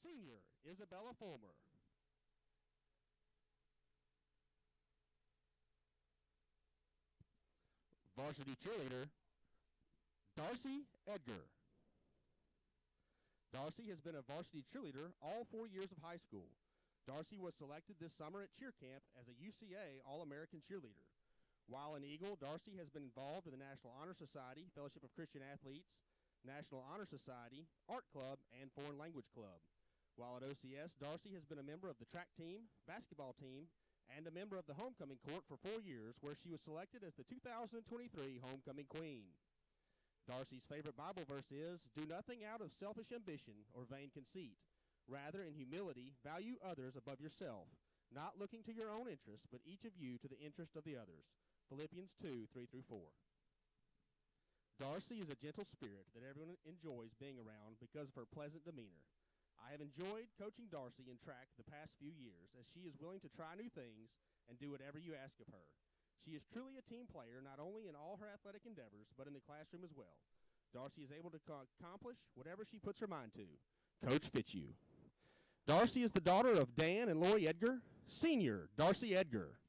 Senior, Isabella Fulmer. Varsity cheerleader, Darcy Edgar. Darcy has been a varsity cheerleader all 4 years of high school. Darcy was selected this summer at cheer camp as a UCA All-American cheerleader. While an Eagle, Darcy has been involved with the National Honor Society, Fellowship of Christian Athletes, National Honor Society, Art Club, and Foreign Language Club. While at OCS, Darcy has been a member of the track team, basketball team, and a member of the homecoming court for 4 years, where she was selected as the 2023 Homecoming Queen. Darcy's favorite Bible verse is, "Do nothing out of selfish ambition or vain conceit. Rather, in humility, value others above yourself, not looking to your own interest, but each of you to the interest of the others." Philippians 2:3-4. Darcy is a gentle spirit that everyone enjoys being around because of her pleasant demeanor. I have enjoyed coaching Darcy in track the past few years, as she is willing to try new things and do whatever you ask of her. She is truly a team player, not only in all her athletic endeavors, but in the classroom as well. Darcy is able to accomplish whatever she puts her mind to. Coach Fitzhugh. Darcy is the daughter of Dan and Lori Edgar. Senior, Darcy Edgar.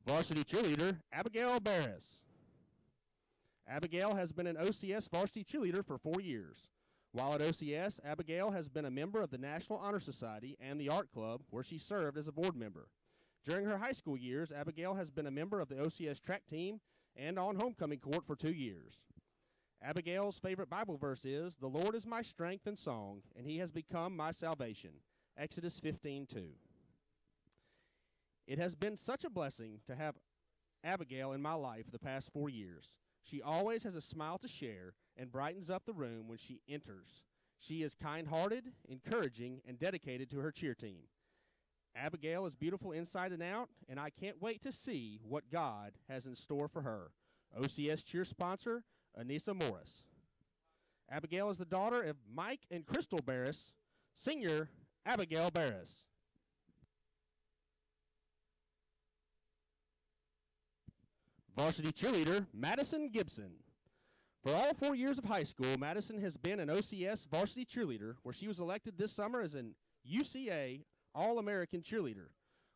Varsity cheerleader, Abigail Barris. Abigail has been an OCS varsity cheerleader for 4 years. While at OCS, Abigail has been a member of the National Honor Society and the Art Club, where she served as a board member. During her high school years, Abigail has been a member of the OCS track team and on homecoming court for 2 years. Abigail's favorite Bible verse is, "The Lord is my strength and song, and he has become my salvation." Exodus 15:2. It has been such a blessing to have Abigail in my life the past 4 years. She always has a smile to share and brightens up the room when she enters. She is kind-hearted, encouraging, and dedicated to her cheer team. Abigail is beautiful inside and out, and I can't wait to see what God has in store for her. OCS cheer sponsor, Anissa Morris. Abigail is the daughter of Mike and Crystal Barris. Senior, Abigail Barris. Varsity cheerleader, Madison Gibson. For all 4 years of high school, Madison has been an OCS varsity cheerleader, where she was elected this summer as an UCA All-American cheerleader.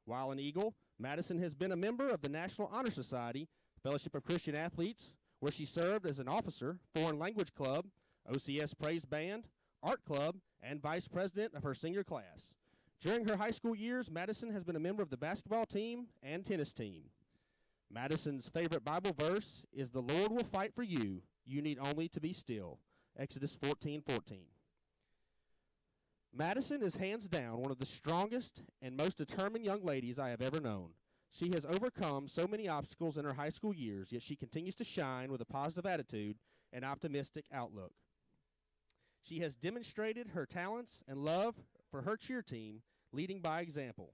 While an Eagle, Madison has been a member of the National Honor Society, Fellowship of Christian Athletes, where she served as an officer, Foreign Language Club, OCS Praise Band, Art Club, and vice president of her senior class. During her high school years, Madison has been a member of the basketball team and tennis team. Madison's favorite Bible verse is, "The Lord will fight for you. You need only to be still." Exodus 14:14. Madison is hands down one of the strongest and most determined young ladies I have ever known. She has overcome so many obstacles in her high school years, yet she continues to shine with a positive attitude and optimistic outlook. She has demonstrated her talents and love for her cheer team, leading by example.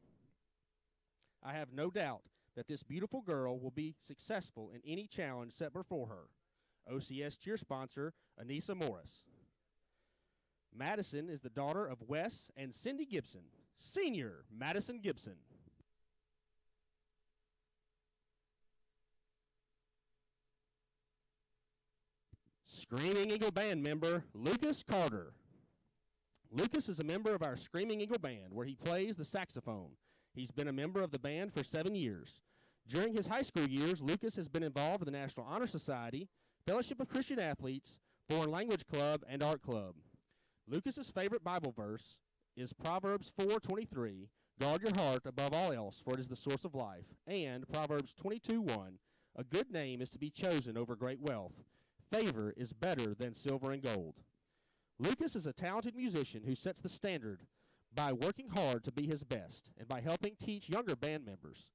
I have no doubt that this beautiful girl will be successful in any challenge set before her. OCS cheer sponsor, Anissa Morris. Madison is the daughter of Wes and Cindy Gibson. Senior, Madison Gibson. Screaming Eagle Band member, Lucas Carter. Lucas is a member of our Screaming Eagle Band, where he plays the saxophone. He's been a member of the band for 7 years. During his high school years, Lucas has been involved with the National Honor Society, Fellowship of Christian Athletes, Foreign Language Club, and Art Club. Lucas's favorite Bible verse is Proverbs 4:23, "Guard your heart above all else, for it is the source of life," and Proverbs 22:1, "A good name is to be chosen over great wealth. Favor is better than silver and gold." Lucas is a talented musician who sets the standard by working hard to be his best and by helping teach younger band members.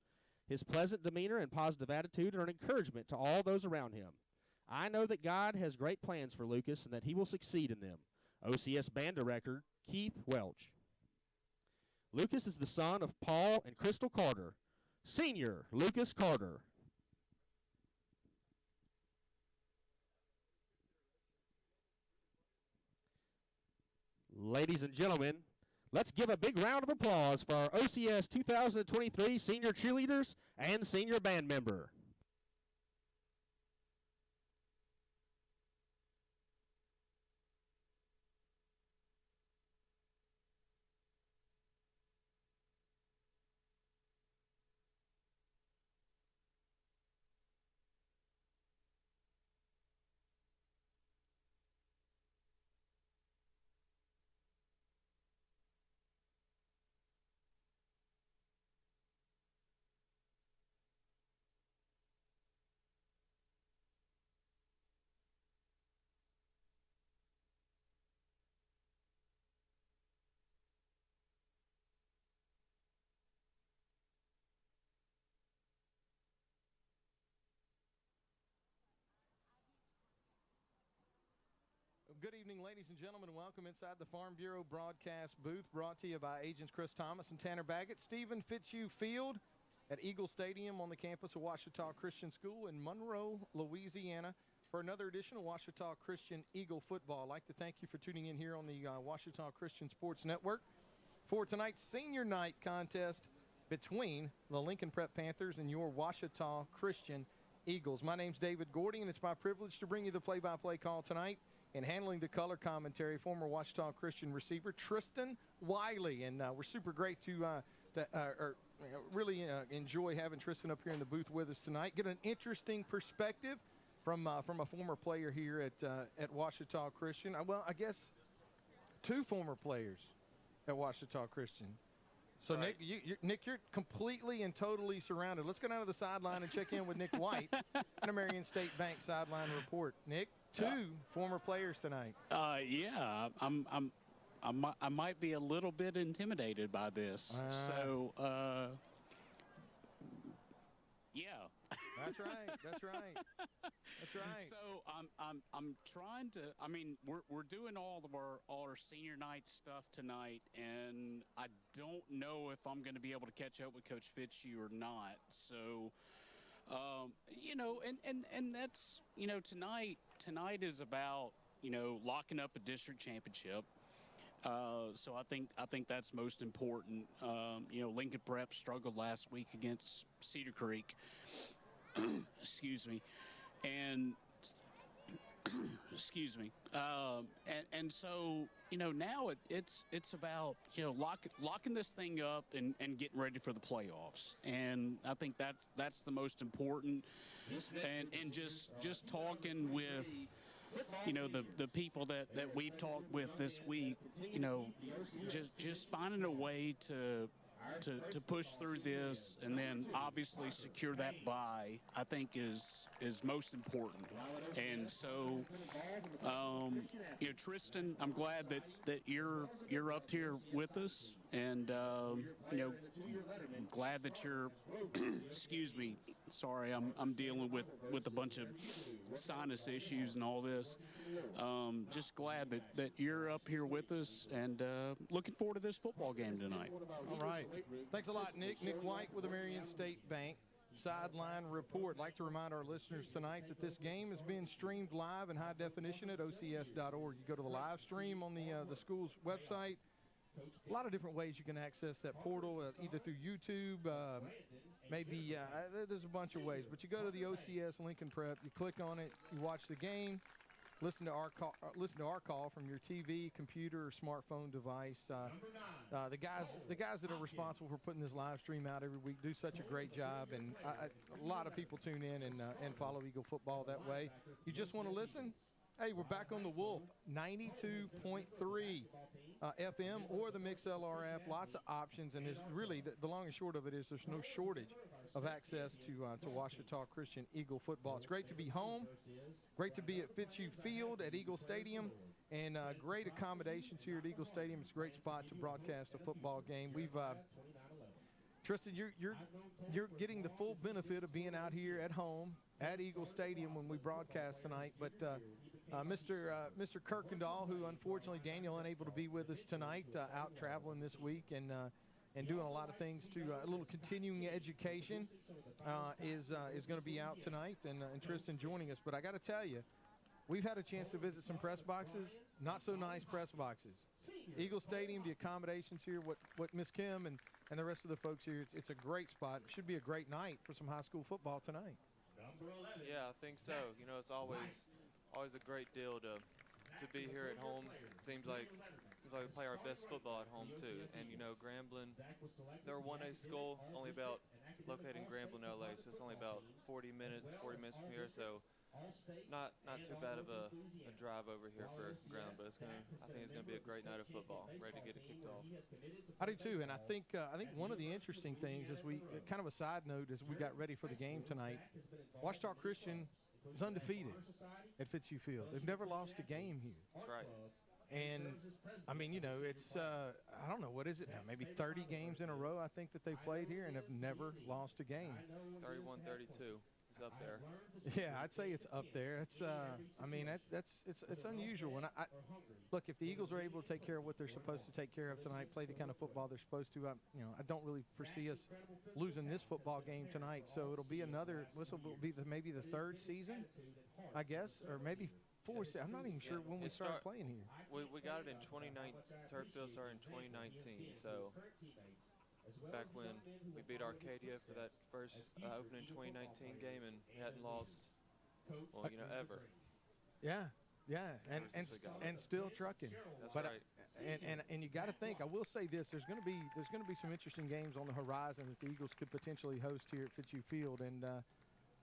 His pleasant demeanor and positive attitude are an encouragement to all those around him. I know that God has great plans for Lucas and that he will succeed in them. OCS band director, Keith Welch. Lucas is the son of Paul and Crystal Carter. Senior, Lucas Carter. Ladies and gentlemen, let's give a big round of applause for our OCS 2023 senior cheerleaders and senior band member. Good evening, ladies and gentlemen. Welcome inside the Farm Bureau broadcast booth, brought to you by agents Chris Thomas and Tanner Baggett. Stephen Fitzhugh Field at Eagle Stadium on the campus of Ouachita Christian School in Monroe, Louisiana, for another edition of Ouachita Christian Eagle football. I'd like to thank you for tuning in here on the Ouachita Christian Sports Network for tonight's senior night contest between the Lincoln Prep Panthers and your Ouachita Christian Eagles. My name's David Gordy, and it's my privilege to bring you the play-by-play call tonight. And handling the color commentary, former Ouachita Christian receiver Tristan Wiley. And we're super great to really enjoy having Tristan up here in the booth with us tonight. Get an interesting perspective from a former player here at Ouachita Christian. Well, I guess two former players at Ouachita Christian. So, right. Nick, you're completely and totally surrounded. Let's go down to the sideline and check in with Nick White and a Marion State Bank sideline report. Nick, two former players tonight. Yeah, I might be a little bit intimidated by this. Yeah. That's right. That's right. That's right. So I'm trying to. I mean, we're doing all our senior night stuff tonight, and I don't know if I'm going to be able to catch up with Coach Fitzhugh or not. So, and that's tonight is about locking up a district championship. So I think that's most important. Lincoln Prep struggled last week against Cedar Creek. Excuse me, and excuse me, and so now it's about locking this thing up and getting ready for the playoffs, and I think that's the most important, and just talking with the people that we've talked with this week, just finding a way to push through this and then obviously secure that bye, I think is most important. And so, Tristan, I'm glad that you're up here with us, and glad that you're. Excuse me, sorry, I'm dealing with a bunch of sinus issues and all this. Just glad that you're up here with us, and looking forward to this football game tonight. All right. Thanks a lot, Nick. Nick White with the Marion State Bank sideline report. I'd like to remind our listeners tonight that this game is being streamed live in high definition at OCS.org. You go to the live stream on the school's website. A lot of different ways you can access that portal, either through YouTube, maybe there's a bunch of ways. But you go to the OCS Lincoln Prep, you click on it, you watch the game. Listen to our call from your TV, computer, or smartphone device. The guys that are responsible for putting this live stream out every week do such a great job, and a lot of people tune in and follow Eagle football that way. You just want to listen? Hey, we're back on the Wolf, 92.3 FM or the MixLR app. Lots of options, and there's really the long and short of it is there's no shortage of access to Ouachita Christian Eagle football. It's great to be home. Great to be at Fitzhugh Field at Eagle Stadium, and great accommodations here at Eagle Stadium. It's a great spot to broadcast a football game. We've Tristan, you're getting the full benefit of being out here at home at Eagle Stadium when we broadcast tonight. But Mr. Kirkendall, who unfortunately Daniel unable to be with us tonight, out traveling this week and doing a lot of things to a little continuing education, is going to be out tonight, and Tristan joining us. But I got to tell you, we've had a chance to visit some press boxes, not so nice press boxes. Eagle Stadium, the accommodations here, what Miss Kim and the rest of the folks here, it's a great spot. It should be a great night for some high school football tonight. Yeah, I think so. It's always a great deal to be here at home. It seems like we play our best football at home too. And Grambling, they're a 1A school, only about located in Grambling, LA, so it's only about 40 minutes from here. So not too bad of a drive over here for Ground, but I think it's gonna be a great night of football. Ready to get it kicked off. I do too, and I think one of the interesting things is kind of a side note as we got ready for the game tonight. Ouachita Christian is undefeated at Fitzhugh Field. They've never lost a game here. That's right. And, I mean, it's, I don't know, what is it now? Maybe 30 games in a row, I think, that they've played here and have never lost a game. 31-32 is It's up there. Yeah, I'd say it's up there. It's I mean it's unusual. And I look, if the Eagles are able to take care of what they're supposed to take care of tonight, play the kind of football they're supposed to, I don't really foresee us losing this football game tonight. So it'll be this will be maybe the third season, I guess, or maybe fourth. I'm not even sure when we started playing here. We got it in 2019. Turf Field started in 2019. So back when we beat Arcadia for that first opening 2019 game and hadn't lost, well, ever. Yeah, and still trucking. That's but right. And you got to think. I will say this: there's going to be some interesting games on the horizon that the Eagles could potentially host here at Fitzhugh Field. And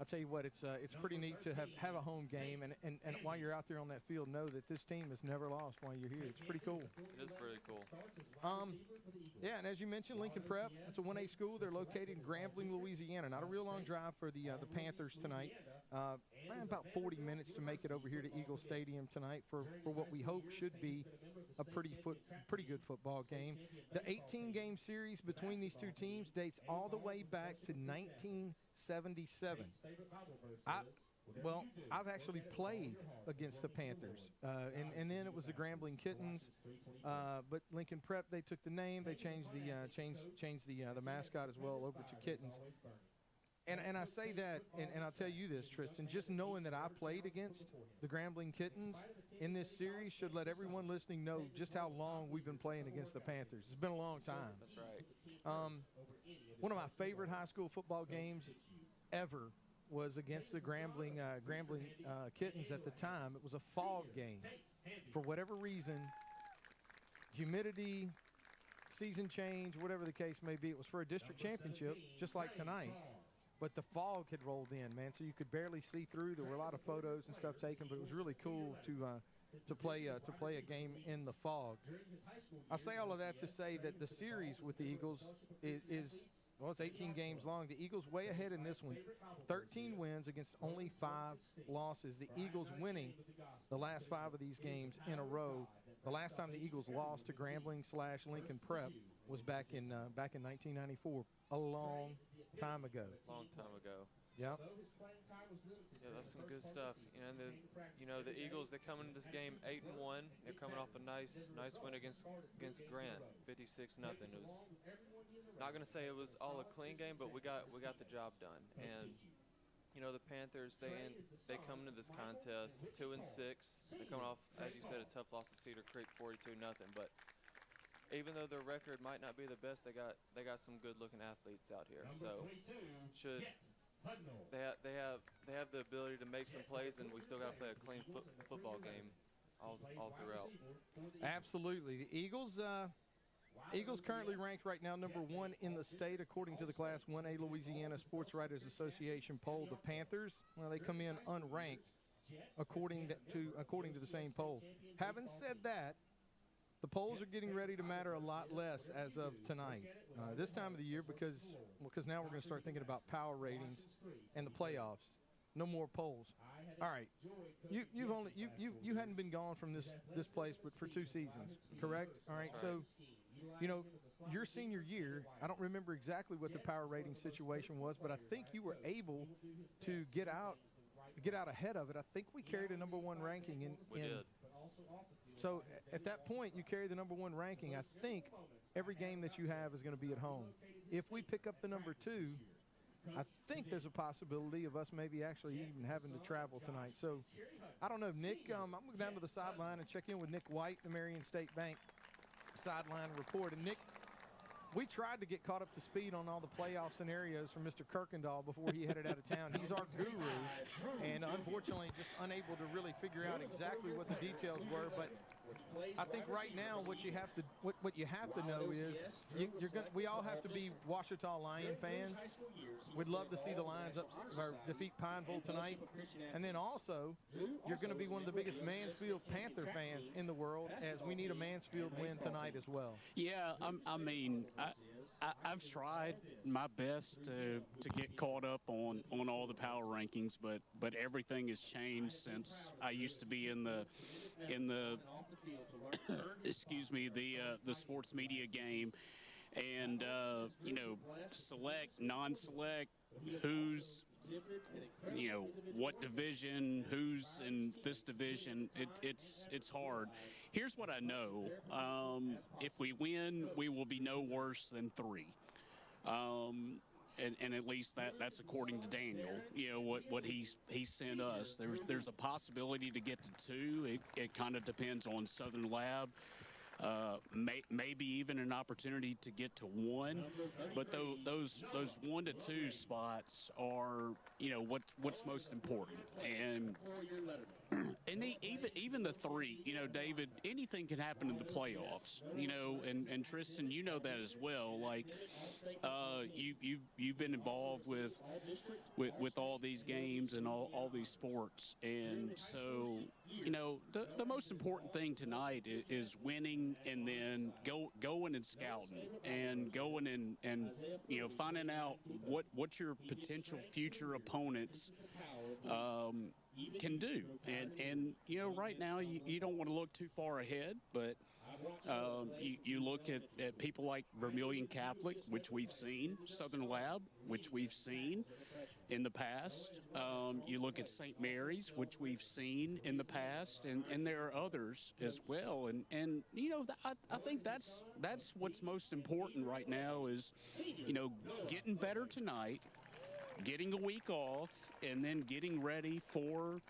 I'll tell you what, it's pretty neat to have a home game, and while you're out there on that field, know that this team has never lost while you're here. It's pretty cool. It is pretty cool. Yeah, and as you mentioned, Lincoln Prep, it's a 1A school. They're located in Grambling, Louisiana. Not a real long drive for the Panthers tonight. About 40 minutes to make it over here to Eagle Stadium tonight for what we hope should be a pretty good football game. The 18-game series between these two teams dates all the way back to 1977. I've actually played against the Panthers, and then it was the Grambling Kittens. But Lincoln Prep, they took the name, they changed the mascot as well over to Kittens. And I say that, and I'll tell you this, Tristan, just knowing that I played against the Grambling Kittens in this series should let everyone listening know just how long we've been playing against the Panthers. It's been a long time. That's right. One of my favorite high school football games ever was against the Grambling Kittens at the time. It was a fog game. For whatever reason, humidity, season change, whatever the case may be, it was for a district championship, just like tonight. But the fog had rolled in, man, so you could barely see through. There were a lot of photos and stuff taken, but it was really cool to play a game in the fog. I say all of that to say that the series with the Eagles is it's 18 games long. The Eagles way ahead in this one. 13 wins against only 5 losses. The Eagles winning the last 5 of these games in a row. The last time the Eagles lost to Grambling/Lincoln Prep was back in 1994, a long time ago. Long time ago. Yep. Yeah, that's some good stuff. The Eagles, they come into this game 8-1. They're coming off a nice win against Grant, 56-0. It was not going to say it was all a clean game, but we got the job done. And the Panthers, they come into this contest 2-6. They're coming off, as you said, a tough loss to Cedar Creek, 42-0. But even though their record might not be the best, they got some good-looking athletes out here. So they have the ability to make some plays, and we still got to play a clean football game all throughout. Absolutely. The Eagles currently ranked right now number 1 in the state according to the Class 1A Louisiana Sports Writers Association poll. The Panthers, they come in unranked according to the same poll. Having said that, the polls are getting ready to matter a lot less as of tonight, this time of the year, because now we're going to start thinking about power ratings and the playoffs. No more polls. All right, you hadn't been gone from this place but for 2 seasons, correct? All right, so your senior year, I don't remember exactly what the power rating situation was, but I think you were able to get out ahead of it. I think we carried a number 1 ranking We did. So at that point, you carry the number 1 ranking. I think every game that you have is going to be at home. If we pick up the number 2, I think there's a possibility of us maybe actually even having to travel tonight. So I don't know, Nick. I'm going to go down to the sideline and check in with Nick White, the Marion State Bank sideline report. And Nick, we tried to get caught up to speed on all the playoff scenarios from Mr. Kirkendall before he headed out of town. He's our guru, and unfortunately just unable to really figure out exactly what the details were. But I think right now what you have to know is we all have to be Ouachita Lion fans. We'd love to see the Lions defeat Pineville tonight. And then also, you're going to be one of the biggest Mansfield Panther fans in the world, as we need a Mansfield win tonight as well. Yeah, I've tried my best to get caught up on all the power rankings, but everything has changed since I used to be in the excuse me, the sports media game. and select, non-select, who's what division, who's in this division. It's hard. Here's what I know: if we win, we will be no worse than 3. And at least that's according to Daniel. What he sent us. There's a possibility to get to 2. It kind of depends on Southern Lab. Maybe even an opportunity to get to 1, but those 1 to 2 spots are what's most important. And even the 3, David, anything can happen in the playoffs, and Tristan, that as well. Like, you've been involved with all these games and all these sports, and so the most important thing tonight is winning, and then going and scouting and going and finding out what your potential future opponents can do. And right now you don't want to look too far ahead, but you look at people like Vermilion Catholic, which we've seen, Southern Lab, which we've seen in the past. You look at St. Mary's, which we've seen in the past, and there are others as well. And I think that's what's most important right now is, getting better tonight, getting a week off, and then getting ready for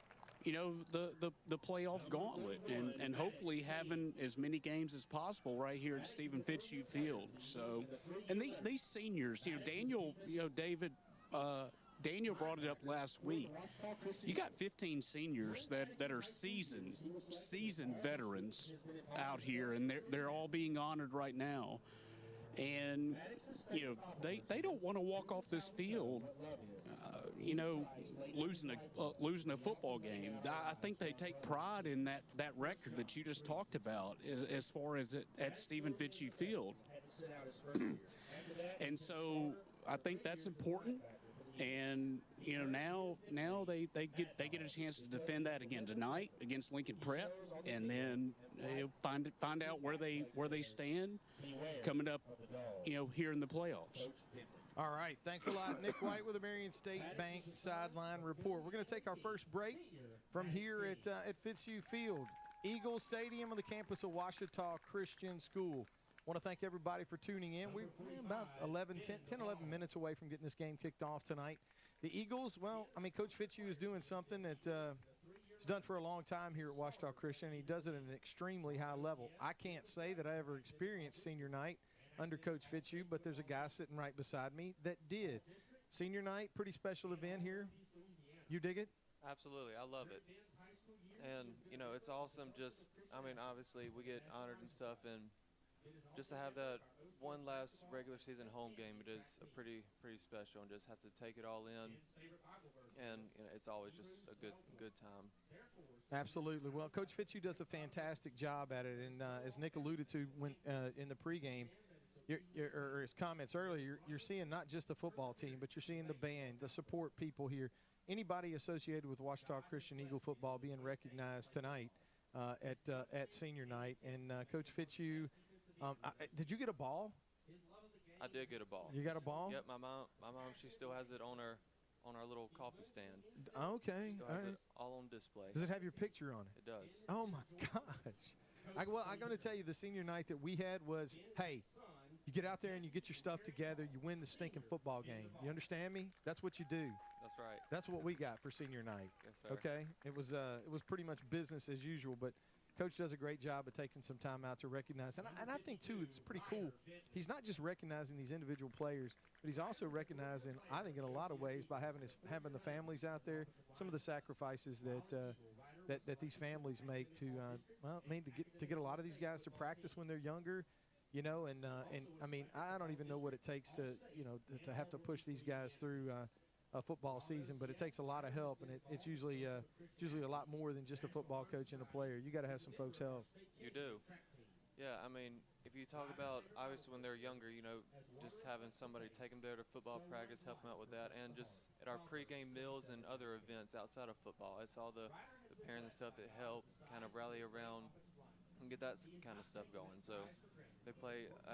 the playoff gauntlet, and hopefully having as many games as possible right here at Stephen Fitzhugh Field. So, and these seniors, Daniel, David, Daniel brought it up last week. You got 15 seniors that are seasoned veterans out here, and they're all being honored right now. And they don't want to walk off this field, losing a football game. I think they take pride in that record that you just talked about, as far as at Stephen Fitzhugh Field. And so I think that's important. And now they get a chance to defend that again tonight against Lincoln Prep, and then find out where they stand coming up here in the playoffs. All right, thanks a lot, Nick White with the Marion State Bank Sideline Report. We're going to take our first break from here at Fitzhugh Field, Eagle Stadium on the campus of Ouachita Christian School. I want to thank everybody for tuning in. We're about 10, 11 minutes away from getting this game kicked off tonight. The Eagles, Coach Fitzhugh is doing something that he's done for a long time here at Ouachita Christian, and he does it at an extremely high level. I can't say that I ever experienced senior night under Coach Fitzhugh, but there's a guy sitting right beside me that did. Senior night, pretty special event here. You dig it? Absolutely. I love it. And, it's awesome. Obviously we get honored and stuff, and just to have that one last regular season home game, it is a pretty special, and just have to take it all in, and it's always just a good time. Absolutely. Well, Coach Fitzhugh does a fantastic job at it, and as Nick alluded to when in the pregame, or his comments earlier, you're seeing not just the football team, but you're seeing the band, the support people here, anybody associated with Ouachita Christian Eagle football being recognized tonight at senior night. And Coach Fitzhugh, did you get a ball? I did get a ball. You got a ball? Yep. My mom, she still has it on our little coffee stand. Okay. Still has it all on display. Does it have your picture on it? It does. Oh my gosh. I'm going to tell you, the senior night that we had was, hey, you get out there and you get your stuff together, you win the stinking football game. You understand me? That's what you do. That's right. That's what we got for senior night. Yes, sir. Okay? It was pretty much business as usual, but Coach does a great job of taking some time out to recognize. And I think, too, it's pretty cool. He's not just recognizing these individual players, but he's also recognizing, I think, in a lot of ways, by having the families out there, some of the sacrifices that these families make to get a lot of these guys to practice when they're younger. And I don't even know what it takes to have to push these guys through a football season, but it takes a lot of help, and it's usually a lot more than just a football coach and a player. You got to have some folks help. You do. Yeah, if you talk about, obviously, when they're younger, just having somebody take them there to football practice, help them out with that, and just at our pregame meals and other events outside of football, it's all the parents and stuff that help kind of rally around and get that kind of stuff going. So they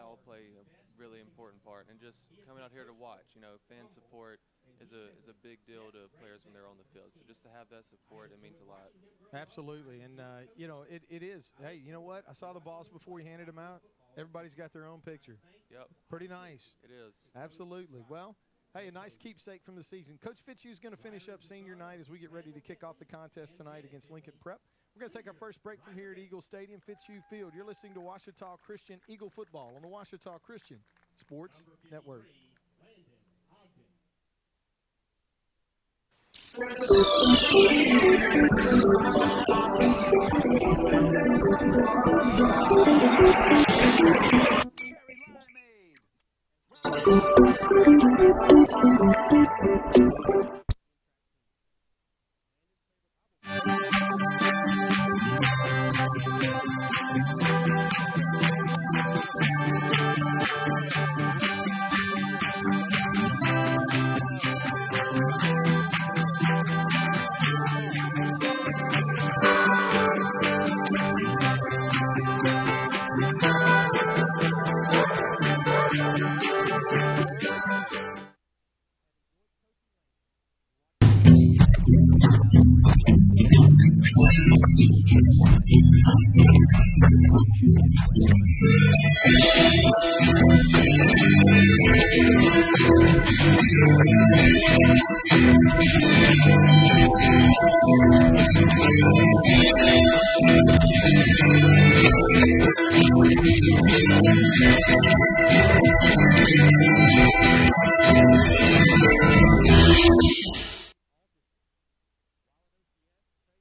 all play a really important part. And just coming out here to watch, you know, fan support is a big deal to players when they're on the field. So just to have that support, it means a lot. Absolutely. And, you know, it is. Hey, you know what? I saw the balls before he handed them out. Everybody's got their own picture. Yep. Pretty nice. It is. Absolutely. Well, hey, a nice keepsake from the season. Coach Fitzhugh is going to finish up senior night as we get ready to kick off the contest tonight against Lincoln Prep. We're going to take our first break from here at Eagle Stadium, Fitzhugh Field. You're listening to Ouachita Christian Eagle Football on the Ouachita Christian Sports Network.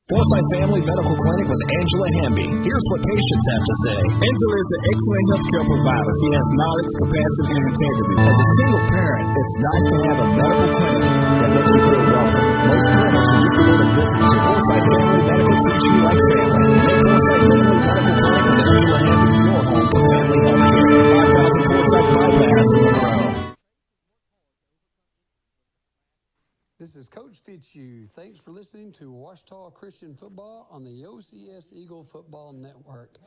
Forsyth Family Medical Clinic with Angela Hamby. Here's what patients have to say. Angela is an excellent healthcare provider. She has knowledge, capacity, and integrity. As a single parent, it's nice to have a medical clinic that makes you feel welcome. Most parents are used to the difference. Forsyth Family Medical treats you like family. Make Forsyth Family Medical Clinic with Angela Hamby your home for family health care. 5,000 Forsyth Bypass in Monroe. This is Coach Fitzhugh. Thanks for listening to Ouachita Christian Football on the OCS Eagle Football Network.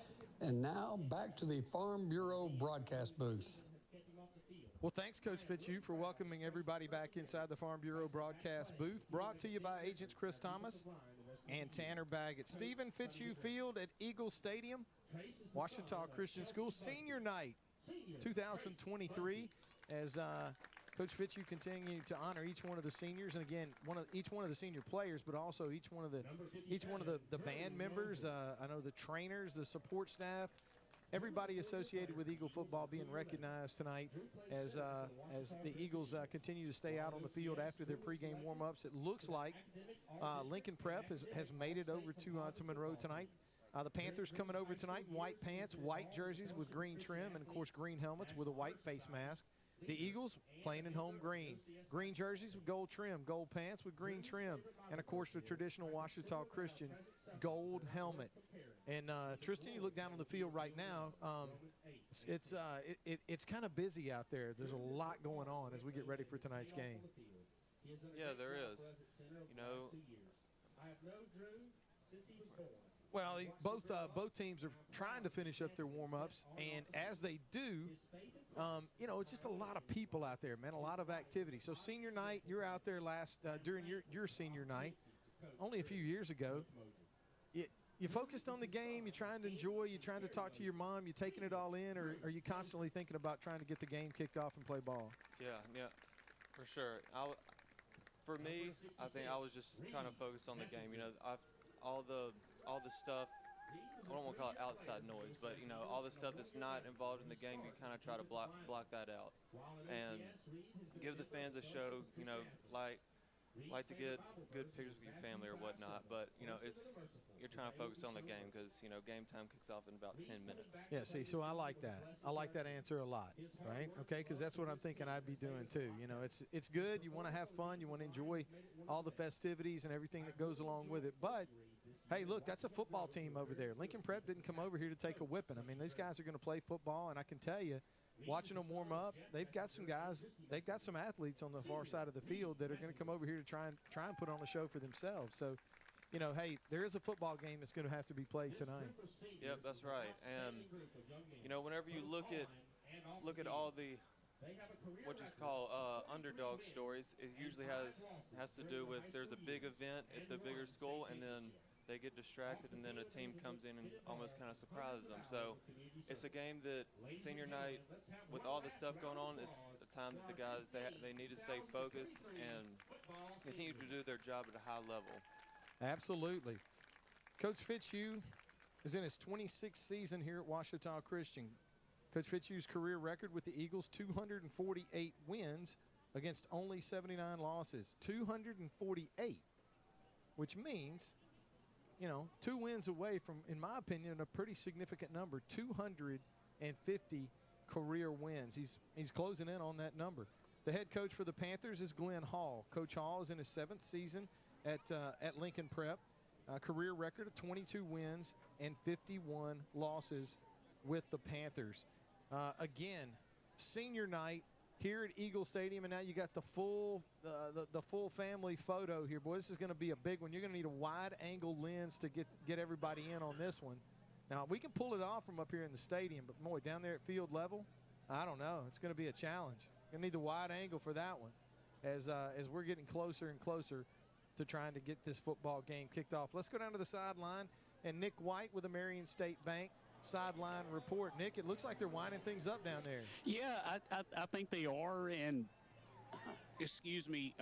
And now back to the Farm Bureau broadcast booth. Well, thanks, Coach Fitzhugh, for welcoming everybody back inside the Farm Bureau broadcast booth. Brought to you by agents Chris Thomas and Tanner Baggett. Stephen Fitzhugh Field at Eagle Stadium, Ouachita Christian School Senior Night 2023 as Coach Fitzhugh continuing to honor each one of the seniors, and again, each one of the senior players, but also each one of the band members. I know the trainers, the support staff, everybody associated with Eagle football being recognized tonight as the Eagles continue to stay out on the field after their pregame warm-ups. It looks like Lincoln Prep has made it over to Monroe tonight. The Panthers coming over tonight in white pants, white jerseys with green trim, and, of course, green helmets with a white face mask. The Eagles playing in home green. Green jerseys with gold trim, gold pants with green trim, and, of course, the traditional Ouachita Christian gold helmet. And, Tristan, you look down on the field right now, it's kind of busy out there. There's a lot going on as we get ready for tonight's game. Yeah, there is. You know, well, both teams are trying to finish up their warm-ups, and as they do, you know, it's just a lot of people out there, man, a lot of activity. So senior night, you're out there during your senior night, only a few years ago. You focused on the game, you're trying to enjoy, you're trying to talk to your mom, you're taking it all in, or are you constantly thinking about trying to get the game kicked off and play ball? Yeah, for sure. For me, I think I was just trying to focus on the game. You know, all the stuff, I don't want to call it outside noise, but, you know, all the stuff that's not involved in the game, you kind of try to block that out and give the fans a show, you know, like to get good pictures with your family or whatnot, but, you know, you're trying to focus on the game because, you know, game time kicks off in about 10 minutes. Yeah, see, so I like that. I like that answer a lot, right? Okay, because that's what I'm thinking I'd be doing too. You know, it's good. You want to have fun. You want to enjoy all the festivities and everything that goes along with it, but hey, look, that's a football team over there. Lincoln Prep didn't come over here to take a whipping. I mean, these guys are going to play football, and I can tell you, watching them warm up, they've got some guys, they've got some athletes on the far side of the field that are going to come over here to try and put on a show for themselves. So, you know, hey, there is a football game that's going to have to be played tonight. Yep, that's right. And, you know, whenever you look at look at all the what you call underdog stories, it usually has to do with there's a big event at the bigger school, and then they get distracted, and then a team comes in and almost kind of surprises them. So it's a game that senior night, with all the stuff going on, it's a time that the guys, they need to stay focused and continue to do their job at a high level. Absolutely. Coach Fitzhugh is in his 26th season here at Ouachita Christian. Coach Fitzhugh's career record with the Eagles, 248 wins against only 79 losses. 248, which means, you know, 2 wins away from, in my opinion, a pretty significant number, 250 career wins. He's closing in on that number. The head coach for the Panthers is Glenn Hall. Coach Hall is in his 7th season at Lincoln Prep. Career record of 22 wins and 51 losses with the Panthers. Again, senior night here at Eagle Stadium, and now you got the full family photo here. Boy, this is going to be a big one. You're going to need a wide-angle lens to get everybody in on this one. Now, we can pull it off from up here in the stadium, but, boy, down there at field level, I don't know. It's going to be a challenge. You're going to need the wide angle for that one as we're getting closer and closer to trying to get this football game kicked off. Let's go down to the sideline, and Nick White with the Marion State Bank sideline report. Nick, it looks like they're winding things up down there. Yeah, I think they are, and excuse me,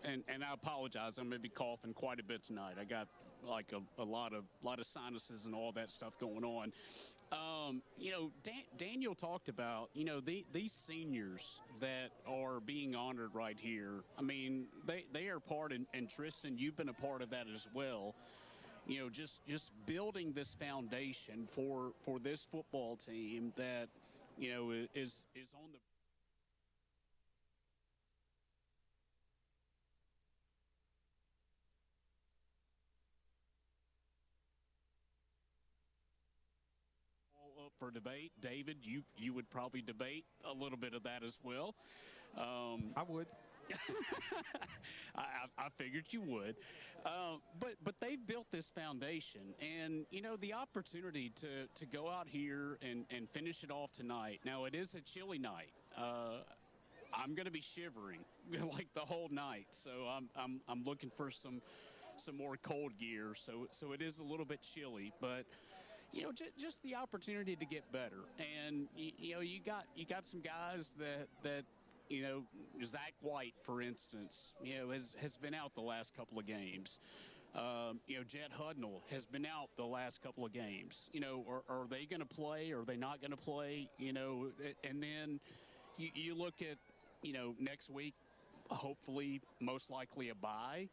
and I apologize. I'm going to be coughing quite a bit tonight. I got like a lot of sinuses and all that stuff going on. You know, Daniel talked about, you know, these seniors that are being honored right here. I mean, they are part, and Tristan, you've been a part of that as well. You know, just building this foundation for this football team that, you know, is on the all up for debate. David, you would probably debate a little bit of that as well. I would. I figured you would, but they've built this foundation, and you know, the opportunity to go out here and finish it off tonight. Now, it is a chilly night. I'm going to be shivering like the whole night, so I'm looking for some more cold gear. So it is a little bit chilly, but you know, just the opportunity to get better, and you know, you got some guys that. You know, Zach White, for instance, you know, has been out the last couple of games. You know, Jet Hudnall has been out the last couple of games. You know, are they going to play? Are they not going to play? You know, and then you look at, you know, next week, hopefully, most likely a bye.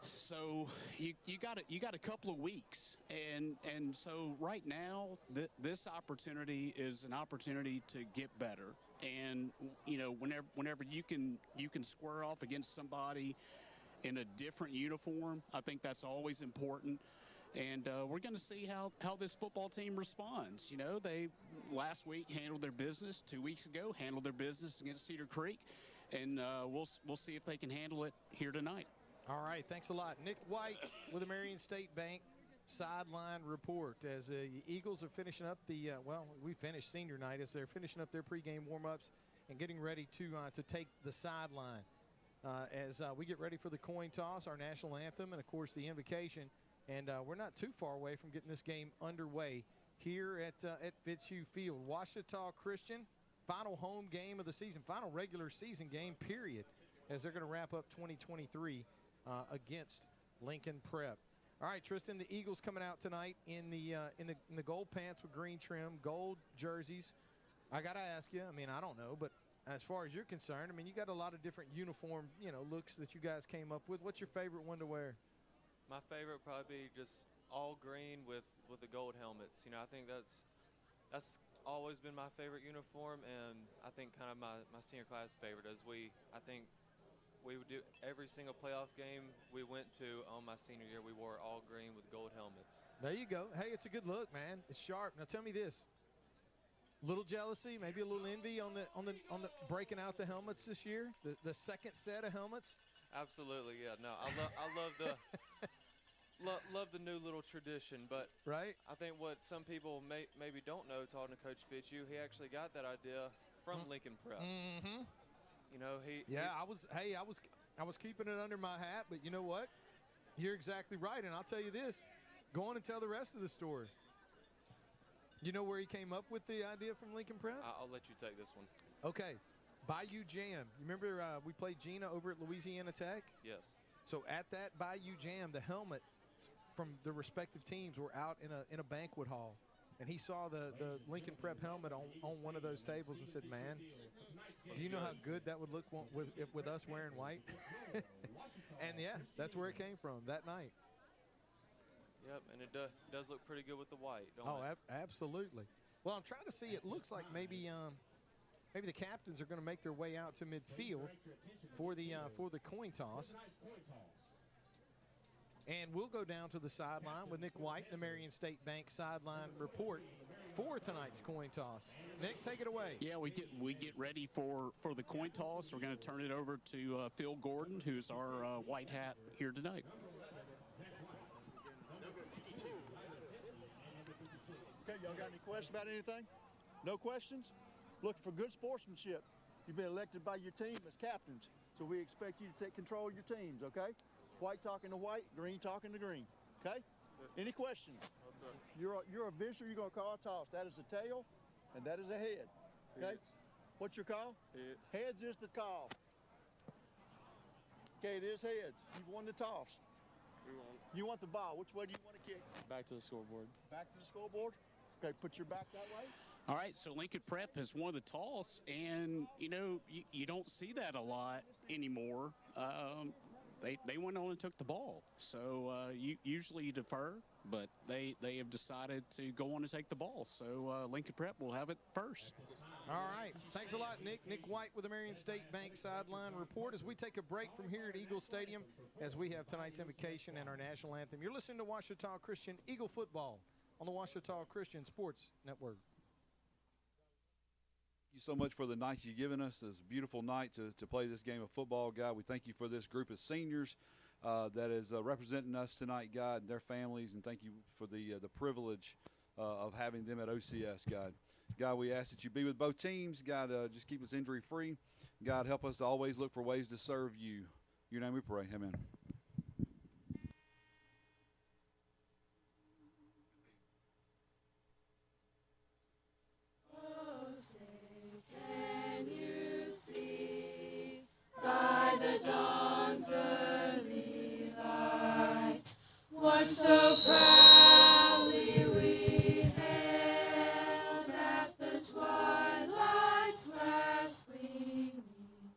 So you got a couple of weeks, and so right now this opportunity is an opportunity to get better. And you know, whenever you can square off against somebody in a different uniform, I think that's always important. And we're going to see how this football team responds. You know, they last week handled their business. 2 weeks ago, handled their business against Cedar Creek, and we'll see if they can handle it here tonight. All right, thanks a lot. Nick White with the Marion State Bank sideline report as the Eagles are finishing up we finished senior night as they're finishing up their pregame warm-ups and getting ready to take the sideline as we get ready for the coin toss, our national anthem, and, of course, the invocation. And we're not too far away from getting this game underway here at Fitzhugh Field. Ouachita Christian, final home game of the season, final regular season game, period, as they're going to wrap up 2023 against Lincoln Prep. All right, Tristan, the Eagles coming out tonight in the gold pants with green trim, gold jerseys. I got to ask you, I mean, I don't know, but as far as you're concerned, I mean, you got a lot of different uniform, you know, looks that you guys came up with. What's your favorite one to wear? My favorite would probably be just all green with the gold helmets. You know, I think that's always been my favorite uniform, and I think kind of my senior class favorite as I think we would do every single playoff game we went to on my senior year. We wore all green with gold helmets. There you go. Hey, it's a good look, man. It's sharp. Now tell me this: little jealousy, maybe a little envy on the breaking out the helmets this year, the second set of helmets. Absolutely, yeah. No, I love the love the new little tradition, but right? I think what some people maybe don't know, talking to Coach Fitzhugh, he actually got that idea from Lincoln Prep. Mm-hmm. You know, I was keeping it under my hat, but you know what? You're exactly right, and I'll tell you this. Go on and tell the rest of the story. You know where he came up with the idea from Lincoln Prep? I'll let you take this one. Okay. Bayou Jam. You remember we played Gina over at Louisiana Tech? Yes. So at that Bayou Jam, the helmets from the respective teams were out in a banquet hall. And he saw the Lincoln Prep helmet on one of those tables and said, man, do you know how good that would look with us wearing white? And, yeah, that's where it came from that night. Yep, and it does look pretty good with the white, don't it? Absolutely. Well, I'm trying to see. It looks like maybe the captains are going to make their way out to midfield for the coin toss. And we'll go down to the sideline with Nick White, the Marion State Bank sideline report for tonight's coin toss. Nick, take it away. Yeah, we get ready for the coin toss. We're going to turn it over to Phil Gordon, who's our white hat here tonight. Okay, y'all got any questions about anything? No questions? Looking for good sportsmanship. You've been elected by your team as captains, so we expect you to take control of your teams, okay? White talking to white, green talking to green, okay? Any questions? Okay. You're a visitor, you're going to call a toss. That is a tail, and that is a head, okay? Heads. What's your call? Heads. Heads is the call. Okay, it is heads. You've won the toss. You want the ball. Which way do you want to kick? Back to the scoreboard. Back to the scoreboard? Okay, put your back that way. All right, so Lincoln Prep has won the toss, and, you know, you don't see that a lot anymore. They went on and took the ball. So you usually defer, but they have decided to go on and take the ball. So Lincoln Prep will have it first. All right. Thanks a lot, Nick. Nick White with the Marion State Bank sideline report as we take a break from here at Eagle Stadium as we have tonight's invocation and our national anthem. You're listening to Ouachita Christian Eagle Football on the Ouachita Christian Sports Network. Thank you so much for the night you've given us. This beautiful night to play this game of football, God. We thank you for this group of seniors that is representing us tonight, God, and their families, and thank you for the privilege of having them at OCS, God. God, we ask that you be with both teams. God, just keep us injury-free. God, help us to always look for ways to serve you. In your name we pray. Amen. By the dawn's early light, what so proudly we hailed at the twilight's last gleaming,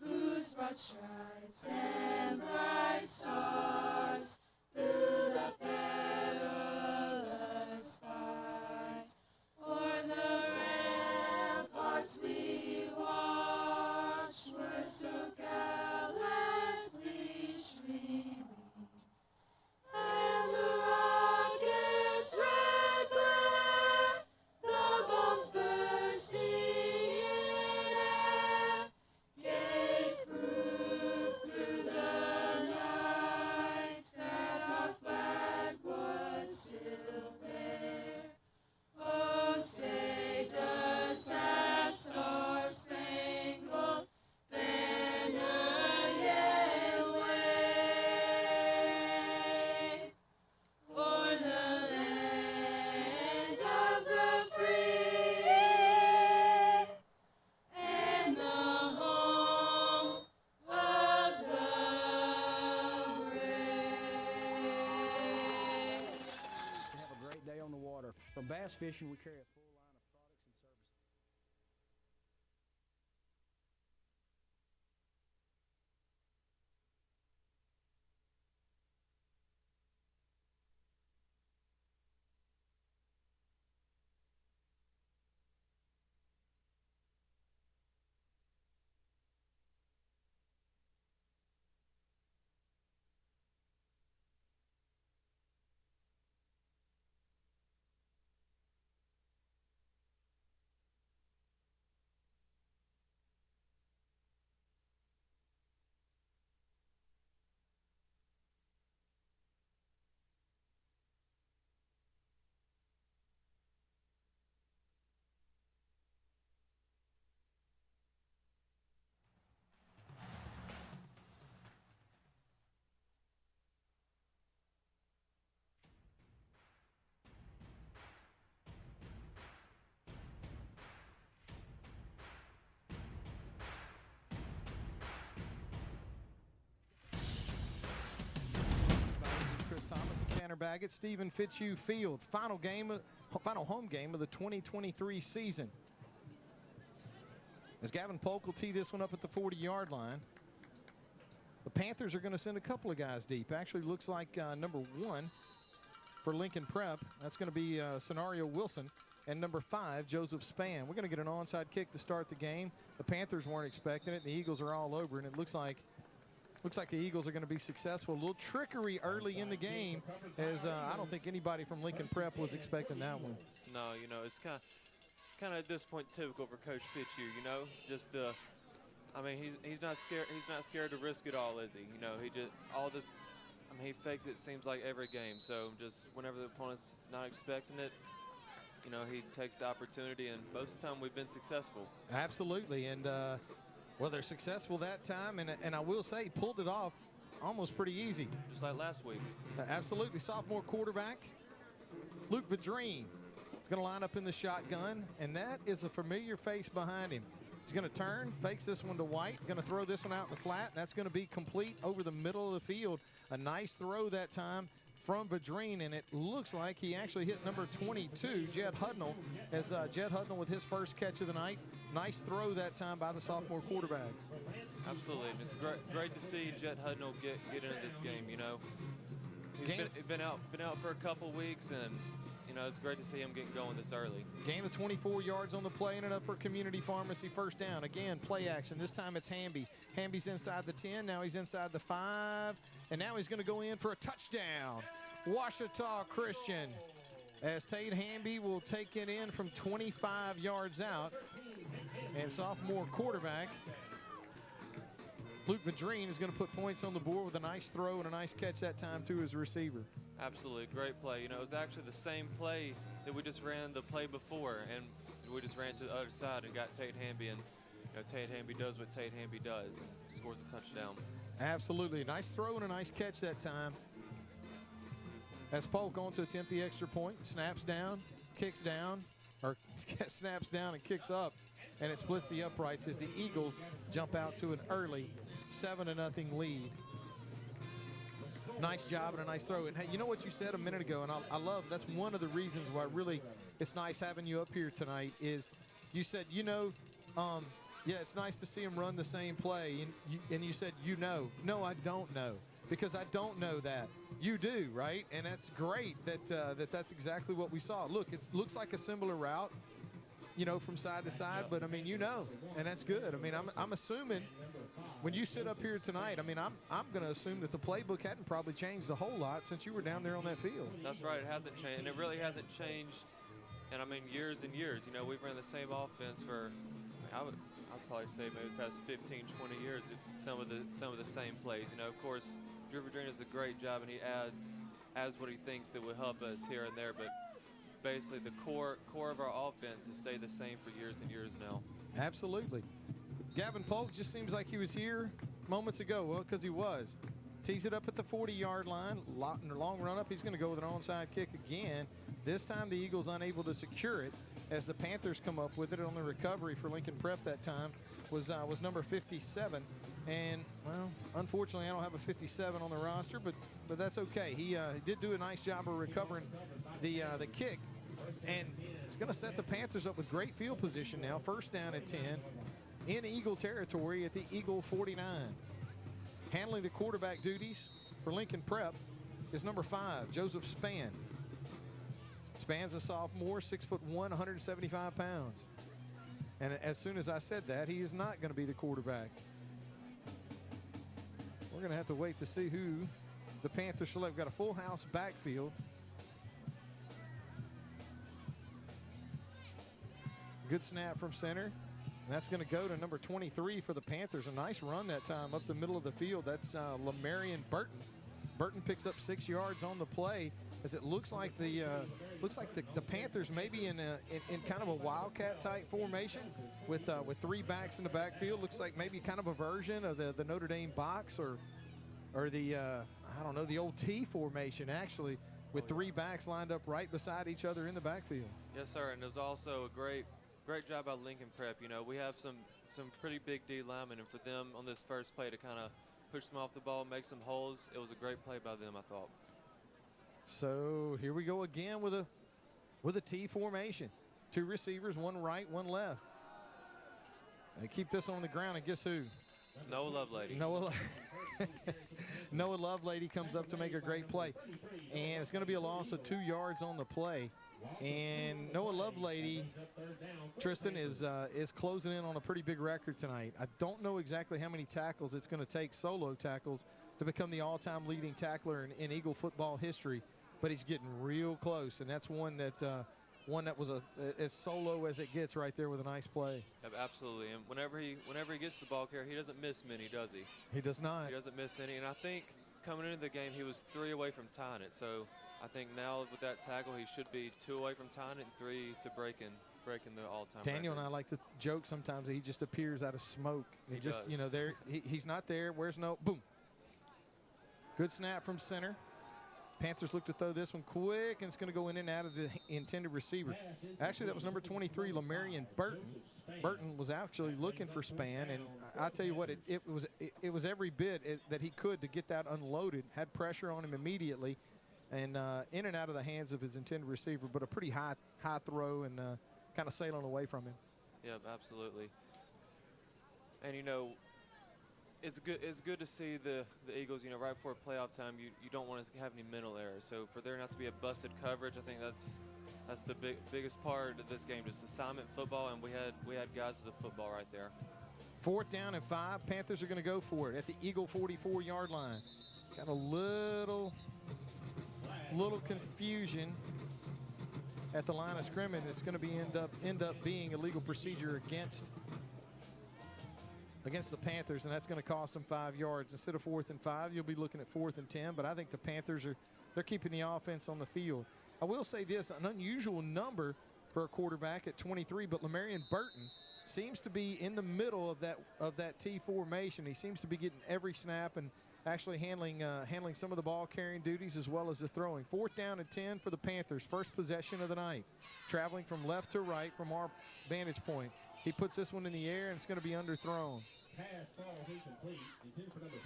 whose broad stripes and bright stars through the perilous fight o'er the ramparts we watched were so gallantly streaming, and the rocket's red glare, the bombs bursting in air, gave proof through the night that our flag was still there. Oh, say does that star-spangled banner yet wave o'er the land of the free and the home of the brave? Have a great day on the water. From bass fishing, we carry a full Baggett, Stephen Fitzhugh Field. Final home game of the 2023 season. As Gavin Polk will tee this one up at the 40-yard line. The Panthers are going to send a couple of guys deep. Actually looks like number 1 for Lincoln Prep. That's going to be Scenario Wilson. And number 5, Joseph Spann. We're going to get an onside kick to start the game. The Panthers weren't expecting it. The Eagles are all over, and it looks like the Eagles are going to be successful. A little trickery early in the game, as I don't think anybody from Lincoln Prep was expecting that one. No, you know, it's kind of at this point typical for Coach Fitzhugh. You know, just I mean, he's not scared. He's not scared to risk it all, is he? You know, he just all this. I mean, he fakes it. Seems like every game. So just whenever the opponent's not expecting it, you know, he takes the opportunity, and most of the time we've been successful. Absolutely, and well, they're successful that time, and I will say, pulled it off almost pretty easy. Just like last week. Absolutely. Sophomore quarterback, Luke Vadreen, is going to line up in the shotgun, and that is a familiar face behind him. He's going to turn, fakes this one to White, going to throw this one out in the flat. That's going to be complete over the middle of the field. A nice throw that time from Vadreen, and it looks like he actually hit number 22, Jed Hudnall, as Jed Hudnall with his first catch of the night. Nice throw that time by the sophomore quarterback. Absolutely. It's great to see Jed Hudnall get into this game, you know. He's been out for a couple weeks, and you know, it's great to see him getting going this early. Gain of 24 yards on the play, and enough for Community Pharmacy first down. Again, play action. This time it's Hamby. Hamby's inside the 10. Now he's inside the 5. And now he's going to go in for a touchdown. Ouachita Christian. As Tate Hamby will take it in from 25 yards out. And sophomore quarterback Luke Vadreen is going to put points on the board with a nice throw and a nice catch that time to his receiver. Absolutely, great play. You know, it was actually the same play that we just ran the play before, and we just ran to the other side and got Tate Hamby, and you know, Tate Hamby does what Tate Hamby does and scores a touchdown. Absolutely, nice throw and a nice catch that time. As Polk going to attempt the extra point, snaps down, kicks down, or snaps down and kicks up, and it splits the uprights as the Eagles jump out to an early 7-0 lead. Nice job and a nice throw. And hey, you know what you said a minute ago, and I love, that's one of the reasons why really it's nice having you up here tonight, is you said, you know, yeah, it's nice to see him run the same play. And you said, you know. No, I don't know, because I don't know that. You do, right? And that's great that that's exactly what we saw. Look, it looks like a similar route, you know, from side to side, but I mean, you know, and that's good. I mean, I'm assuming when you sit up here tonight, I mean, I'm going to assume that the playbook hadn't probably changed a whole lot since you were down there on that field. That's right, it hasn't changed, and it really hasn't changed. And I mean, years and years. You know, we've ran the same offense for, I'd probably say maybe the past 15, 20 years. Some of the same plays. You know, of course, Drew Vadreen does a great job, and he adds what he thinks that will help us here and there, but basically the core of our offense has stayed the same for years and years now. Absolutely. Gavin Polk just seems like he was here moments ago. Well, because he was. Tees it up at the 40-yard line. Long run up. He's going to go with an onside kick again. This time the Eagles unable to secure it as the Panthers come up with it on the recovery for Lincoln Prep that time was number 57. And, well, unfortunately, I don't have a 57 on the roster, but that's okay. He did do a nice job of recovering the kick. And it's going to set the Panthers up with great field position now. First down and 10 in Eagle territory at the Eagle 49. Handling the quarterback duties for Lincoln Prep is number 5, Joseph Spann. Spann's a sophomore, 6'1", 175 pounds. And as soon as I said that, he is not going to be the quarterback. We're going to have to wait to see who the Panthers select. We've got a full house backfield. Good snap from center. And that's going to go to number 23 for the Panthers. A nice run that time up the middle of the field. That's Lamarion Burton. Burton picks up 6 yards on the play, as it looks like the Panthers maybe in kind of a wildcat type formation with 3 backs in the backfield. Looks like maybe kind of a version of the Notre Dame box or the I don't know, the old T formation actually, with 3 backs lined up right beside each other in the backfield. Yes, sir, and it was also a great job by Lincoln Prep. You know, we have some pretty big D linemen, and for them on this first play to kind of push them off the ball, make some holes, it was a great play by them, I thought. So here we go again with a T formation. 2 receivers, 1 right, 1 left. They keep this on the ground, and guess who? Noah Lovelady. Noah Lovelady comes up to make a great play. And it's going to be a loss of 2 yards on the play. And Noah Lovelady, Tristan, is closing in on a pretty big record tonight. I don't know exactly how many tackles it's going to take, solo tackles, to become the all-time leading tackler in Eagle football history. But he's getting real close, and that's one that was as solo as it gets right there with a nice play. Absolutely, and whenever he gets the ball carrier, he doesn't miss many, does he? He does not. He doesn't miss any, and I think coming into the game, he was 3 away from tying it. So I think now with that tackle, he should be 2 away from tying it and 3 to breaking the all-time Daniel record. and I like to joke sometimes that he just appears out of smoke. He does. You know, he's not there. Where's no boom? Good snap from center. Panthers look to throw this one quick, and it's going to go in and out of the intended receiver. Actually, that was number 23, Lamarian Burton. Burton was actually looking for Span, and I tell you what, it was every bit that he could to get that unloaded. Had pressure on him immediately, and in and out of the hands of his intended receiver, but a pretty high throw and kind of sailing away from him. Yep, absolutely. And you know, it's good to see the Eagles, you know, right before playoff time, you don't want to have any mental errors. So for there not to be a busted coverage, I think that's the biggest part of this game, just assignment football, and we had guys of the football right there. 4th down and 5. Panthers are going to go for it at the Eagle 44-yard line. Got a little confusion at the line of scrimmage. It's going to be end up being a legal procedure against the Panthers, and that's going to cost them 5 yards. Instead of 4th and 5, you'll be looking at 4th and 10, but I think the Panthers they're keeping the offense on the field. I will say this, an unusual number for a quarterback at 23, but Lamarian Burton seems to be in the middle of that T formation. He seems to be getting every snap and actually handling some of the ball carrying duties as well as the throwing. 4th down and 10 for the Panthers, first possession of the night. Traveling from left to right from our vantage point. He puts this one in the air, and it's going to be underthrown.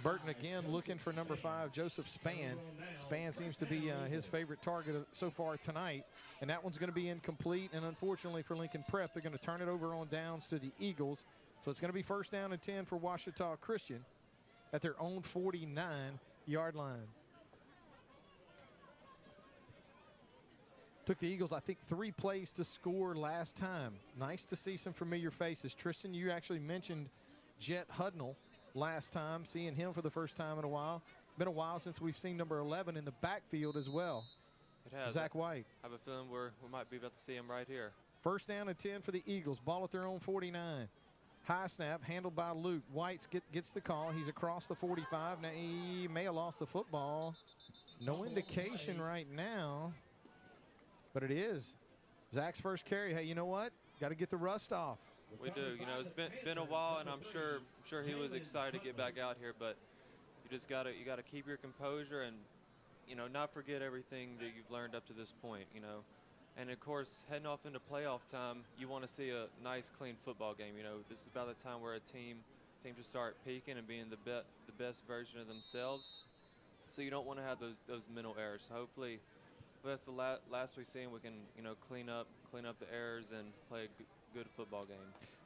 Burton again looking for number 5, Joseph Span. Span seems to be his favorite target so far tonight, and that one's going to be incomplete. And unfortunately for Lincoln Prep, they're going to turn it over on downs to the Eagles. So it's going to be 1st down and 10 for Ouachita Christian at their own 49-yard line. Took the Eagles, I think, 3 plays to score last time. Nice to see some familiar faces. Tristan, you actually mentioned Jet Hudnall last time, seeing him for the first time in a while. Been a while since we've seen number 11 in the backfield as well. It has. Zach White. I have a feeling we might be about to see him right here. 1st down and 10 for the Eagles. Ball at their own 49. High snap handled by Luke. White gets the call. He's across the 45. Now he may have lost the football. No indication right now. But it is Zach's first carry. Hey, you know what? Got to get the rust off. We do. You know, it's been a while, and I'm sure he was excited to get back out here. But you just gotta keep your composure and, you know, not forget everything that you've learned up to this point. You know, and of course, heading off into playoff time, you want to see a nice, clean football game. You know, this is about the time where a team to start peaking and being the best version of themselves. So you don't want to have those mental errors. So hopefully, that's the last we've seen. We can, you know, clean up the errors and play a good football game.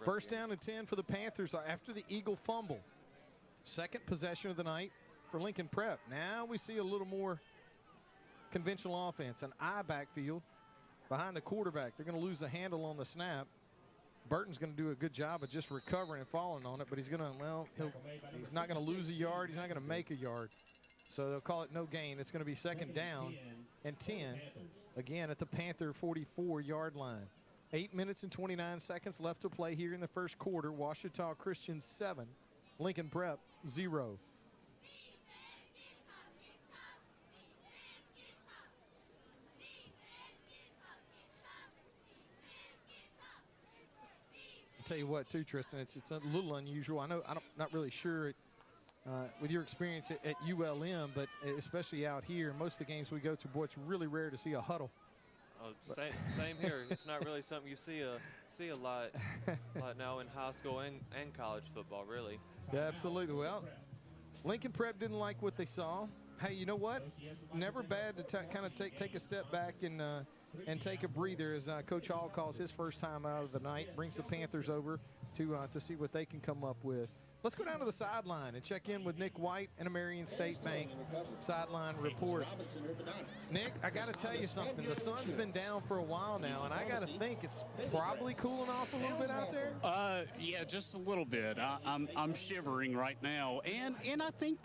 1st down and 10 for the Panthers after the Eagle fumble. 2nd possession of the night for Lincoln Prep. Now we see a little more conventional offense. An I backfield behind the quarterback. They're going to lose the handle on the snap. Burton's going to do a good job of just recovering and falling on it, but he's not going to lose a yard. He's not going to make a yard. So they'll call it no gain. It's going to be 2nd down and 10, again at the Panther 44-yard line. 8 minutes and 29 seconds left to play here in the first quarter. Ouachita Christian 7, Lincoln Prep 0. I'll tell you what, too, Tristan, it's a little unusual. I'm not really sure with your experience at ULM, but especially out here, most of the games we go to, boy, it's really rare to see a huddle. Oh, same here. It's not really something you see a lot now in high school and college football, really. Yeah, absolutely. Well, Lincoln Prep didn't like what they saw. Hey, you know what? Never bad to kind of take a step back and take a breather, as Coach Hall calls his first time out of the night. Brings the Panthers over to see what they can come up with. Let's go down to the sideline and check in with Nick White and a Marion State Bank sideline report. Nick, I got to tell you something. The sun's been down for a while now, and I got to think it's probably cooling off a little bit out there. Yeah, just a little bit. I'm shivering right now, and I think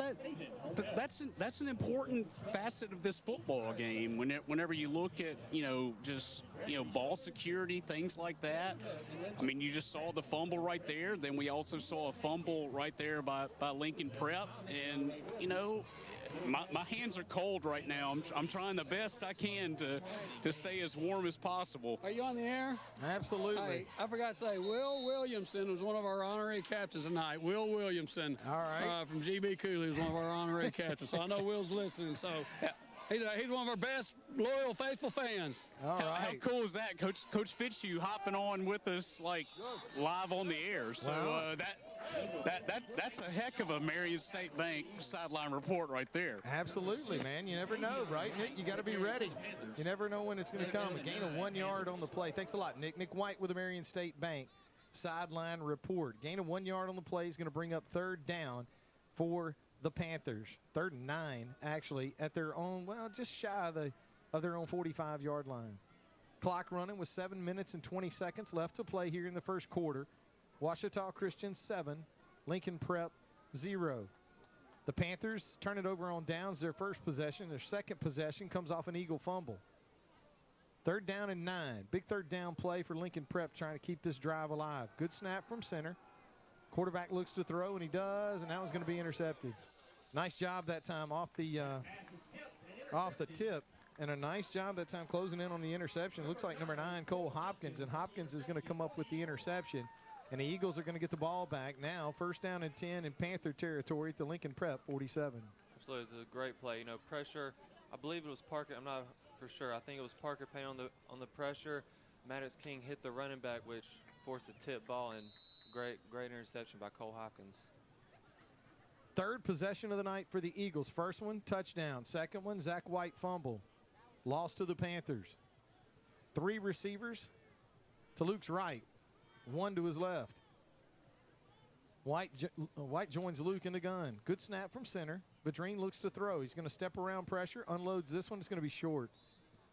that's an important facet of this football game. Whenever you look at just ball security, things like that. I mean, you just saw the fumble right there. Then we also saw a fumble right there by Lincoln Prep, and my hands are cold right now. I'm trying the best I can to stay as warm as possible. Are you on the air? Absolutely. Hey, I forgot to say, Will Williamson was one of our honorary captains tonight. Will Williamson. All right. From GB Cooley was one of our honorary captains. So I know Will's listening. So he's one of our best, loyal, faithful fans. All right. How cool is that, Coach Fitzhugh hopping on with us like live on the air? So that's a heck of a Marion State Bank sideline report right there. Absolutely, man. You never know, right, Nick? You got to be ready. You never know when it's going to come. A gain of 1 yard on the play. Thanks a lot, Nick. Nick White with the Marion State Bank sideline report. Gain of 1 yard on the play is going to bring up third down for the Panthers. 3rd and 9, actually, at their own, just shy of their own 45-yard line. Clock running with 7 minutes and 20 seconds left to play here in the first quarter. Ouachita Christian 7, Lincoln Prep 0. The Panthers turn it over on downs, their first possession. Their second possession comes off an Eagle fumble. 3rd down and 9. Big third down play for Lincoln Prep, trying to keep this drive alive. Good snap from center. Quarterback looks to throw, and he does, and that one's going to be intercepted. Nice job that time off the tip, and a nice job that time closing in on the interception. It looks like number 9, Cole Hopkins, and Hopkins is going to come up with the interception. And the Eagles are going to get the ball back now. 1st down and 10 in Panther territory at the Lincoln Prep 47. Absolutely, it was a great play. Pressure. I believe it was Parker. I'm not for sure. I think it was Parker Payne on the pressure. Maddox King hit the running back, which forced a tip ball, and great interception by Cole Hopkins. 3rd possession of the night for the Eagles. First one, touchdown. Second one, Zach White fumble. Loss to the Panthers. 3 receivers to Luke's right. 1 to his left. White joins Luke in the gun. Good snap from center. Vadrine looks to throw. He's going to step around pressure, unloads this one. It's going to be short.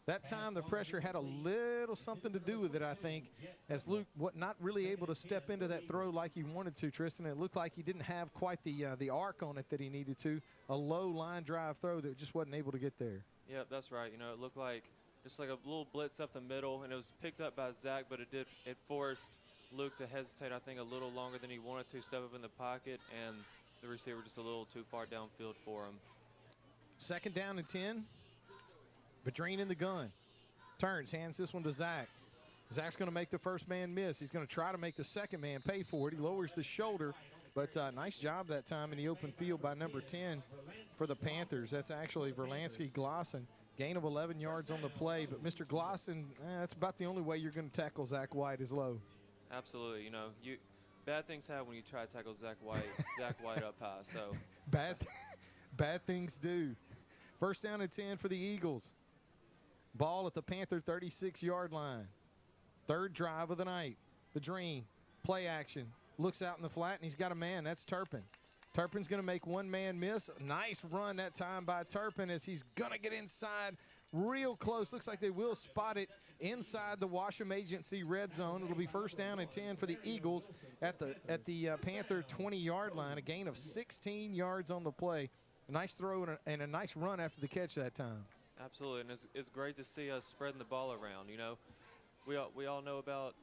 That time the pressure had a little something to do with it, I think, as Luke not really able to step into that throw like he wanted to, Tristan. It looked like he didn't have quite the arc on it that he needed to. A low line drive throw that just wasn't able to get there. Yeah, that's right. It looked like just like a little blitz up the middle, and it was picked up by Zach, but it forced Luke to hesitate, I think, a little longer than he wanted to, step up in the pocket, and the receiver just a little too far downfield for him. 2nd down and 10. Vadrine in the gun. Turns, hands this one to Zach. Zach's going to make the first man miss. He's going to try to make the second man pay for it. He lowers the shoulder, but nice job that time in the open field by number 10 for the Panthers. That's actually Verlansky Glosson. Gain of 11 yards on the play, but Mr. Glosson, that's about the only way you're going to tackle Zach White is low. Absolutely. Bad things happen when you try to tackle Zach White up high. So bad things do. 1st down and 10 for the Eagles. Ball at the Panther 36-yard line. 3rd drive of the night. Vadrine, play action. Looks out in the flat, and he's got a man. That's Turpin. Turpin's going to make one man miss. Nice run that time by Turpin as he's going to get inside real close. Looks like they will spot it inside the Washam Agency red zone. It'll be 1st down and 10 for the Eagles at the Panther 20-yard line. A gain of 16 yards on the play. A nice throw and a nice run after the catch that time. Absolutely, and it's great to see us spreading the ball around. We all know about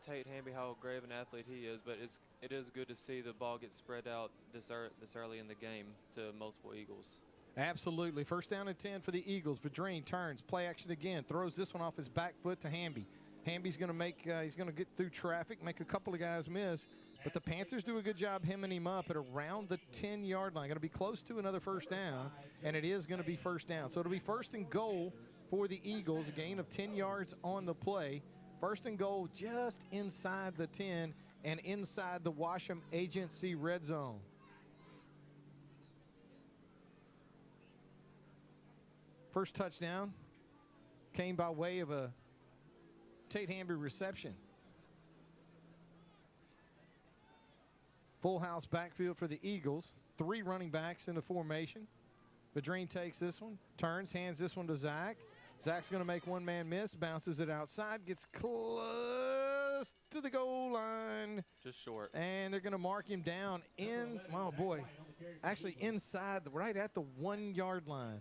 Tate Hamby, how great of an athlete he is, but it is good to see the ball get spread out this early in the game to multiple Eagles. Absolutely. 1st down and 10 for the Eagles. Vadrine turns, play action again, throws this one off his back foot to Hamby. Hamby's going to he's going to get through traffic, make a couple of guys miss, but the Panthers do a good job hemming him up at around the 10-yard line. Going to be close to another 1st down, and it is going to be 1st down. So it'll be 1st and goal for the Eagles, a gain of 10 yards on the play. 1st and goal just inside the 10 and inside the Washam Agency red zone. First touchdown came by way of a Tate Hamby reception. Full house backfield for the Eagles. 3 running backs in the formation. Vadrine takes this one, turns, hands this one to Zach. Zach's going to make one man miss, bounces it outside, gets close to the goal line. Just short. And they're going to mark him down oh boy, actually inside, right at the 1 yard line.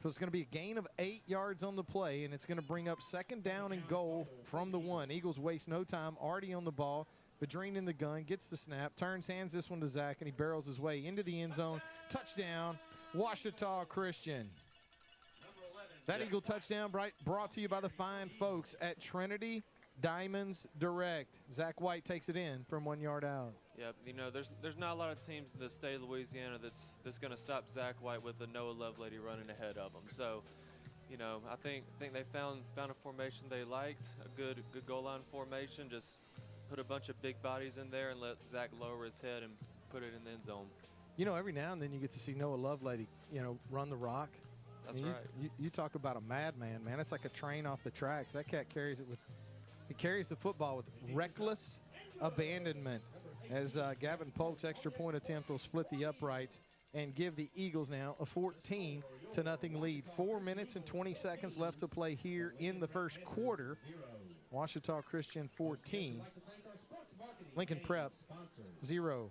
So it's going to be a gain of 8 yards on the play, and it's going to bring up 2nd down and goal from the 1. Eagles waste no time, already on the ball. Vadrine in the gun, gets the snap, turns, hands this one to Zach, and he barrels his way into the end zone. Touchdown, Ouachita Christian. That Eagle touchdown brought to you by the fine folks at Trinity Diamonds Direct. Zach White takes it in from 1 yard out. Yeah, there's not a lot of teams in the state of Louisiana that's going to stop Zach White with a Noah Lovelady running ahead of him. So, I think they found a formation they liked, a good goal line formation. Just put a bunch of big bodies in there and let Zach lower his head and put it in the end zone. Every now and then you get to see Noah Lovelady, run the rock. That's right. You talk about a madman, man. It's like a train off the tracks. That cat carries the football with reckless abandonment. As Gavin Polk's extra point attempt will split the uprights and give the Eagles now a 14-0 lead. 4 minutes and 20 seconds left to play here in the first quarter. Ouachita Christian 14. Lincoln Prep 0.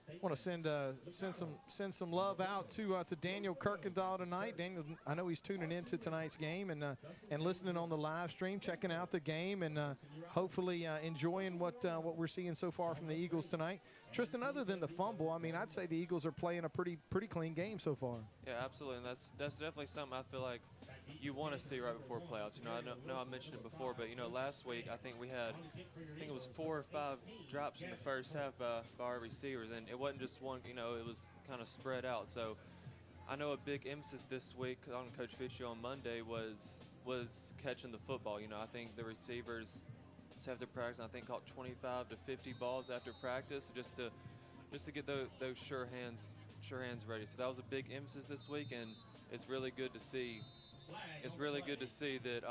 I want to send some love out to Daniel Kirkendall tonight. Daniel, I know he's tuning into tonight's game and listening on the live stream, checking out the game, and hopefully enjoying what we're seeing so far from the Eagles tonight. Tristan, other than the fumble, I'd say the Eagles are playing a pretty clean game so far. Yeah, absolutely, and that's definitely something I feel like you want to see right before playoffs. I know I mentioned it before, but last week I think it was 4 or 5 drops in the first half by our receivers, and it wasn't just one. It was kind of spread out. So I know a big emphasis this week on Coach Fisher on Monday was catching the football. I think the receivers after practice, I think caught 25 to 50 balls after practice just to get those sure hands ready. So that was a big emphasis this week, and it's really good to see. It's really good to see that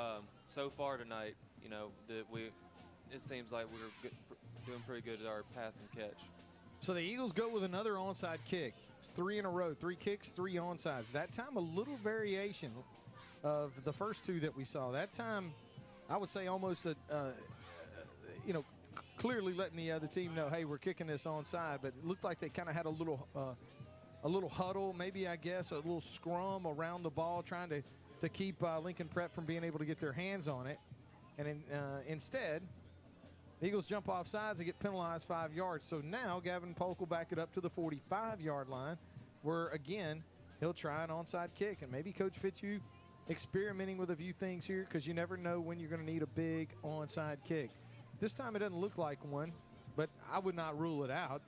so far tonight, that it seems like we're doing pretty good at our pass and catch. So the Eagles go with another onside kick. It's 3 in a row, 3 kicks, 3 onsides. That time a little variation of the first 2 that we saw. That time, I would say almost clearly letting the other team know, hey, we're kicking this onside. But it looked like they kind of had a little huddle, maybe a little scrum around the ball, trying to keep Lincoln Prep from being able to get their hands on it. And instead, the Eagles jump off sides and get penalized 5 yards. So now Gavin Polk will back it up to the 45-yard line, where, again, he'll try an onside kick. And maybe Coach Fitzhugh experimenting with a few things here, because you never know when you're going to need a big onside kick. This time it doesn't look like one, but I would not rule it out,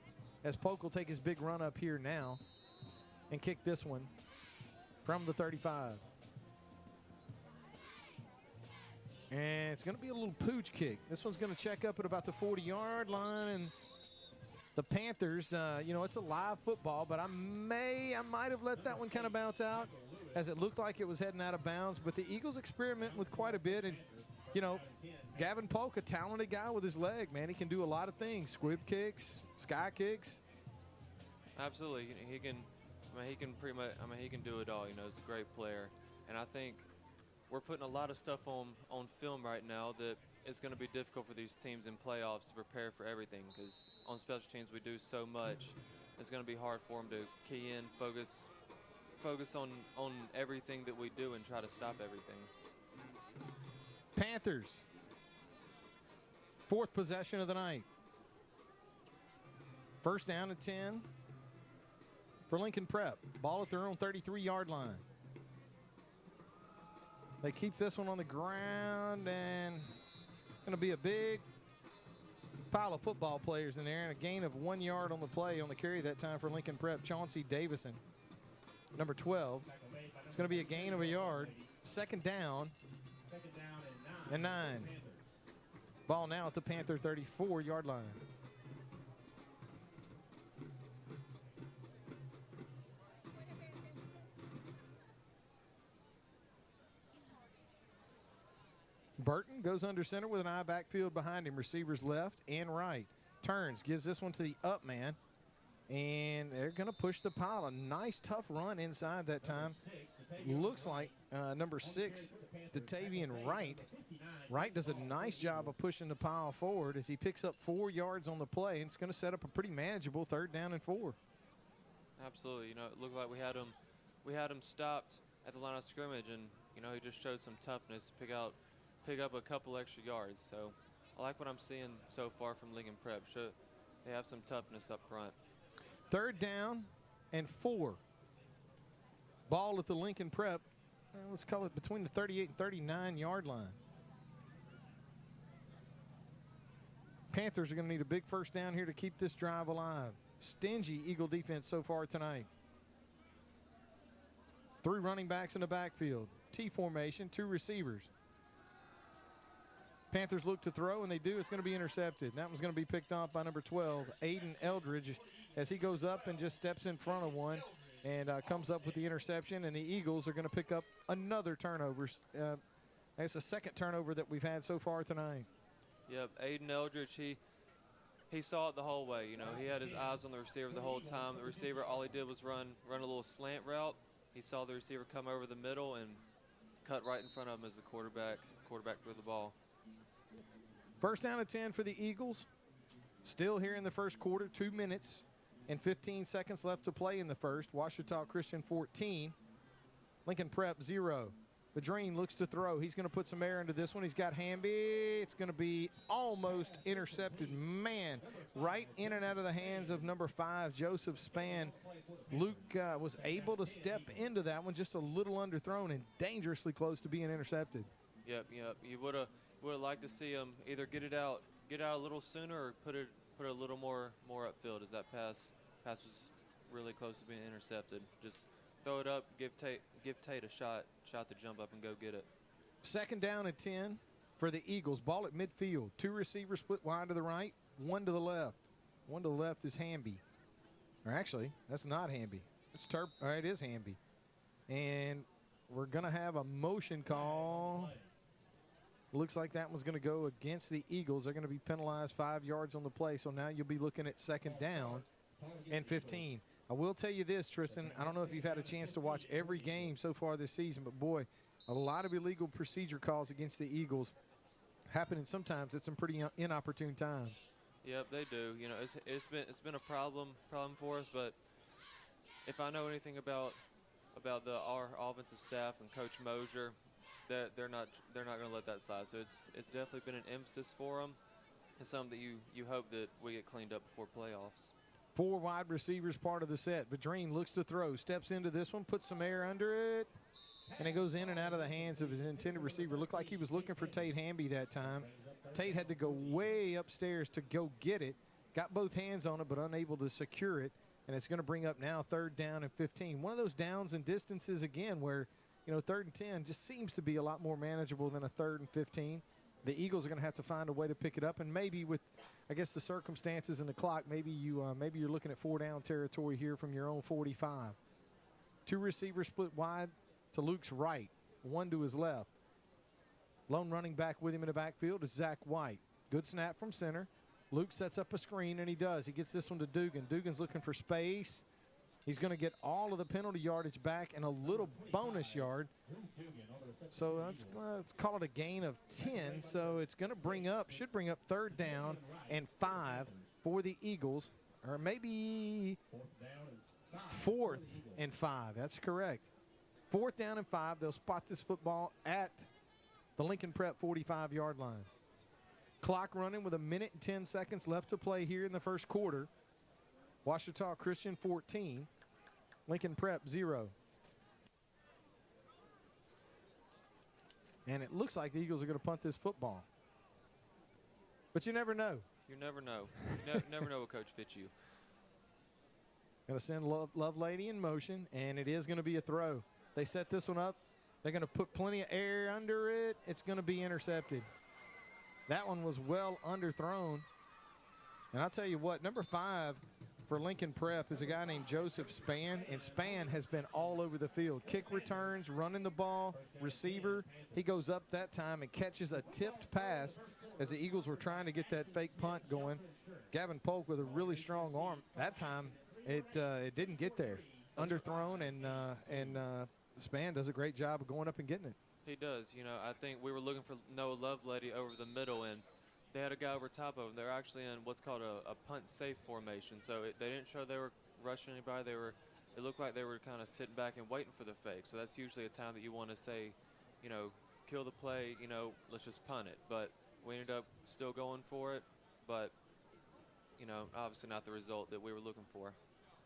as Polk will take his big run up here now and kick this one from the 35. And it's going to be a little pooch kick. This one's going to check up at about the 40-yard line. And the Panthers, it's a live football, but I might have let that one kind of bounce out, as it looked like it was heading out of bounds. But the Eagles experiment with quite a bit. And, Gavin Polk, a talented guy with his leg, man. He can do a lot of things. Squib kicks, sky kicks. Absolutely. He can pretty much, he can do it all. He's a great player. And I think we're putting a lot of stuff on film right now that it's going to be difficult for these teams in playoffs to prepare for everything, because on special teams we do so much. It's going to be hard for them to key in, focus on everything that we do and try to stop everything. Panthers, 4th possession of the night. First down and 10 for Lincoln Prep. Ball at their own 33-yard line. They keep this one on the ground, and going to be a big pile of football players in there, and a gain of 1 yard on the play on the carry that time for Lincoln Prep. Chauncey Davison, number 12. It's going to be a gain of a yard. 2nd down and 9. Ball now at the Panther 34-yard line. Burton goes under center with an eye backfield behind him. Receivers left and right. Turns, gives this one to the up man. And they're going to push the pile. A nice, tough run inside that time. Looks like number 6, Datavian Wright. Wright does a nice job of pushing the pile forward as he picks up 4 yards on the play, and it's going to set up a pretty manageable 3rd down and 4. Absolutely. You know, it looked like we had him stopped at the line of scrimmage, and you know, he just showed some toughness to pick up a couple extra yards. So I like what I'm seeing so far from Lincoln Prep. They have some toughness up front. 3rd down and 4. Ball at the Lincoln Prep, let's call it between the 38 and 39 yard line. Panthers are going to need a big 1st down here to keep this drive alive. Stingy Eagle defense so far tonight. 3 running backs in the backfield. T formation, 2 receivers. Panthers look to throw, and they do. It's going to be intercepted. That one's going to be picked off by number 12, Aiden Eldridge, as he goes up and just steps in front of one and comes up with the interception. And the Eagles are going to pick up another turnover. It's the 2nd turnover that we've had so far tonight. Yep, Aiden Eldridge, he saw it the whole way. You know, he had his eyes on the receiver the whole time. The receiver, all he did was run a little slant route. He saw the receiver come over the middle and cut right in front of him as the quarterback threw the ball. 1st down and 10 for the Eagles. Still here in the 1st quarter, 2 minutes and 15 seconds left to play in the 1st. Ouachita Christian 14, Lincoln Prep 0. Badreen looks to throw. He's going to put some air into this one. He's got Hamby. It's going to be almost intercepted. Man, right in and out of the hands of number 5, Joseph Spann. Luke was able to step into that one, just a little underthrown and dangerously close to being intercepted. Yep. You would have liked to see him either get out a little sooner or put it a little more upfield, as that pass was really close to being intercepted. Just throw it up, give Tate a shot to jump up and go get it. 2nd down and 10 for the Eagles. Ball at midfield. 2 receivers split wide to the right, 1 to the left. 1 to the left is Hamby. Or actually, that's not Hamby. It is Hamby. And we're going to have a motion call. Looks like that one's going to go against the Eagles. They're going to be penalized 5 yards on the play. So now you'll be looking at 2nd down and 15. I will tell you this, Tristan. I don't know if you've had a chance to watch every game so far this season, but boy, a lot of illegal procedure calls against the Eagles happening sometimes at some pretty inopportune times. Yep, they do. You know, it's been a problem for us. But if I know anything about our offensive staff and Coach Mosier, that they're not going to let that slide. So it's definitely been an emphasis for them. It's something that you hope that we get cleaned up before playoffs. 4 wide receivers part of the set. Vadreen looks to throw, steps into this one, puts some air under it, and it goes in and out of the hands of his intended receiver. Looked like he was looking for Tate Hamby that time. Tate had to go way upstairs to go get it. Got both hands on it, but unable to secure it. And it's going to bring up now 3rd down and 15. One of those downs and distances, again, where, you know, 3rd and 10 just seems to be a lot more manageable than a 3rd and 15. The Eagles are going to have to find a way to pick it up. And maybe with, I guess, the circumstances and the clock, maybe you're looking at 4-down territory here from your own 45. 2 receivers split wide to Luke's right, 1 to his left. Lone running back with him in the backfield is Zach White. Good snap from center. Luke sets up a screen, and he does. He gets this one to Dugan. Dugan's looking for space. He's going to get all of the penalty yardage back and a little bonus yard. So let's call it a gain of 10. So it's going to should bring up 3rd down and 5 for the Eagles, or maybe 4th and 5. That's correct. 4th down and 5. They'll spot this football at the Lincoln Prep 45-yard line. Clock running with 1 minute and 10 seconds left to play here in the 1st quarter. Ouachita Christian 14, Lincoln Prep 0. And it looks like the Eagles are going to punt this football. But you never know. You never know. Never know what Coach fits you. Going to send Love Lady in motion, and it is going to be a throw. They set this one up. They're going to put plenty of air under it. It's going to be intercepted. That one was well underthrown. And I'll tell you what, number 5, for Lincoln Prep is a guy named Joseph Spann, and Spann has been all over the field. Kick returns, running the ball, receiver. He goes up that time and catches a tipped pass as the Eagles were trying to get that fake punt going. Gavin Polk with a really strong arm. That time it didn't get there. Underthrown, and Spann does a great job of going up and getting it. He does. You know, I think we were looking for Noah Lovelady over the middle, and they had a guy over top of him. They're actually in what's called a punt safe formation. So they didn't show they were rushing anybody. It looked like they were kind of sitting back and waiting for the fake. So that's usually a time that you want to say, you know, kill the play, you know, let's just punt it. But we ended up still going for it. But, you know, obviously not the result that we were looking for.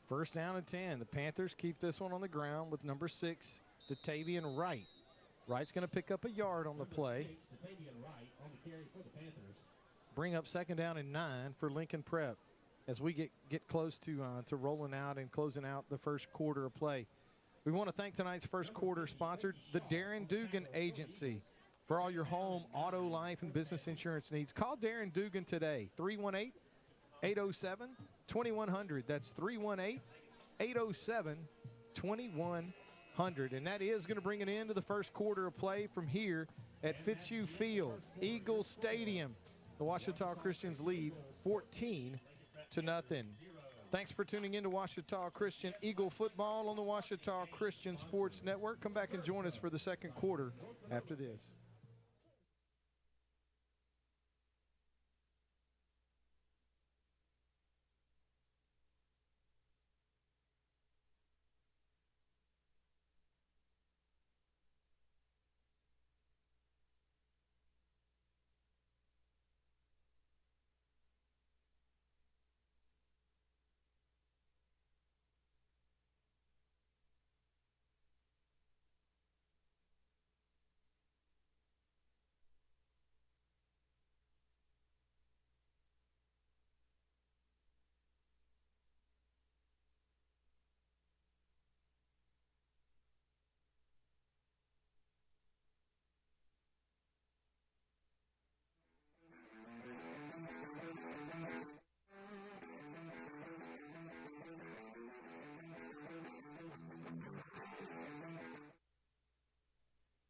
First down and 10. The Panthers keep this one on the ground with number 6, Datavian Wright. Wright's going to pick up a yard on the play. Bring up second down and 9 for Lincoln Prep as we get close to rolling out and closing out the first quarter of play. We want to thank tonight's first quarter sponsor, the Darren Dugan Agency. For all your home, auto, life, and business insurance needs, call Darren Dugan today, 318-807-2100. That's 318-807-2100. And that is going to bring an end to the first quarter of play from here at Fitzhugh Field, Eagle Stadium. The Ouachita Christians lead 14-0. Thanks for tuning in to Ouachita Christian Eagle football on the Ouachita Christian Sports Network. Come back and join us for the second quarter after this.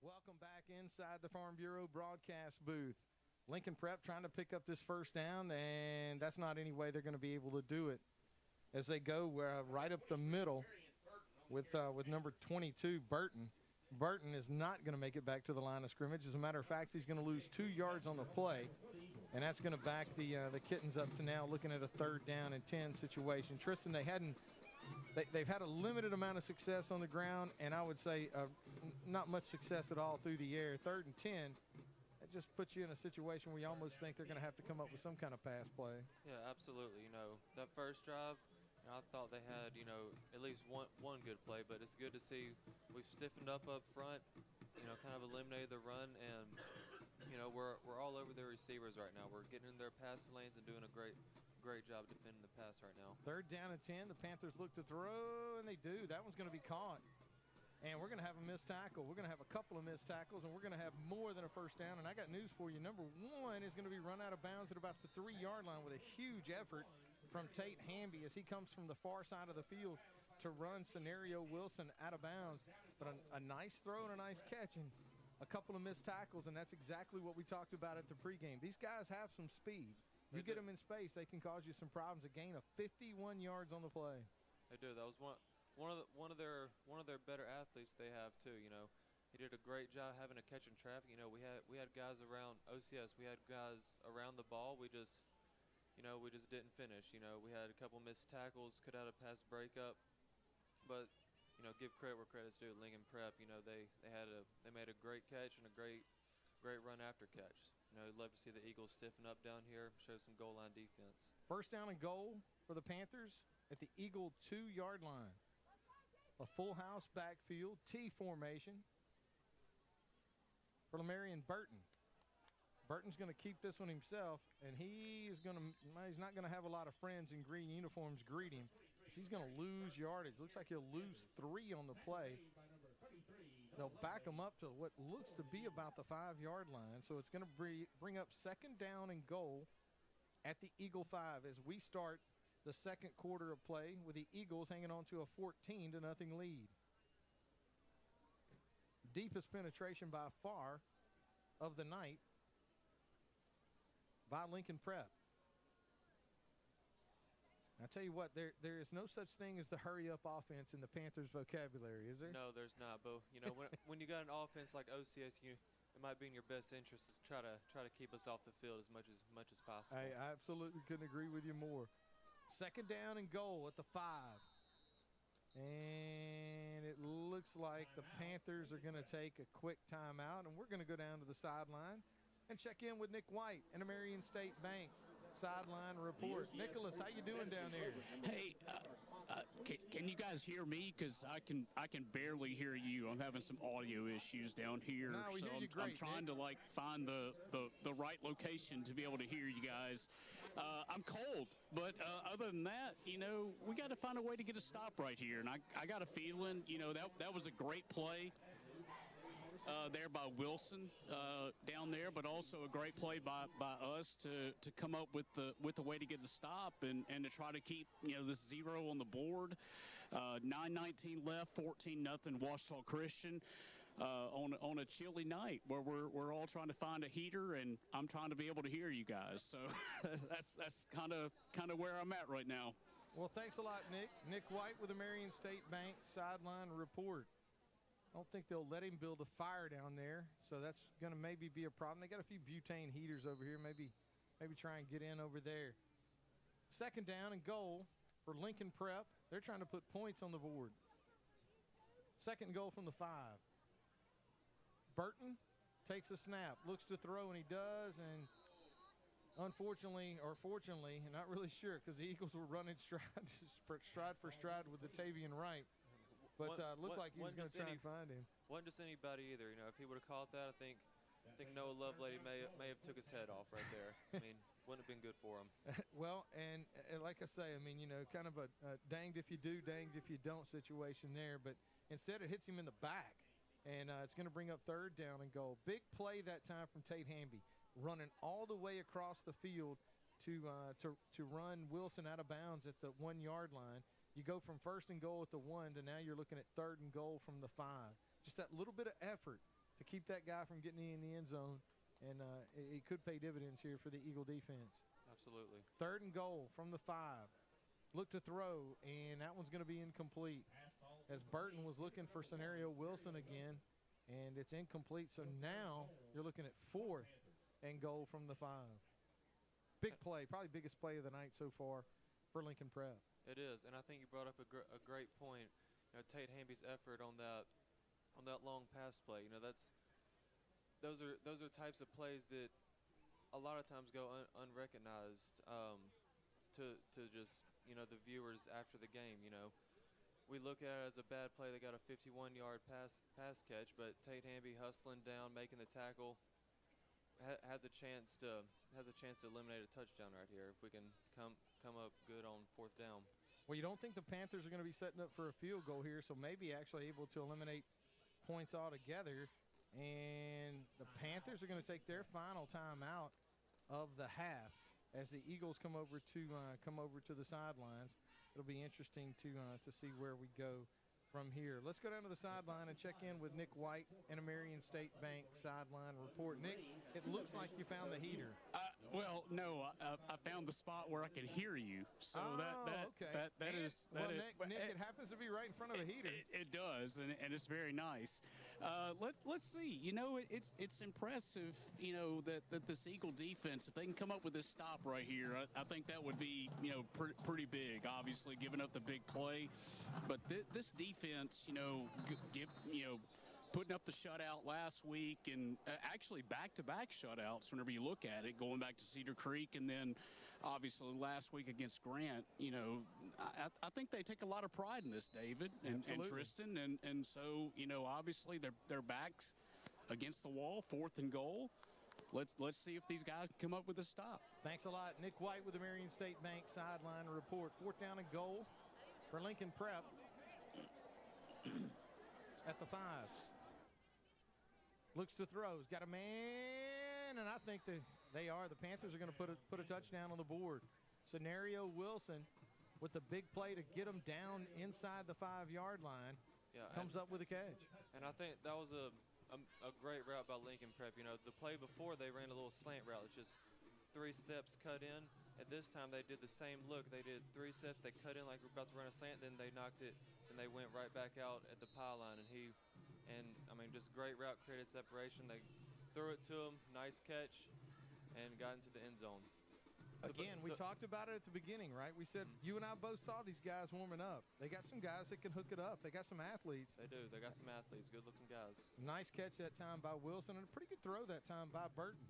Welcome back inside the Farm Bureau broadcast booth. Lincoln Prep trying to pick up this first down, and that's not any way they're going to be able to do it as they go right up the middle with number 22, Burton. Burton is not going to make it back to the line of scrimmage. As a matter of fact, he's going to lose 2 yards on the play, and that's going to back the Kittens up to now looking at a 3rd down and 10 situation. Tristan, they've had a limited amount of success on the ground, and I would say not much success at all through the air. 3rd and 10, that just puts you in a situation where you almost think they're going to have to come up with some kind of pass play. Yeah, absolutely. You know, that first drive, I thought they had, you know, at least one good play, but it's good to see we've stiffened up front, you know, kind of eliminated the run, and, you know, we're all over their receivers right now. We're getting in their passing lanes and doing a great job defending the pass right now. 3rd down and 10. The Panthers look to throw, and they do. That one's going to be caught. And we're going to have a missed tackle. We're going to have a couple of missed tackles, and we're going to have more than a first down. And I got news for you. Number 1 is going to be run out of bounds at about the 3-yard line with a huge effort from Tate Hamby as he comes from the far side of the field to run Scenario Wilson out of bounds. But a nice throw and a nice catch and a couple of missed tackles, and that's exactly what we talked about at the pregame. These guys have some speed. You get them in space, they can cause you some problems. A gain of 51 yards on the play. They do. That was one of their better athletes they have too. You know, he did a great job having a catch in traffic. You know, we had guys around OCS. We had guys around the ball. We just didn't finish. You know, we had a couple missed tackles, could have had a pass breakup, but you know, give credit where credit's due. Lincoln Prep. You know, they made a great catch and a great run after catch. You know, I'd love to see the Eagles stiffen up down here, show some goal line defense. First down and goal for the Panthers at the Eagle 2-yard line. A full house backfield, T formation for Lamarian Burton. Burton's going to keep this one himself, and he's not going to have a lot of friends in green uniforms greet him. He's going to lose yardage. Looks like he'll lose 3 on the play. They'll back him up to what looks to be about the 5-yard line. So it's going to bring up second down and goal at the Eagle 5 as we start the second quarter of play with the Eagles hanging on to a 14-0 lead. Deepest penetration by far of the night by Lincoln Prep. I tell you what, there is no such thing as the hurry-up offense in the Panthers' vocabulary, is there? No, there's not. But you know, when you got an offense like OCS, it might be in your best interest to try to keep us off the field as much as possible. I absolutely couldn't agree with you more. Second down and goal at the 5. And it looks like the Panthers are going to take a quick timeout, and we're going to go down to the sideline and check in with Nick White and a Marion State Bank sideline report. Nicholas, how you doing down there? Hey, can you guys hear me? Because I can barely hear you. I'm having some audio issues down here. No, we so hear you great, I'm trying to find the right location to be able to hear you guys. I'm cold, but other than that, we got to find a way to get a stop right here. And I got a feeling, that was a great play there by Wilson down there, but also a great play by us to come up with the way to get the stop and to try to keep this 0 on the board. 9:19 left, 14-0 Ouachita Christian on a chilly night where we're all trying to find a heater, and I'm trying to be able to hear you guys. So that's kind of where I'm at right now. Well, thanks a lot, Nick. Nick White with the Marion State Bank sideline report. I don't think they'll let him build a fire down there, so that's going to maybe be a problem. They got a few butane heaters over here. Maybe try and get in over there. Second down and goal for Lincoln Prep. They're trying to put points on the board. Second goal from the 5. Burton takes a snap, looks to throw, and he does, and unfortunately, or fortunately, not really sure, because the Eagles were running stride for stride with Latavian Wright. But looked like he was going to try and find him. Wasn't just anybody either. If he would have caught that, I think Noah Lovelady may have took his head off right there. I mean, wouldn't have been good for him. Well, and like I say, kind of a danged if you do, danged if you don't situation there. But instead, it hits him in the back, and it's going to bring up third down and goal. Big play that time from Tate Hamby, running all the way across the field to run Wilson out of bounds at the 1-yard line. You go from first and goal at the 1 to now you're looking at third and goal from the 5. Just that little bit of effort to keep that guy from getting in the end zone, and it could pay dividends here for the Eagle defense. Absolutely. Third and goal from the 5. Look to throw, and that one's going to be incomplete as Burton was looking for Scenario Wilson again, and it's incomplete. So now you're looking at fourth and goal from the 5. Big play, probably biggest play of the night so far for Lincoln Prep. It is, and I think you brought up a great point. Tate Hamby's effort on that long pass play. Those are types of plays that a lot of times go unrecognized to just the viewers after the game. We look at it as a bad play. They got a 51-yard pass catch, but Tate Hamby hustling down, making the tackle, has a chance to eliminate a touchdown right here if we can come up good on fourth down. Well, you don't think the Panthers are going to be setting up for a field goal here, so maybe actually able to eliminate points altogether. And the Panthers are going to take their final timeout of the half as the Eagles come over to the sidelines. It'll be interesting to see where we go from here. Let's go down to the sideline and check in with Nick White and a Marion State Bank sideline report. Nick, it looks like you found the heater. Well, no, I found the spot where I can hear you. So that is. Nick, it happens to be right in front of the heater. It does, and it's very nice. Let's see. It's impressive. That this Eagle defense, if they can come up with this stop right here, I think that would be pretty big. Obviously, giving up the big play, but this defense, putting up the shutout last week, and actually back-to-back shutouts whenever you look at it, going back to Cedar Creek and then obviously last week against Grant. I think they take a lot of pride in this, David and Tristan, and so obviously they're backs against the wall, fourth and goal. Let's see if these guys can come up with a stop. Thanks a lot. Nick White with the Marion State Bank sideline report. Fourth down and goal for Lincoln Prep at the 5. Looks to throw. He's got a man, and I think they are. The Panthers are going to put a touchdown on the board. Scenario Wilson with the big play to get them down inside the 5-yard line. Yeah, comes up with a catch. And I think that was a great route by Lincoln Prep. You know, the play before they ran a little slant route. It's just 3 steps cut in. At this time, they did the same look. They did 3 steps. They cut in like we're about to run a slant. Then they knocked it, and they went right back out at the pylon. And I mean, just great route, created separation. They threw it to him, nice catch, and got into the end zone. Again, we talked about it at the beginning, right? We said you and I both saw these guys warming up. They got some guys that can hook it up. They got some athletes. They do. They got some athletes, good-looking guys. Nice catch that time by Wilson, and a pretty good throw that time by Burton.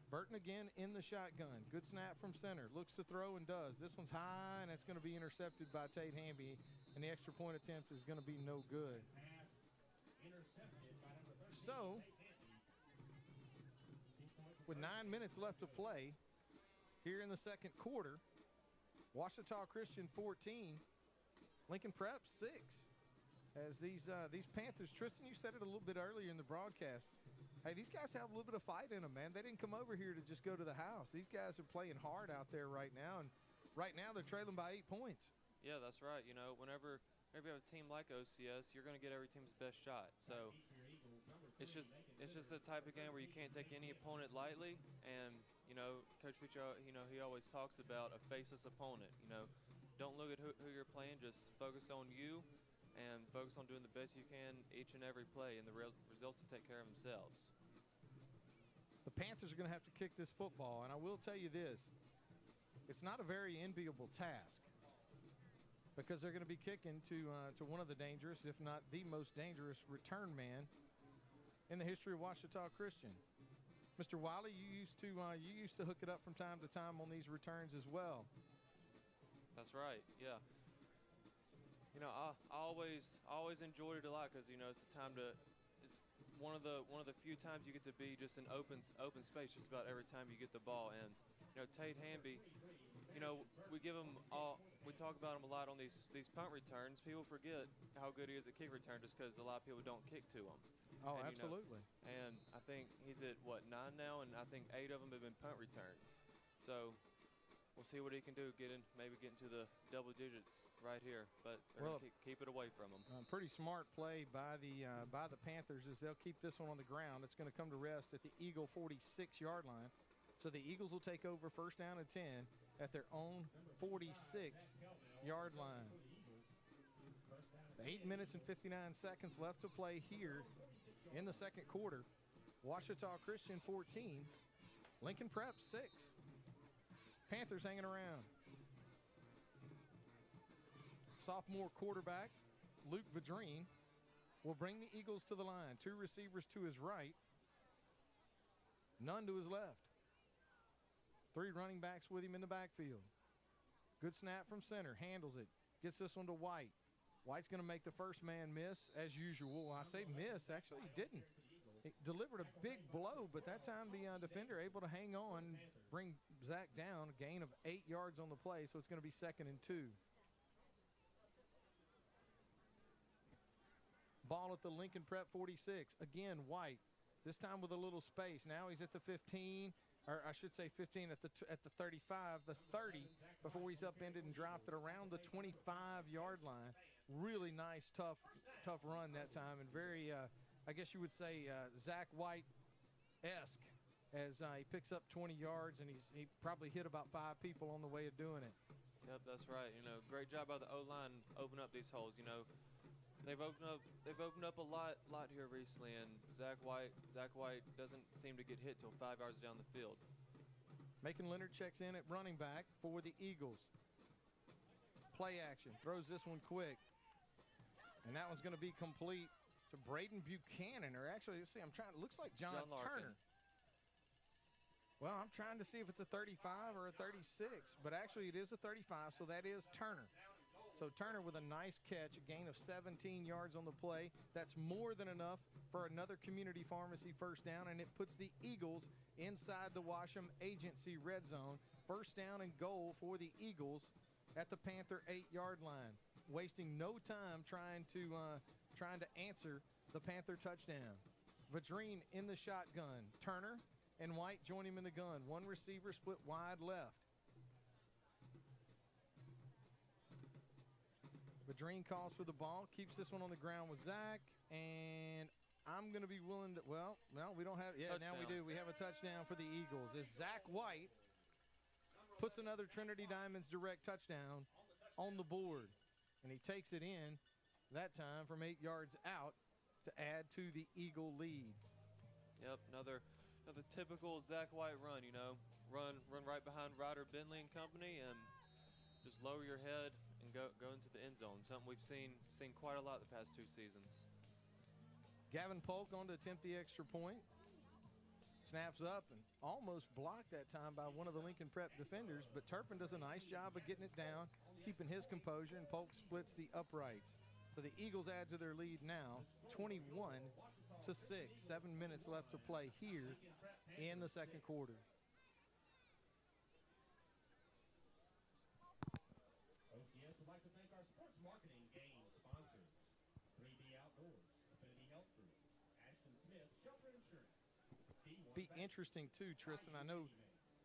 Burton again in the shotgun. Good snap from center. Looks to throw and does. This one's high, and it's going to be intercepted by Tate Hamby, and the extra point attempt is going to be no good. So, with 9 minutes left to play, here in the second quarter, Ouachita Christian 14, Lincoln Prep 6. As these Panthers, Tristan, you said it a little bit earlier in the broadcast. Hey, these guys have a little bit of fight in them, man. They didn't come over here to just go to the house. These guys are playing hard out there right now, and right now they're trailing by 8 points. Yeah, that's right. You know, whenever you have a team like OCS, you're going to get every team's best shot. So it's just the type of game where you can't take any opponent lightly. And you know, Coach Fitch, you know, he always talks about a faceless opponent. You know, don't look at who you're playing. Just focus on you and focus on doing the best you can each and every play, and the results will take care of themselves. The Panthers are going to have to kick this football, and I will tell you this. It's not a very enviable task because they're going to be kicking to one of the dangerous, if not the most dangerous, return man in the history of Ouachita Christian. Mr. Wiley, you used to hook it up from time to time on these returns as well. That's right. Yeah. You know, I always enjoyed it a lot because, you know, it's one of the few times you get to be just in open space just about every time you get the ball. And you know, Tate Hamby, you know, we talk about him a lot on these punt returns. People forget how good he is at kick return just because a lot of people don't kick to him. Oh, and, absolutely. You know, and I think he's at, 9 now, and I think 8 of them have been punt returns. So we'll see what he can do, maybe get into the double digits right here, but keep it away from him. Pretty smart play by the Panthers as they'll keep this one on the ground. It's going to come to rest at the Eagle 46-yard line. So the Eagles will take over first down and 10 at their own 46-yard line. 8 minutes and 59 seconds left to play here in the second quarter. Ouachita Christian 14, Lincoln Prep 6. Panthers hanging around. Sophomore quarterback Luke Vadrine will bring the Eagles to the line. 2 receivers to his right, none to his left. 3 running backs with him in the backfield. Good snap from center, handles it, gets this one to White. White's going to make the first man miss as usual. I say miss, actually he didn't. He delivered a big blow, but that time the defender able to hang on, bring Zach down, a gain of 8 yards on the play, so it's going to be 2nd and 2. Ball at the Lincoln Prep 46. Again, White, this time with a little space. Now he's at the 15, or I should say 15 at the 35, the 30, before he's upended and dropped it around the 25-yard line. Really nice, tough run that time, and very, I guess you would say, Zach White-esque, as he picks up 20 yards, and he probably hit about 5 people on the way of doing it. Yep, that's right. You know, great job by the O-line open up these holes. You know, they've opened up a lot here recently, and Zach White doesn't seem to get hit till 5 yards down the field. Macon Leonard checks in at running back for the Eagles. Play action, throws this one quick, and that one's going to be complete to Braden Buchanan, or actually, let's see, looks like John Turner. Well, I'm trying to see if it's a 35 or a 36, but actually it is a 35, so that is Turner. So Turner with a nice catch, a gain of 17 yards on the play. That's more than enough for another community pharmacy first down, and it puts the Eagles inside the Washam Agency red zone. First down and goal for the Eagles at the Panther 8-yard line, wasting no time trying to answer the Panther touchdown. Vadrine in the shotgun. Turner and White join him in the gun. One receiver split wide left. Madreen calls for the ball, keeps this one on the ground with Zach, and I'm going to be willing to, well, no, we don't have, yeah, Touchdown. now we do. We have a touchdown for the Eagles. As Zach White puts another Trinity Diamonds direct touchdown on the board, and he takes it in that time from 8 yards out to add to the Eagle lead. Yep, another typical Zach White run, you know. Run right behind Ryder Bentley and company and just lower your head and go into the end zone. Something we've seen quite a lot the past 2 seasons. Gavin Polk on to attempt the extra point. Snaps up and almost blocked that time by one of the Lincoln Prep defenders, but Turpin does a nice job of getting it down, keeping his composure, and Polk splits the uprights. So the Eagles add to their lead now, 21-6. 7 minutes left to play here in the second quarter. OCS would like to thank our sports marketing game sponsors, 3D Outdoors, Affinity Health Group, Ashton Smith, Shelter Insurance. Be interesting too, Tristan. I know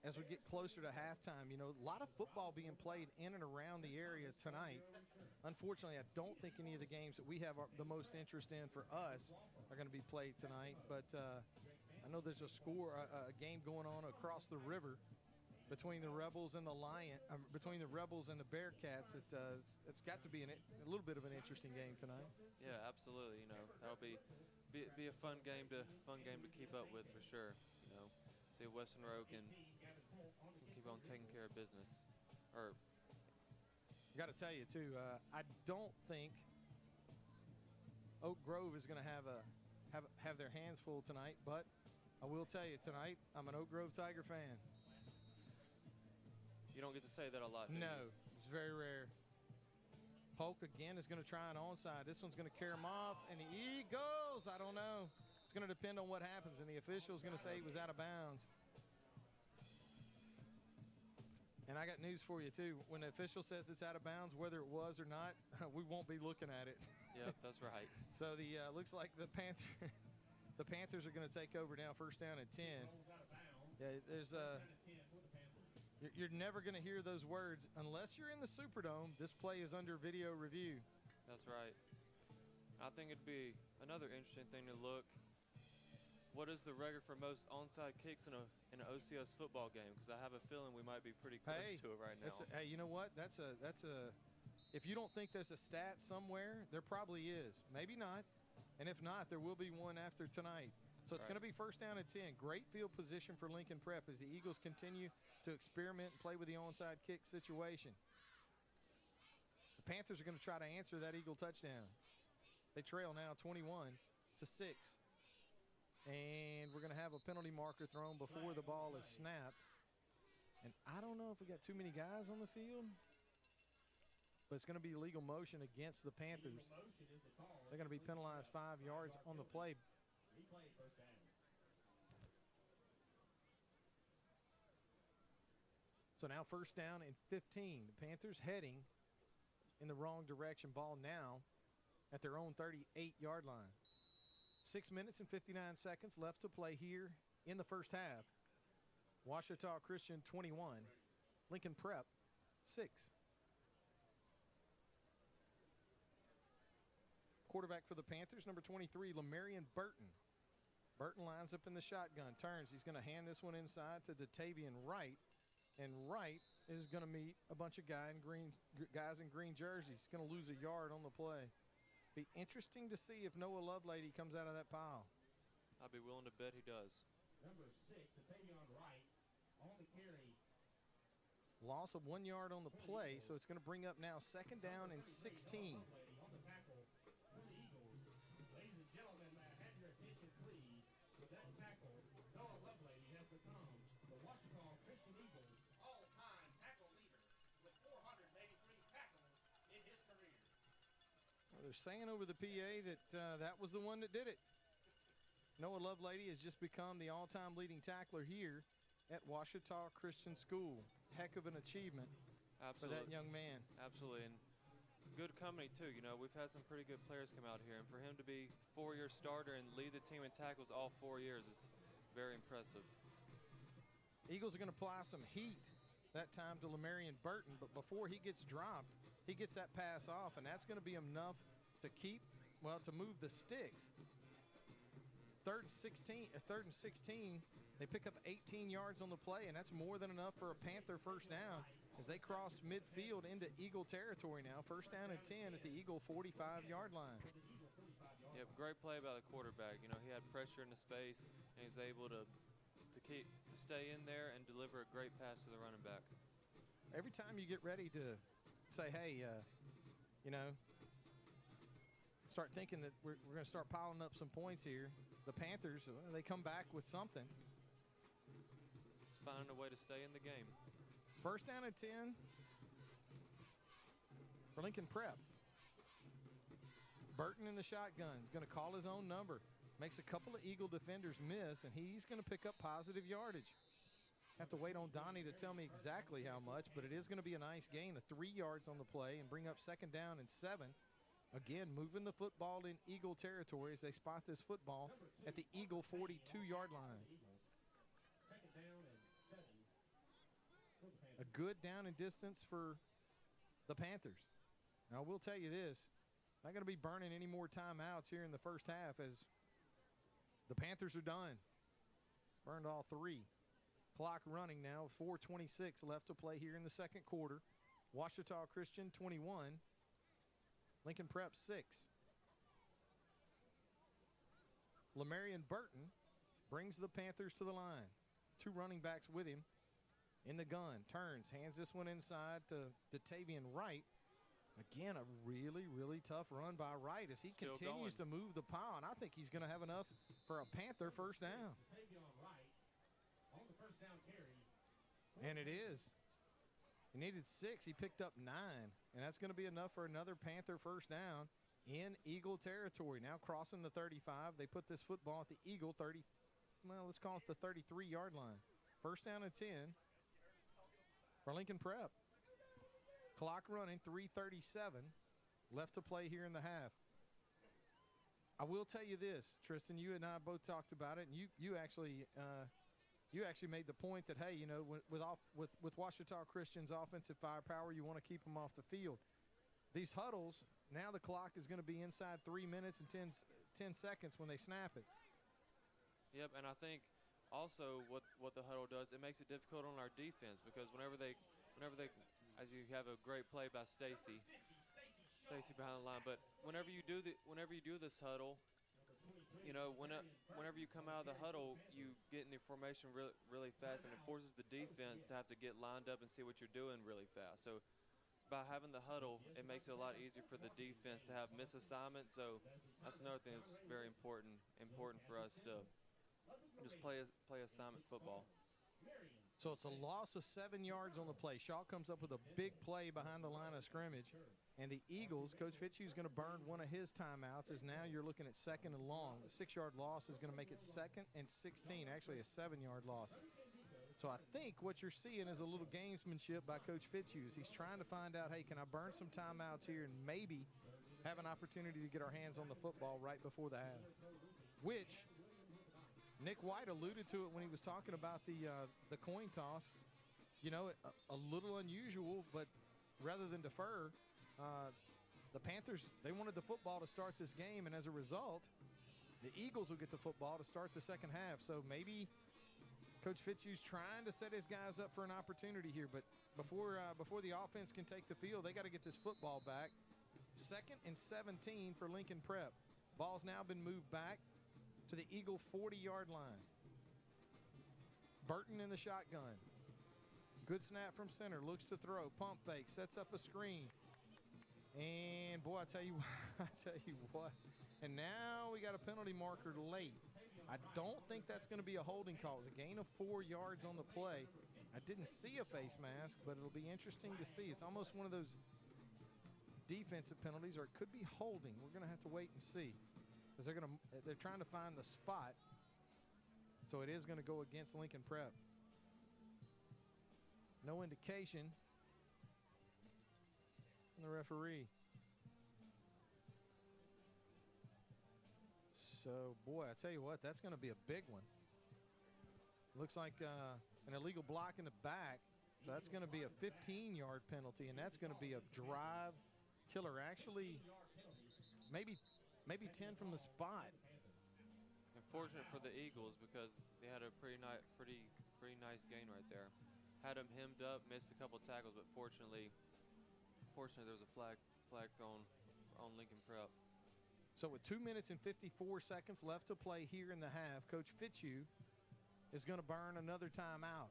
as we get closer to halftime, you know, a lot of football being played in and around the area tonight. Unfortunately, I don't think any of the games that we have the most interest in for us are going to be played tonight. But I know there's a game going on across the river between the Rebels and the between the Rebels and the Bearcats. It's got to be a little bit of an interesting game tonight. Yeah, absolutely. You know, that'll be a fun game to keep up with for sure. You know, see if Western Row can keep on taking care of business. Or I got to tell you too, I don't think Oak Grove is going to have their hands full tonight, but I will tell you tonight, I'm an Oak Grove Tiger fan. You don't get to say that a lot, do No, you? it's very rare. Polk again is going to try an onside. This one's going to carry him off, and the Eagles, I don't know. It's going to depend on what happens, and the official is going to say he was out of bounds. And I got news for you, too. When the official says it's out of bounds, whether it was or not, we won't be looking at it. Yep, that's right. So the looks like the Panthers are going to take over now, first down at 10. Yeah, there's you're never going to hear those words unless you're in the Superdome. This play is under video review. That's right. I think it'd be another interesting thing to look. What is the record for most onside kicks in an OCS football game? Because I have a feeling we might be pretty close to it right now. Hey, you know what? That's a. If you don't think there's a stat somewhere, there probably is. Maybe not. And if not, there will be one after tonight. So it's going to be first down at 10. Great field position for Lincoln Prep as the Eagles continue to experiment and play with the onside kick situation. The Panthers are going to try to answer that Eagle touchdown. They trail now 21-6. And we're going to have a penalty marker thrown before the ball is snapped. And I don't know if we got too many guys on the field, but it's going to be illegal motion against the Panthers. They're going to be penalized 5 yards on the play. So now first down and 15. The Panthers heading in the wrong direction. Ball now at their own 38-yard line. 6 minutes and 59 seconds left to play here in the first half. Ouachita Christian 21, Lincoln Prep 6. Quarterback for the Panthers, number 23, Lamarion Burton. Burton lines up in the shotgun, turns. He's going to hand this one inside to Datavian Wright. And Wright is going to meet a bunch of guys in green jerseys. He's going to lose a yard on the play. Be interesting to see if Noah Lovelady comes out of that pile. I'd be willing to bet he does. Number 6, Datavian Wright, on the carry. Loss of 1 yard on the play, so it's going to bring up now second down and 16. On the tackle for the Eagles. Ladies and gentlemen, may I have your attention, please? With that tackle, Noah Lovelady has become the Ouachita Christian Eagles all-time tackle leader with 483 tackles in his career. Well, they're saying over the PA that that was the one that did it. Noah Lovelady has just become the all-time leading tackler here at Ouachita Christian School. Heck of an achievement for that young man. Absolutely, and good company too. You know, we've had some pretty good players come out here, and for him to be four-year starter and lead the team in tackles all 4 years is very impressive. Eagles are going to apply some heat that time to Lamarion Burton, but before he gets dropped, He gets that pass off, and that's going to be enough to to move the sticks. Third and 16, they pick up 18 yards on the play, and that's more than enough for a Panther first down as they cross midfield into Eagle territory now. First down and 10 at the Eagle 45-yard line. Yeah, great play by the quarterback. You know, he had pressure in his face, and he was able to stay in there and deliver a great pass to the running back. Every time you get ready to say, hey, start thinking that we're going to start piling up some points here, the Panthers, they come back with something. Just finding a way to stay in the game. First down and 10 for Lincoln Prep. Burton in the shotgun is going to call his own number. Makes a couple of Eagle defenders miss, and he's going to pick up positive yardage. Have to wait on Donnie to tell me exactly how much, but it is going to be a nice gain of 3 yards on the play and bring up second down and 7. Again, moving the football in Eagle territory as they spot this football at the Eagle 42-yard line. A good down and distance for the Panthers. Now, I will tell you this. Not going to be burning any more timeouts here in the first half as the Panthers are done. Burned all 3. Clock running now, 4:26 left to play here in the second quarter. Ouachita Christian 21, Lincoln Prep 6. Lamarion Burton brings the Panthers to the line. 2 running backs with him in the gun. Turns, hands this one inside to Tavian Wright. Again, a really, really tough run by Wright as he continues to move the pile, and I think he's going to have enough for a Panther first down. And it is. He needed 6. He picked up 9, and that's going to be enough for another Panther first down in Eagle territory. Now crossing the 35, they put this football at the Eagle 30. Well, let's call it the 33-yard line. First down and 10 for Lincoln Prep. Clock running, 3:37 left to play here in the half. I will tell you this, Tristan. You and I both talked about it, and you actually made the point that, hey, you know, with Ouachita Christian's offensive firepower, you want to keep them off the field. These huddles, now the clock is going to be inside 3 minutes and 10 seconds when they snap it. Yep, and I think also what the huddle does, it makes it difficult on our defense because whenever they, as you have a great play by Stacy behind the line, but whenever you do this huddle, you know, whenever you come out of the huddle, you get in the formation really fast, and it forces the defense to have to get lined up and see what you're doing really fast. So by having the huddle, it makes it a lot easier for the defense to have misassignments. So that's another thing that's very important for us to just play assignment football. So it's a loss of 7 yards on the play. Shaw comes up with a big play behind the line of scrimmage. And the Eagles, Coach Fitzhugh is going to burn one of his timeouts as now you're looking at second and long. The 6-yard loss is going to make it 2nd and 16, actually a 7-yard loss. So I think what you're seeing is a little gamesmanship by Coach Fitzhugh. He's trying to find out, hey, can I burn some timeouts here and maybe have an opportunity to get our hands on the football right before the half, which Nick White alluded to it when he was talking about the coin toss. You know, a little unusual, but rather than defer, the Panthers, they wanted the football to start this game, and as a result, the Eagles will get the football to start the second half. So maybe Coach Fitzhugh's trying to set his guys up for an opportunity here, but before the offense can take the field, they got to get this football back. 2nd and 17 for Lincoln Prep. Ball's now been moved back to the Eagle 40-yard line. Burton in the shotgun. Good snap from center, looks to throw, pump fake, sets up a screen. And boy, I tell you what. And now we got a penalty marker late. I don't think that's going to be a holding call. It's a gain of 4 yards on the play. I didn't see a face mask, but it'll be interesting to see. It's almost one of those defensive penalties, or it could be holding. We're going to have to wait and see, because they're trying to find the spot. So it is going to go against Lincoln Prep. No indication from the referee. So, boy, I tell you what, that's going to be a big one. Looks like an illegal block in the back. So that's going to be a 15-yard penalty, and that's going to be a drive killer. Actually, maybe 10 from the spot. Unfortunate for the Eagles because they had a pretty nice gain right there. Had him hemmed up, missed a couple tackles, but fortunately there was a flag thrown on Lincoln Prep. So with 2 minutes and 54 seconds left to play here in the half, Coach Fitzhugh is going to burn another timeout.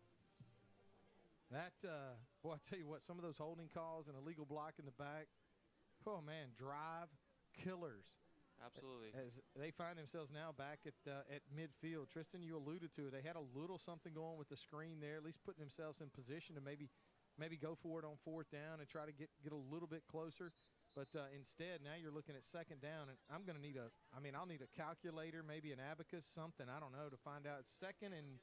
That, boy, I tell you what, some of those holding calls and illegal block in the back, oh, man, drive killers. Absolutely. As they find themselves now back at midfield. Tristan, you alluded to it. They had a little something going with the screen there, at least putting themselves in position to maybe go for it on fourth down and try to get a little bit closer. But instead, now you're looking at second down, and I'll need a calculator, maybe an abacus, something, I don't know, to find out. Second, and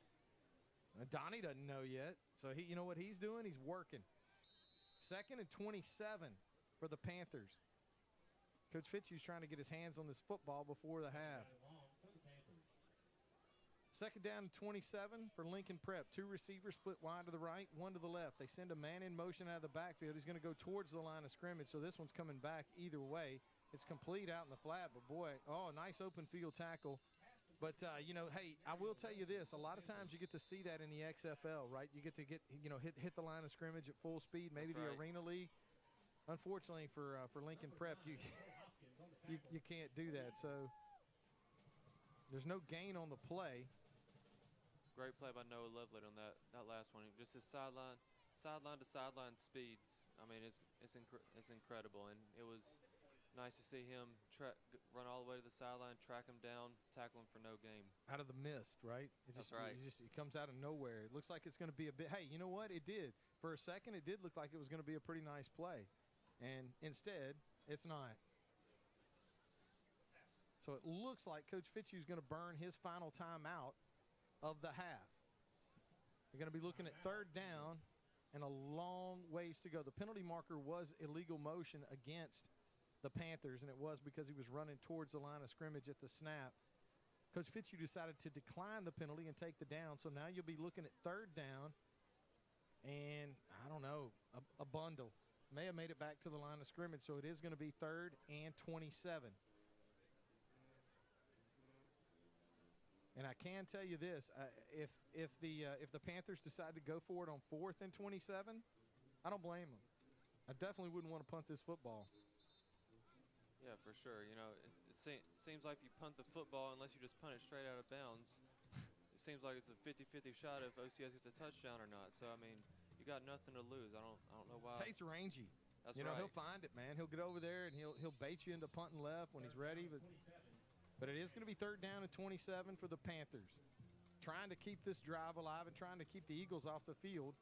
Donnie doesn't know yet. So you know what he's doing? He's working. 2nd and 27 for the Panthers. Coach Fitzhugh's trying to get his hands on this football before the half. 2nd down and 27 for Lincoln Prep. 2 receivers split wide to the right, 1 to the left. They send a man in motion out of the backfield. He's going to go towards the line of scrimmage, so this one's coming back either way. It's complete out in the flat, but boy, nice open field tackle. But, hey, I will tell you this. A lot of times you get to see that in the XFL, right? You get to hit the line of scrimmage at full speed, maybe the Arena League. Unfortunately for Lincoln Prep, you can't do that. So there's no gain on the play. Great play by Noah Loveland on that last one. Just his sideline to sideline speeds. I mean, it's incredible, and it was nice to see him run all the way to the sideline, track him down, tackle him for no gain. Out of the mist, right? That's right. It comes out of nowhere. It looks like it's going to be a bit. Hey, you know what? It did. For a second, it did look like it was going to be a pretty nice play, and instead, it's not. So it looks like Coach Fitzhugh's going to burn his final timeout of the half. You're going to be looking at 3rd down and a long ways to go. The penalty marker was illegal motion against the Panthers, and it was because he was running towards the line of scrimmage at the snap. Coach Fitzhugh decided to decline the penalty and take the down, so now you'll be looking at 3rd down and, I don't know, a bundle. May have made it back to the line of scrimmage, so it is going to be 3rd and 27. And I can tell you this: if the Panthers decide to go for it on 4th and 27, I don't blame them. I definitely wouldn't want to punt this football. Yeah, for sure. You know, it seems like if you punt the football, unless you just punt it straight out of bounds, it seems like it's a 50-50 shot if OCS gets a touchdown or not. So I mean, you got nothing to lose. I don't know why. Tate's rangy. That's right. He'll find it, man. He'll get over there and he'll bait you into punting left when he's ready, But it is going to be 3rd down and 27 for the Panthers. Trying to keep this drive alive and trying to keep the Eagles off the field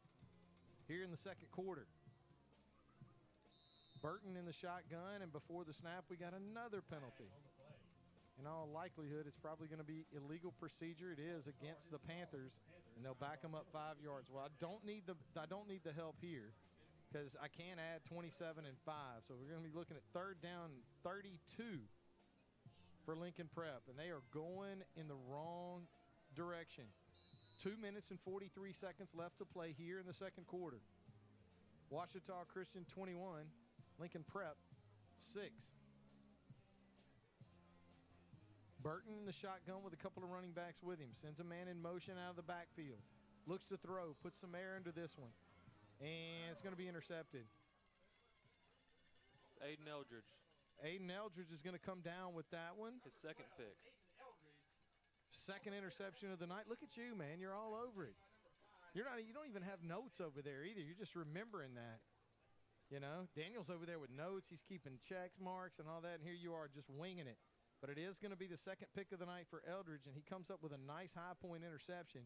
here in the 2nd quarter. Burton in the shotgun, and before the snap, we got another penalty. In all likelihood, it's probably going to be illegal procedure. It is against the Panthers, and they'll back them up 5 yards. Well, I don't need the help here because I can add 27 and 5. So we're going to be looking at 3rd down and 32 for Lincoln Prep, and they are going in the wrong direction. 2 minutes and 43 seconds left to play here in the 2nd quarter. Ouachita Christian 21, Lincoln Prep 6. Burton in the shotgun with a couple of running backs with him. Sends a man in motion out of the backfield. Looks to throw, puts some air into this one. And it's going to be intercepted. It's Aiden Eldridge. Aiden Eldridge is going to come down with that one. His 2nd pick. 2nd interception of the night. Look at you, man. You're all over it. You don't even have notes over there either. You're just remembering that. You know, Daniel's over there with notes. He's keeping checks marks and all that, and here you are just winging it. But it is going to be the 2nd pick of the night for Eldridge, and he comes up with a nice high-point interception.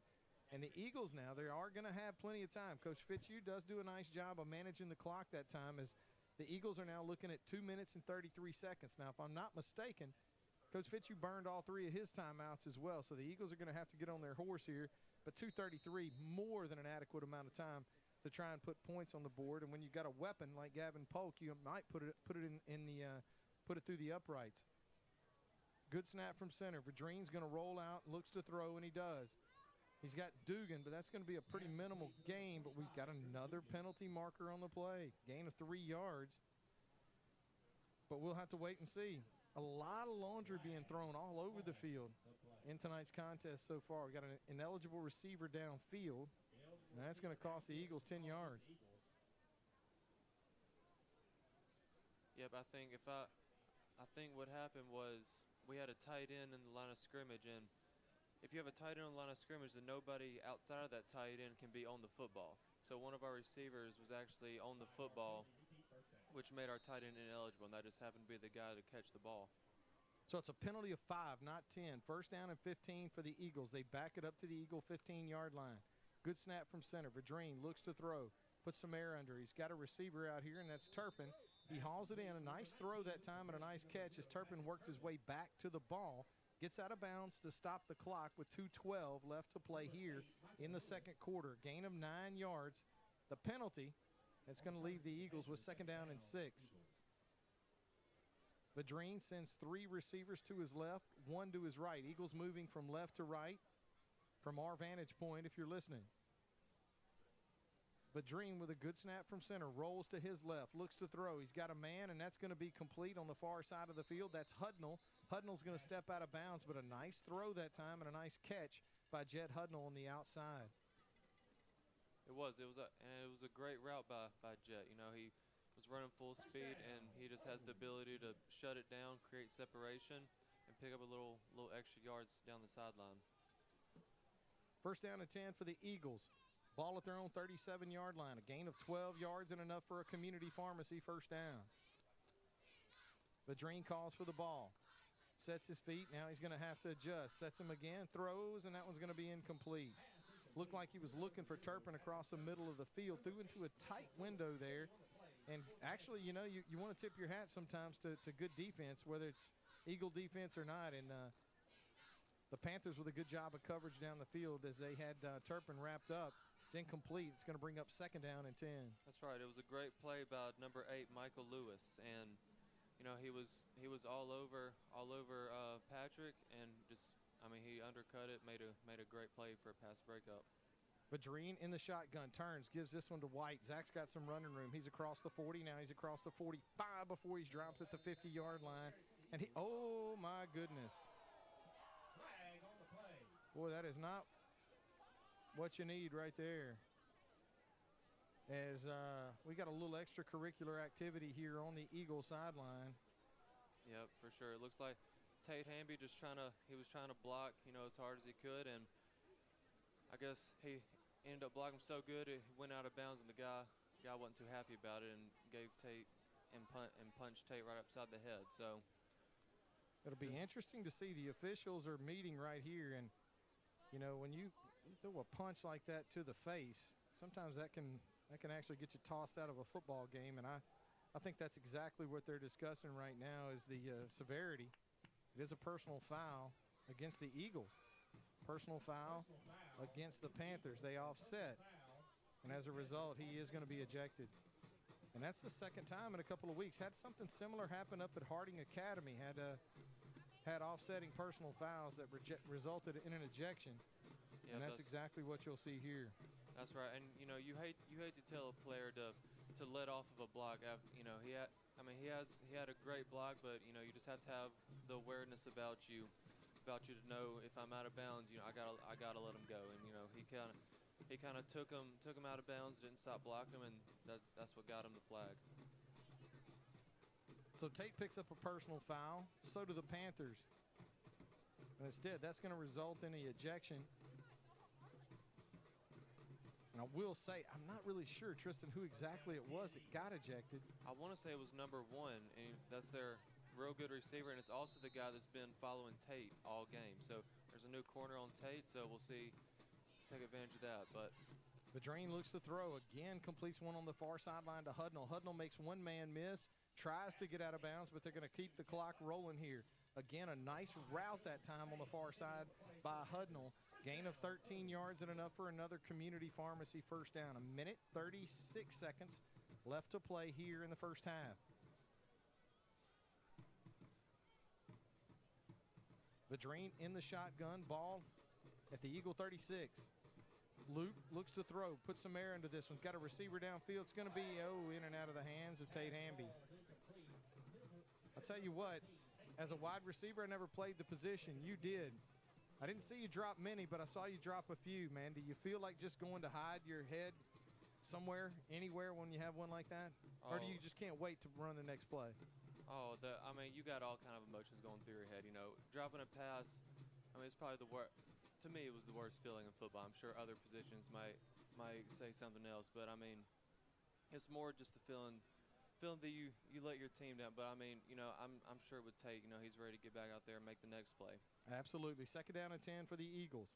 And the Eagles now, they are going to have plenty of time. Coach Fitzhugh does do a nice job of managing the clock that time as the Eagles are now looking at 2 minutes and 33 seconds. Now, if I'm not mistaken, Coach Fitzhugh burned all 3 of his timeouts as well. So the Eagles are going to have to get on their horse here. But 2:33, more than an adequate amount of time to try and put points on the board. And when you've got a weapon like Gavin Polk, you might put it through the uprights. Good snap from center. Vadreen's going to roll out, looks to throw, and he does. He's got Dugan, but that's going to be a pretty minimal gain, but we've got another penalty marker on the play. Gain of 3 yards. But we'll have to wait and see. A lot of laundry being thrown all over the field in tonight's contest so far. We got an ineligible receiver downfield, and that's going to cost the Eagles 10 yards. Yep, I think what happened was we had a tight end in the line of scrimmage, and if you have a tight end on the line of scrimmage, then nobody outside of that tight end can be on the football. So one of our receivers was actually on the football, which made our tight end ineligible, and that just happened to be the guy to catch the ball. So it's a penalty of 5, not 10. First down and 15 for the Eagles. They back it up to the Eagle 15-yard line. Good snap from center. Vadrine looks to throw. Puts some air under. He's got a receiver out here, and that's Turpin. He hauls it in. A nice throw that time and a nice catch as Turpin worked his way back to the ball. Gets out of bounds to stop the clock with 2:12 left to play here in the second quarter. Gain of 9 yards. The penalty, that's going to leave the Eagles with second down and 6. Vadrine sends 3 receivers to his left, 1 to his right. Eagles moving from left to right from our vantage point if you're listening. Vadrine with a good snap from center, rolls to his left, looks to throw. He's got a man, and that's going to be complete on the far side of the field. That's Hudnall. Hudnall's going to step out of bounds, but a nice throw that time and a nice catch by Jed Hudnall on the outside. It was a great route by Jet. You know, he was running full speed, and he just has the ability to shut it down, create separation, and pick up a little extra yards down the sideline. First down and 10 for the Eagles. Ball at their own 37-yard line. A gain of 12 yards and enough for a community pharmacy first down. Vadrine calls for the ball. Sets his feet. Now he's going to have to adjust. Sets him again. Throws, and that one's going to be incomplete. Looked like he was looking for Turpin across the middle of the field. Threw into a tight window there. And actually, you know, you want to tip your hat sometimes to good defense, whether it's Eagle defense or not. And the Panthers with a good job of coverage down the field as they had Turpin wrapped up. It's incomplete. It's going to bring up second down and 10. That's right. It was a great play by number 8, Michael Lewis, and you know he was all over Patrick, and he undercut it, made a great play for a pass breakup. Vadrine in the shotgun turns, gives this one to White. Zach's got some running room. He's across the 40 now. He's across the 45 before he's dropped at the 50-yard line, and oh my goodness, boy, that is not what you need right there. As we got a little extracurricular activity here on the Eagle sideline. Yep, for sure. It looks like Tate Hamby was trying to block, you know, as hard as he could, and I guess he ended up blocking so good it went out of bounds, and the guy wasn't too happy about it and gave Tate and punched Tate right upside the head. So it'll be interesting to see. The officials are meeting right here, and you know, when you throw a punch like that to the face, sometimes that can actually get you tossed out of a football game, and I think that's exactly what they're discussing right now is the severity. It is a personal foul against the Eagles. Personal foul against the Panthers. They offset, and as a result, he is going to be ejected. And that's the second time in a couple of weeks. Had something similar happen up at Harding Academy. Had offsetting personal fouls that resulted in an ejection. Yeah, and that's exactly what you'll see here. That's right. And you know, you hate to tell a player to let off of a block. You know, he had a great block, but you know, you just have to have the awareness about you to know if I'm out of bounds, you know, I gotta let him go. And you know, he kind of took him out of bounds, didn't stop blocking him, and that's what got him the flag. So Tate picks up a personal foul. So do the Panthers. And instead, that's going to result in the ejection. And I will say, I'm not really sure, Tristan, who exactly it was that got ejected. I want to say it was number 1, and that's their real good receiver, and it's also the guy that's been following Tate all game. So there's a new corner on Tate, so we'll see, take advantage of that. But Vadrine looks to throw. Again, completes one on the far sideline to Hudnall. Hudnall makes one man miss, tries to get out of bounds, but they're going to keep the clock rolling here. Again, a nice route that time on the far side by Hudnall. Gain of 13 yards and enough for another community pharmacy first down. 1 minute, 36 seconds left to play here in the first half. Vadrine in the shotgun, ball at the Eagle 36. Luke looks to throw, puts some air into this one. Got a receiver downfield. It's going to be, in and out of the hands of Tate Hamby. I'll tell you what, as a wide receiver, I never played the position. You did. I didn't see you drop many, but I saw you drop a few, man. Do you feel like just going to hide your head somewhere, anywhere when you have one like that? Or do you just can't wait to run the next play? Oh, I mean, you got all kind of emotions going through your head. You know, dropping a pass, I mean, it's probably the worst. To me, it was the worst feeling in football. I'm sure other positions might say something else, but I mean, it's more just the feeling that you let your team down. But I mean, you know, I'm sure with Tate, you know, he's ready to get back out there and make the next play. Absolutely. 2nd down and 10 for the Eagles.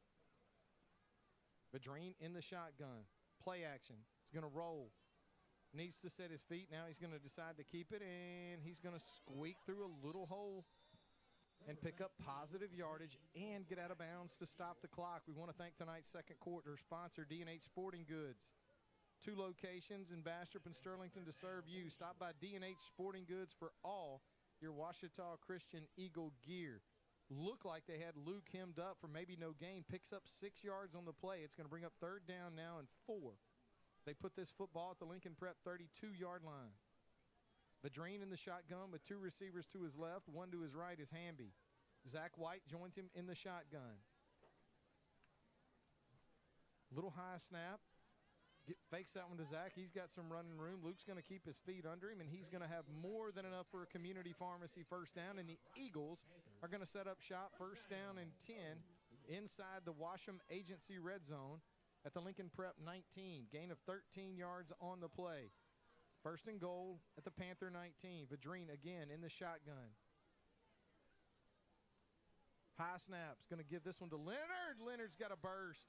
Vadrine in the shotgun. Play action. He's going to roll. Needs to set his feet. Now he's going to decide to keep it, and he's going to squeak through a little hole and pick up positive yardage and get out of bounds to stop the clock. We want to thank tonight's second quarter sponsor, D&H Sporting Goods. 2 locations in Bastrop and Sterlington to serve you. Stop by D&H Sporting Goods for all your Ouachita Christian Eagle gear. Looked like they had Luke hemmed up for maybe no gain. Picks up 6 yards on the play. It's going to bring up 3rd down now and 4. They put this football at the Lincoln Prep 32-yard line. Vadrine in the shotgun with 2 receivers to his left. 1 to his right is Hamby. Zach White joins him in the shotgun. Little high snap. Fakes that one to Zach. He's got some running room. Luke's going to keep his feet under him, and he's going to have more than enough for a community pharmacy 1st down, and the Eagles are going to set up shop 1st down and 10 inside the Washam Agency red zone at the Lincoln Prep 19. Gain of 13 yards on the play. 1st and goal at the Panther 19. Vadrine again in the shotgun. High snap's going to give this one to Leonard. Leonard's got a burst.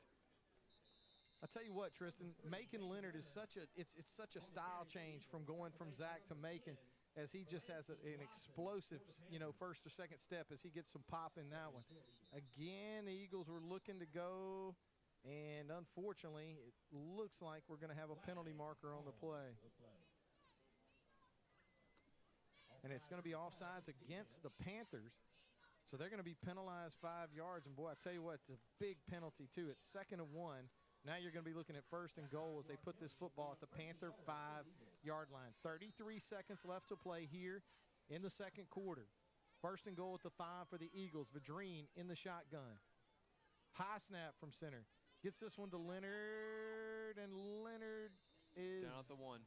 I'll tell you what, Tristan, Macon Leonard is such a style change from going from Zach to Macon, as he just has an explosive, you know, 1st or 2nd step as he gets some pop in that one. Again, the Eagles were looking to go, and unfortunately, it looks like we're going to have a penalty marker on the play. And it's going to be offsides against the Panthers. So they're going to be penalized 5 yards. And, boy, I tell you what, it's a big penalty, too. It's 2nd and 1. Now you're going to be looking at 1st and goal as they put this football at the Panther 5-yard line. 33 seconds left to play here in the 2nd quarter. 1st and goal at the 5 for the Eagles. Vadrine in the shotgun. High snap from center. Gets this one to Leonard, and Leonard is down at the 1.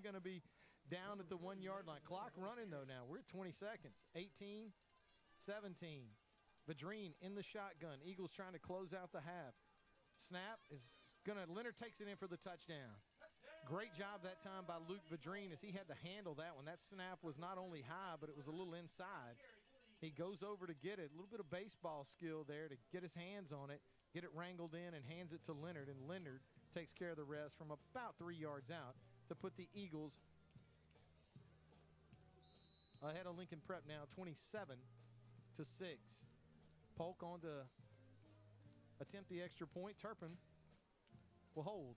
going to be down at the 1-yard line. Clock running, though, now. We're at 20 seconds. 18, 17. Vadrine in the shotgun. Eagles trying to close out the half. Snap is going to – Leonard takes it in for the touchdown. Great job that time by Luke Vadrine as he had to handle that one. That snap was not only high, but it was a little inside. He goes over to get it. A little bit of baseball skill there to get his hands on it, get it wrangled in, and hands it to Leonard. And Leonard takes care of the rest from about 3 yards out to put the Eagles ahead of Lincoln Prep now, 27-6. Polk on to attempt the extra point. Turpin will hold.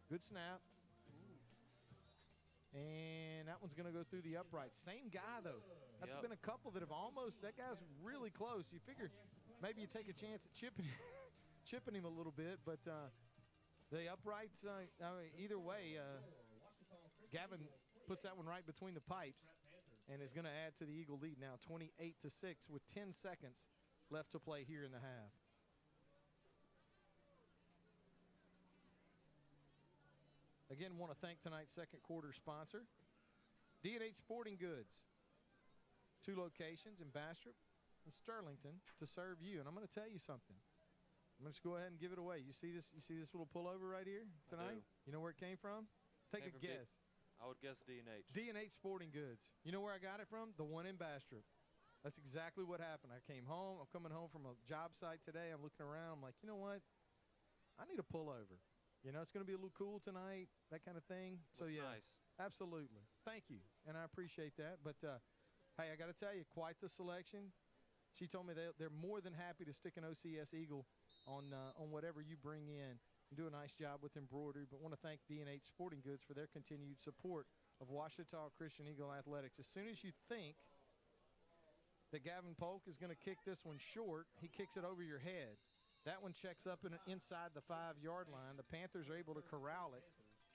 Good snap. And that one's going to go through the uprights. Same guy, though. That's been a couple that have almost – that guy's really close. You figure maybe you take a chance at chipping him a little bit. But the uprights, either way, Gavin puts that one right between the pipes and is going to add to the Eagle lead now, 28-6 with 10 seconds left to play here in the half. Again, want to thank tonight's 2nd quarter sponsor, D&H Sporting Goods. 2 locations in Bastrop and Sterlington to serve you. And I'm going to tell you something. I'm going to just go ahead and give it away. You see this little pullover right here tonight? You know where it came from? Take a guess. I would guess D&H. D&H Sporting Goods. You know where I got it from? The one in Bastrop. That's exactly what happened. I came home. I'm coming home from a job site today. I'm looking around. I'm like, you know what? I need a pullover. You know, it's going to be a little cool tonight, that kind of thing. So, yeah, nice. Absolutely. Thank you, and I appreciate that. But, hey, I got to tell you, quite the selection. She told me they're more than happy to stick an OCS Eagle on whatever you bring in and do a nice job with embroidery. But want to thank D&H Sporting Goods for their continued support of Ouachita Christian Eagle Athletics. As soon as you think that Gavin Polk is going to kick this one short, he kicks it over your head. That one checks up inside the 5-yard line. The Panthers are able to corral it,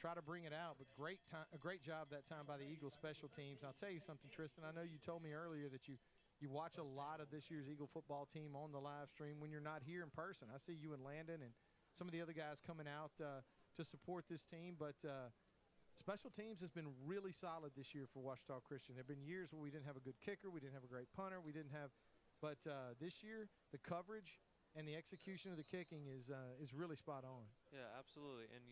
try to bring it out, but a great job that time by the Eagles special teams. And I'll tell you something, Tristan. I know you told me earlier that you watch a lot of this year's Eagle football team on the live stream when you're not here in person. I see you and Landon and some of the other guys coming out to support this team, but special teams has been really solid this year for Ouachita Christian. There have been years where we didn't have a good kicker, we didn't have a great punter, but this year the coverage and the execution of the kicking is really spot on. Yeah, absolutely. And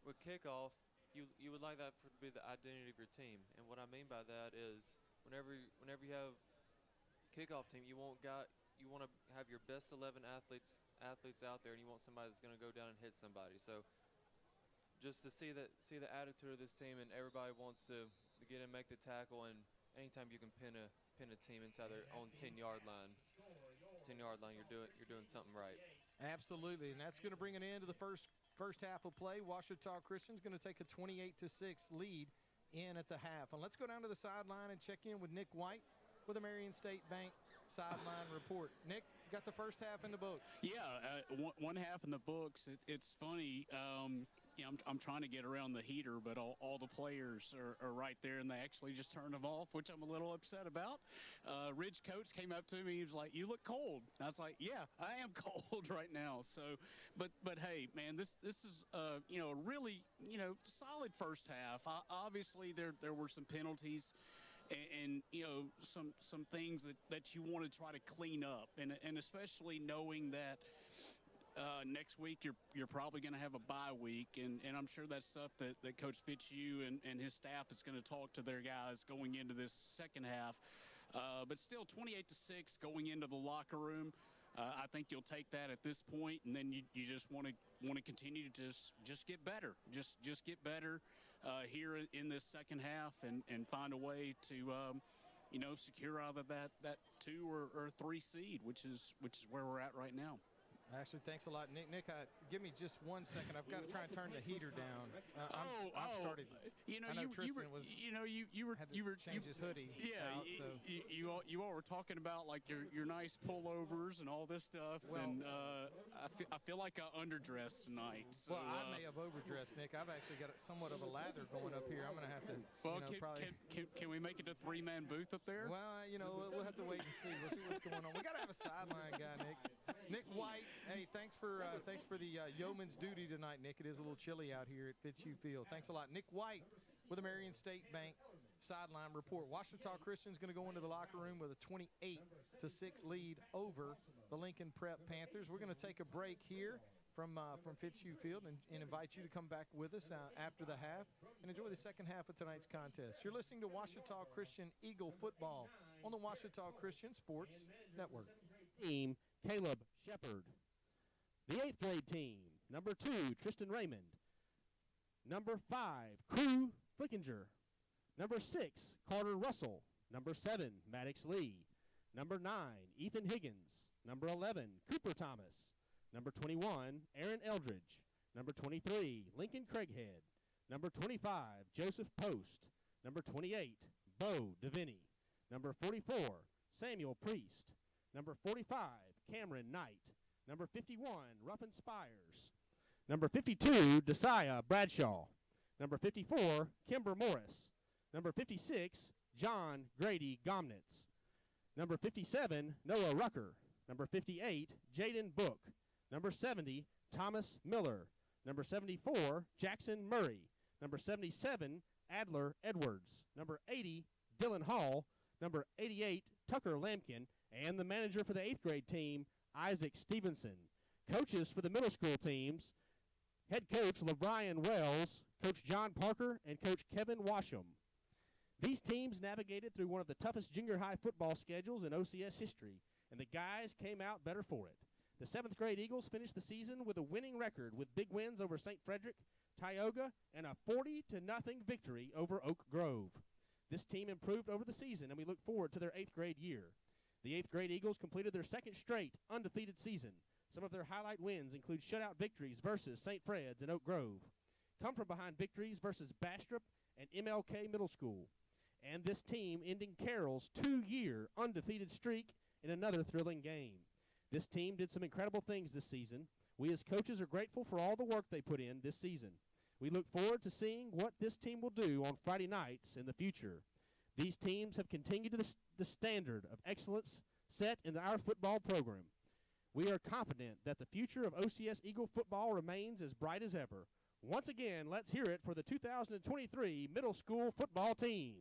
with kickoff, you would like that to be the identity of your team. And what I mean by that is whenever you have kickoff team, you want to have your best 11 athletes out there, and you want somebody that's going to go down and hit somebody. So just to see the attitude of this team, and everybody wants to get in, make the tackle, and anytime you can pin a team inside their own 10-yard line, you're doing something right. Absolutely, and that's going to bring an end to the first half of play. Ouachita Christian's going to take a 28-6 lead in at the half. And let's go down to the sideline and check in with Nick White with the Marion State Bank sideline report. Nick, got the first half in the books. Yeah, one half in the books. It's funny. I'm trying to get around the heater, but all the players are right there, and they actually just turned them off, which I'm a little upset about. Ridge coach came up to me. He was like, "You look cold." And I was like, "Yeah, I am cold right now." So, but hey, man, this is a really solid first half. Obviously, there were some penalties. And some things that you want to try to clean up, and especially knowing that next week you're probably going to have a bye week, and I'm sure that's stuff that Coach Fitzhugh and his staff is going to talk to their guys going into this second half. But still, 28-6 going into the locker room. I think you'll take that at this point, and then you just want to continue to just get better, just get better. Here in this second half and find a way to secure either that 2 or 3 seed, which is where we're at right now. Actually, thanks a lot, Nick. Nick, give me just 1 second. I've got to try and turn the heater down. I've started. I know Tristan you were change his hoodie. Yeah, out, so. you all were talking about like your nice pullovers and all this stuff, well, and I feel like I underdressed tonight. So, well, I may have overdressed, Nick. I've actually got somewhat of a lather going up here. I'm going to have to. Can we make it a 3-man booth up there? Well, we'll have to wait and see. We'll see what's going on. We got to have a sideline guy, Nick. Nick White. Hey, thanks for the yeoman's duty tonight, Nick. It is a little chilly out here at Fitzhugh Field. Thanks a lot. Nick White with the Marion State Bank sideline report. Ouachita Christian's going to go into the locker room with a 28-6 lead over the Lincoln Prep Panthers. We're going to take a break here from Fitzhugh Field and invite you to come back with us after the half and enjoy the second half of tonight's contest. You're listening to Ouachita Christian Eagle football on the Ouachita Christian Sports Network. Team Caleb Shepard. The 8th grade team, number 2, Tristan Raymond. Number 5, Crew Flickinger. Number 6, Carter Russell. Number 7, Maddox Lee. Number 9, Ethan Higgins. Number 11, Cooper Thomas. Number 21, Aaron Eldridge. Number 23, Lincoln Craighead. Number 25, Joseph Post. Number 28, Bo DeVinny. Number 44, Samuel Priest. Number 45, Cameron Knight. Number 51, Ruffin Spires. Number 52, Desaiah Bradshaw. Number 54, Kimber Morris. Number 56, John Grady Gomnitz. Number 57, Noah Rucker. Number 58, Jaden Book. Number 70, Thomas Miller. Number 74, Jackson Murray. Number 77, Adler Edwards. Number 80, Dylan Hall. Number 88, Tucker Lampkin. And the manager for the 8th grade team, Isaac Stevenson. Coaches for the middle school teams, head coach LeBrian Wells, Coach John Parker, and Coach Kevin Washam. These teams navigated through one of the toughest junior high football schedules in OCS history, and the guys came out better for it. The 7th grade Eagles finished the season with a winning record with big wins over St. Frederick, Tioga, and a 40-0 victory over Oak Grove. This team improved over the season, and we look forward to their 8th grade year. The 8th grade Eagles completed their 2nd straight undefeated season. Some of their highlight wins include shutout victories versus St. Fred's and Oak Grove, come-from-behind victories versus Bastrop and MLK Middle School, and this team ending Carroll's 2-year undefeated streak in another thrilling game. This team did some incredible things this season. We as coaches are grateful for all the work they put in this season. We look forward to seeing what this team will do on Friday nights in the future. These teams have continued the standard of excellence set in our football program. We are confident that the future of OCS Eagle football remains as bright as ever. Once again, let's hear it for the 2023 middle school football team.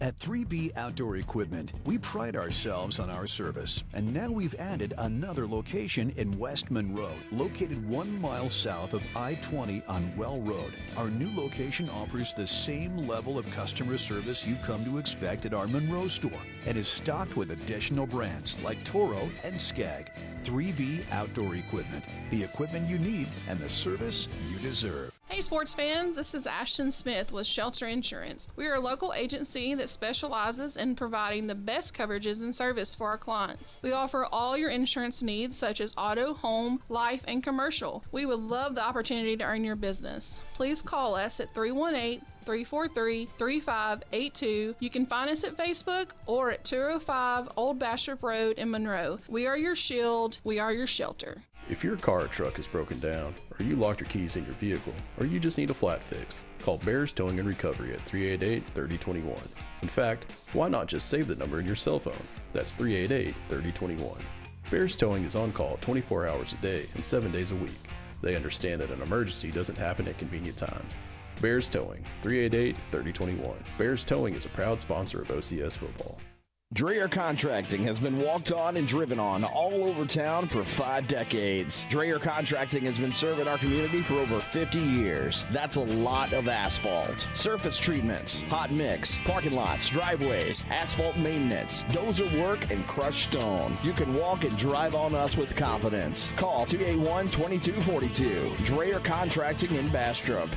At 3B Outdoor Equipment, we pride ourselves on our service, and now we've added another location in West Monroe, located 1 mile south of I-20 on Well Road. Our new location offers the same level of customer service you've come to expect at our Monroe store, and is stocked with additional brands like Toro and Skag. 3B Outdoor Equipment, the equipment you need and the service you deserve. Hey sports fans, this is Ashton Smith with Shelter Insurance. We are a local agency that specializes in providing the best coverages and service for our clients. We offer all your insurance needs such as auto, home, life, and commercial. We would love the opportunity to earn your business. Please call us at 318-343-3582. You can find us at Facebook or at 205 Old Bastrop Road in Monroe. We are your shield. We are your shelter. If your car or truck is broken down, or you locked your keys in your vehicle, or you just need a flat fix, call Bears Towing and Recovery at 388-3021. In fact, why not just save the number in your cell phone? That's 388-3021. Bears Towing is on call 24 hours a day and 7 days a week. They understand that an emergency doesn't happen at convenient times. Bears Towing, 388-3021. Bears Towing is a proud sponsor of OCS football. Dreyer Contracting has been walked on and driven on all over town for 5 decades. Dreyer Contracting has been serving our community for over 50 years. That's a lot of asphalt, surface treatments, hot mix, parking lots, driveways, asphalt maintenance, dozer work, and crushed stone. You can walk and drive on us with confidence. Call 281-2242. Dreyer Contracting in Bastrop.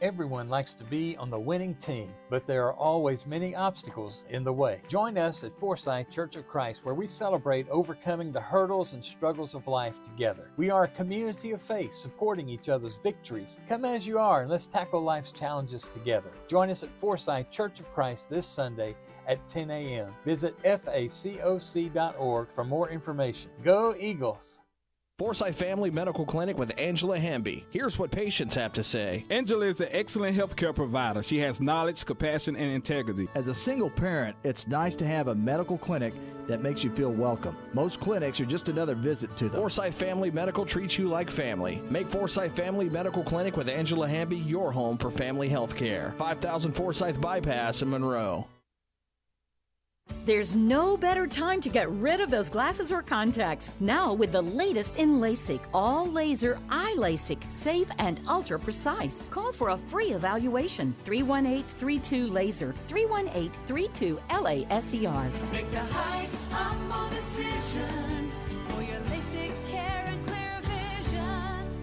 Everyone likes to be on the winning team, but there are always many obstacles in the way. Join us at Forsyth Church of Christ, where we celebrate overcoming the hurdles and struggles of life together. We are a community of faith, supporting each other's victories. Come as you are, and let's tackle life's challenges together. Join us at Forsyth Church of Christ this Sunday at 10 a.m. Visit facoc.org for more information. Go Eagles! Forsyth Family Medical Clinic with Angela Hamby. Here's what patients have to say. Angela is an excellent healthcare provider. She has knowledge, compassion, and integrity. As a single parent, it's nice to have a medical clinic that makes you feel welcome. Most clinics are just another visit to them. Forsyth Family Medical treats you like family. Make Forsyth Family Medical Clinic with Angela Hamby your home for family health care. 5000 Forsyth Bypass in Monroe. There's no better time to get rid of those glasses or contacts. Now with the latest in LASIK, all laser eye LASIK, safe and ultra precise. Call for a free evaluation. 318-32-LASER, 318-32-LASER. Make the high, humble decision for your LASIK care and clear vision.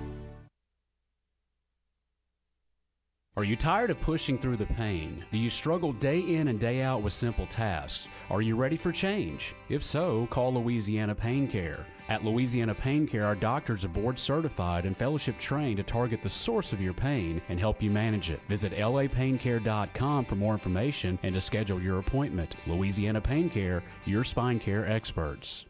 Are you tired of pushing through the pain? Do you struggle day in and day out with simple tasks? Are you ready for change? If so, call Louisiana Pain Care. At Louisiana Pain Care, our doctors are board certified and fellowship trained to target the source of your pain and help you manage it. Visit lapaincare.com for more information and to schedule your appointment. Louisiana Pain Care, your spine care experts.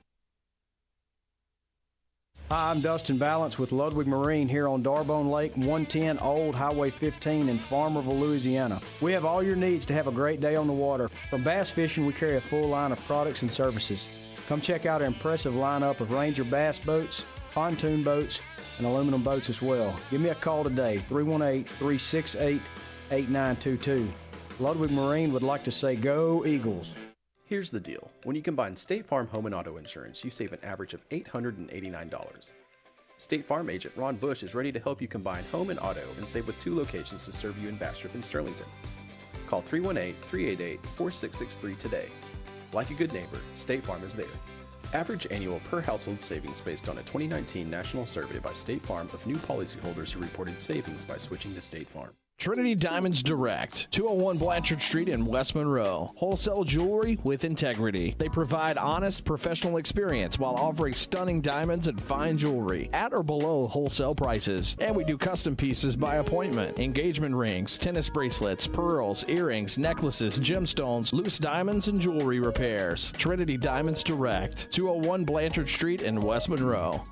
Hi, I'm Dustin Balance with Ludwig Marine here on Darbone Lake, 110 Old Highway 15 in Farmerville, Louisiana. We have all your needs to have a great day on the water. From bass fishing, we carry a full line of products and services. Come check out our impressive lineup of Ranger bass boats, pontoon boats, and aluminum boats as well. Give me a call today, 318-368-8922. Ludwig Marine would like to say go Eagles. Here's the deal. When you combine State Farm Home and Auto Insurance, you save an average of $889. State Farm agent Ron Bush is ready to help you combine home and auto and save with 2 locations to serve you in Bastrop and Sterlington. Call 318-388-4663 today. Like a good neighbor, State Farm is there. Average annual per household savings based on a 2019 national survey by State Farm of new policyholders who reported savings by switching to State Farm. Trinity Diamonds Direct, 201 Blanchard Street in West Monroe. Wholesale jewelry with integrity. They provide honest, professional experience while offering stunning diamonds and fine jewelry at or below wholesale prices. And we do custom pieces by appointment. Engagement rings, tennis bracelets, pearls, earrings, necklaces, gemstones, loose diamonds, and jewelry repairs. Trinity Diamonds Direct, 201 Blanchard Street in West Monroe.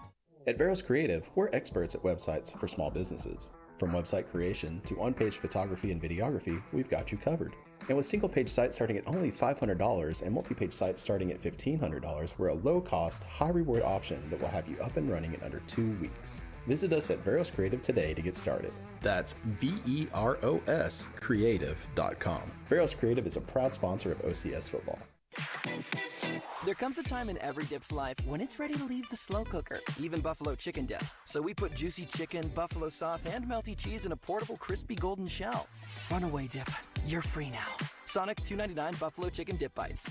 At Veros Creative, we're experts at websites for small businesses. From website creation to on-page photography and videography, we've got you covered. And with single-page sites starting at only $500 and multi-page sites starting at $1,500, we're a low-cost, high-reward option that will have you up and running in under 2 weeks. Visit us at Veros Creative today to get started. That's VEROS Creative.com. Veros Creative is a proud sponsor of OCS football. There comes a time in every dip's life when it's ready to leave the slow cooker, even buffalo chicken dip. So we put juicy chicken, buffalo sauce, and melty cheese in a portable crispy golden shell. Runaway dip, you're free now. Sonic $2.99 buffalo chicken dip bites.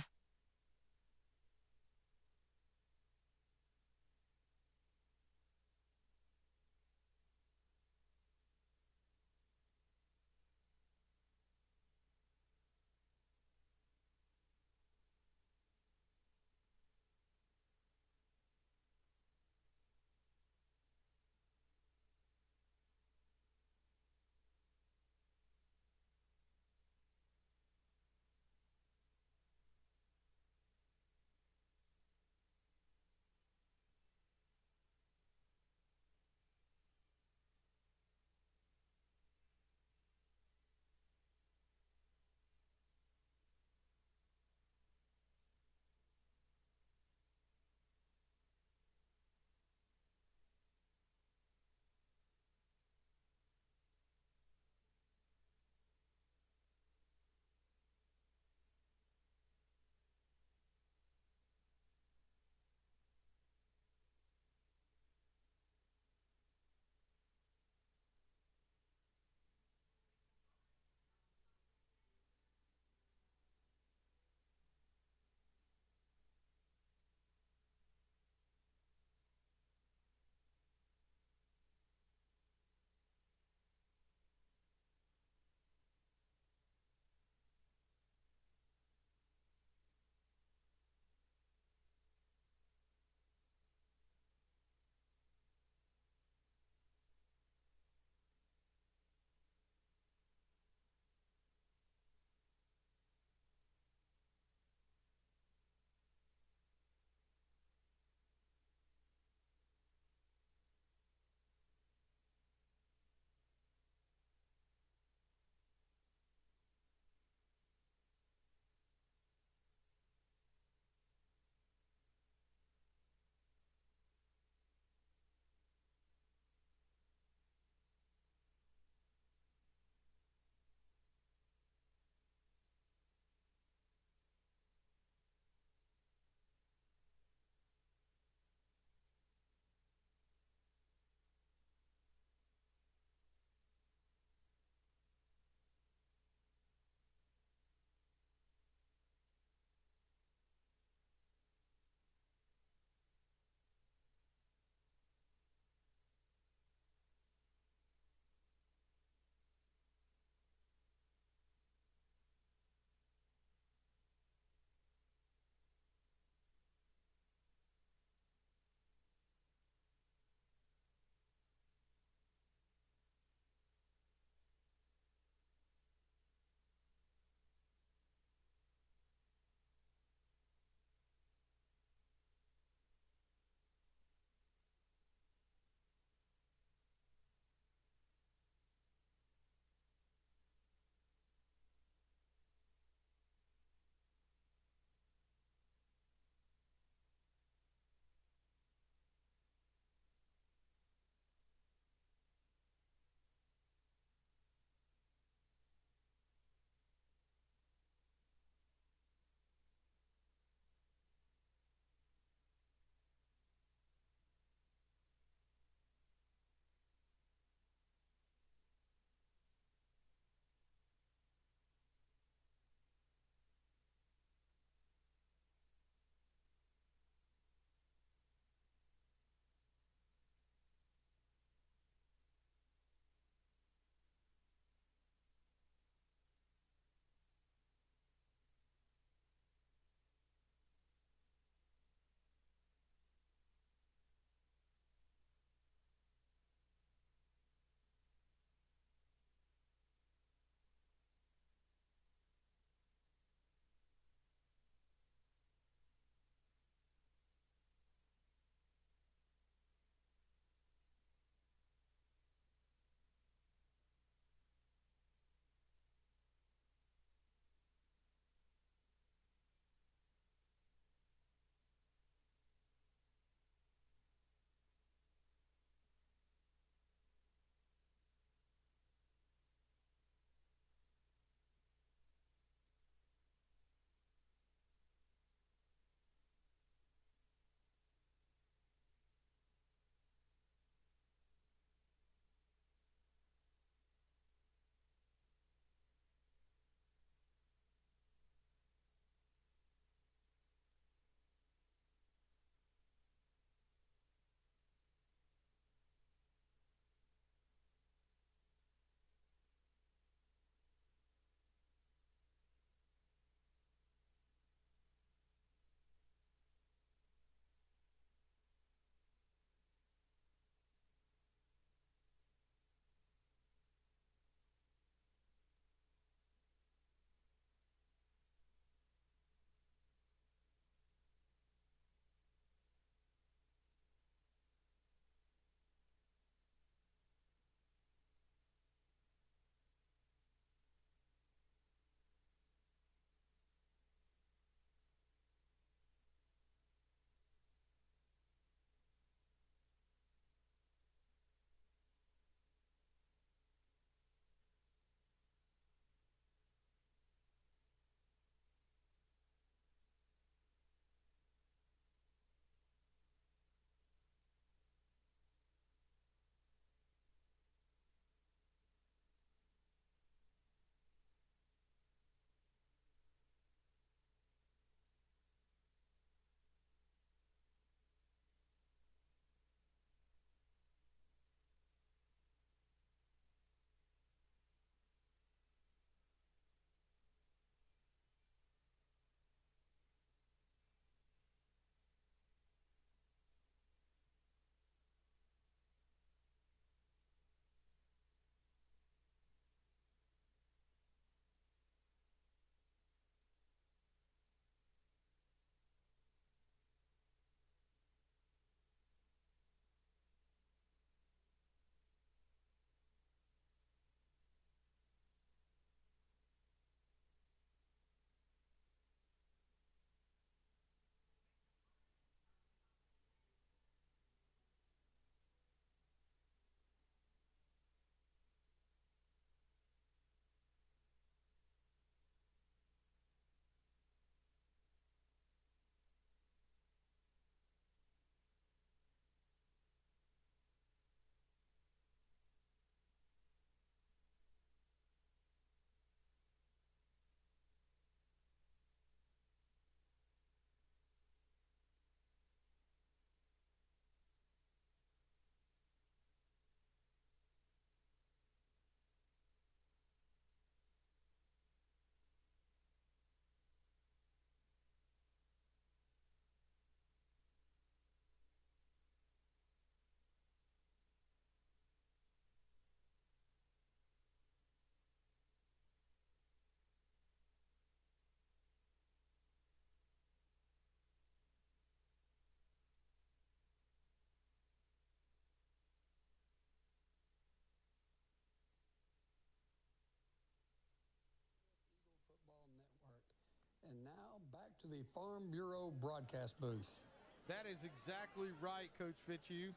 And now back to the Farm Bureau broadcast booth. That is exactly right, Coach Fitzhugh.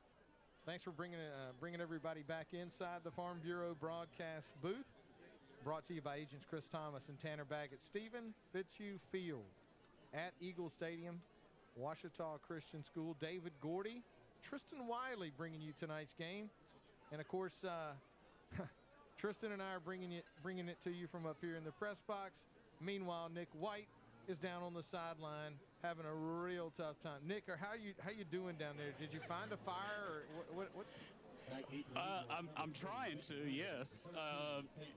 Thanks for bringing everybody back inside the Farm Bureau broadcast booth. Brought to you by Agents Chris Thomas and Tanner Baggett. Stephen Fitzhugh Field at Eagle Stadium, Ouachita Christian School. David Gordy, Tristan Wiley bringing you tonight's game. And, of course, Tristan and I are bringing it to you from up here in the press box. Meanwhile, Nick White is down on the sideline having a real tough time. Nick, how you doing down there? Did you find a fire or what? I'm trying to, yes.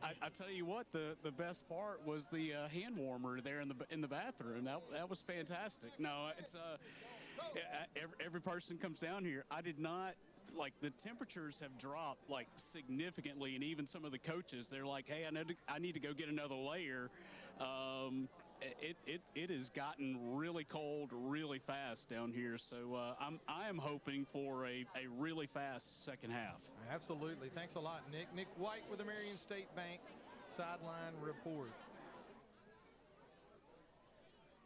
I tell you what, the best part was the hand warmer there in the bathroom. That was fantastic. No, it's every person comes down here. I did not. Like, the temperatures have dropped like significantly, and even some of the coaches, they're like, hey, I need to go get another layer. It has gotten really cold really fast down here, so I am hoping for a really fast second half. Absolutely. Thanks a lot, Nick. Nick White with the Marion State Bank sideline report.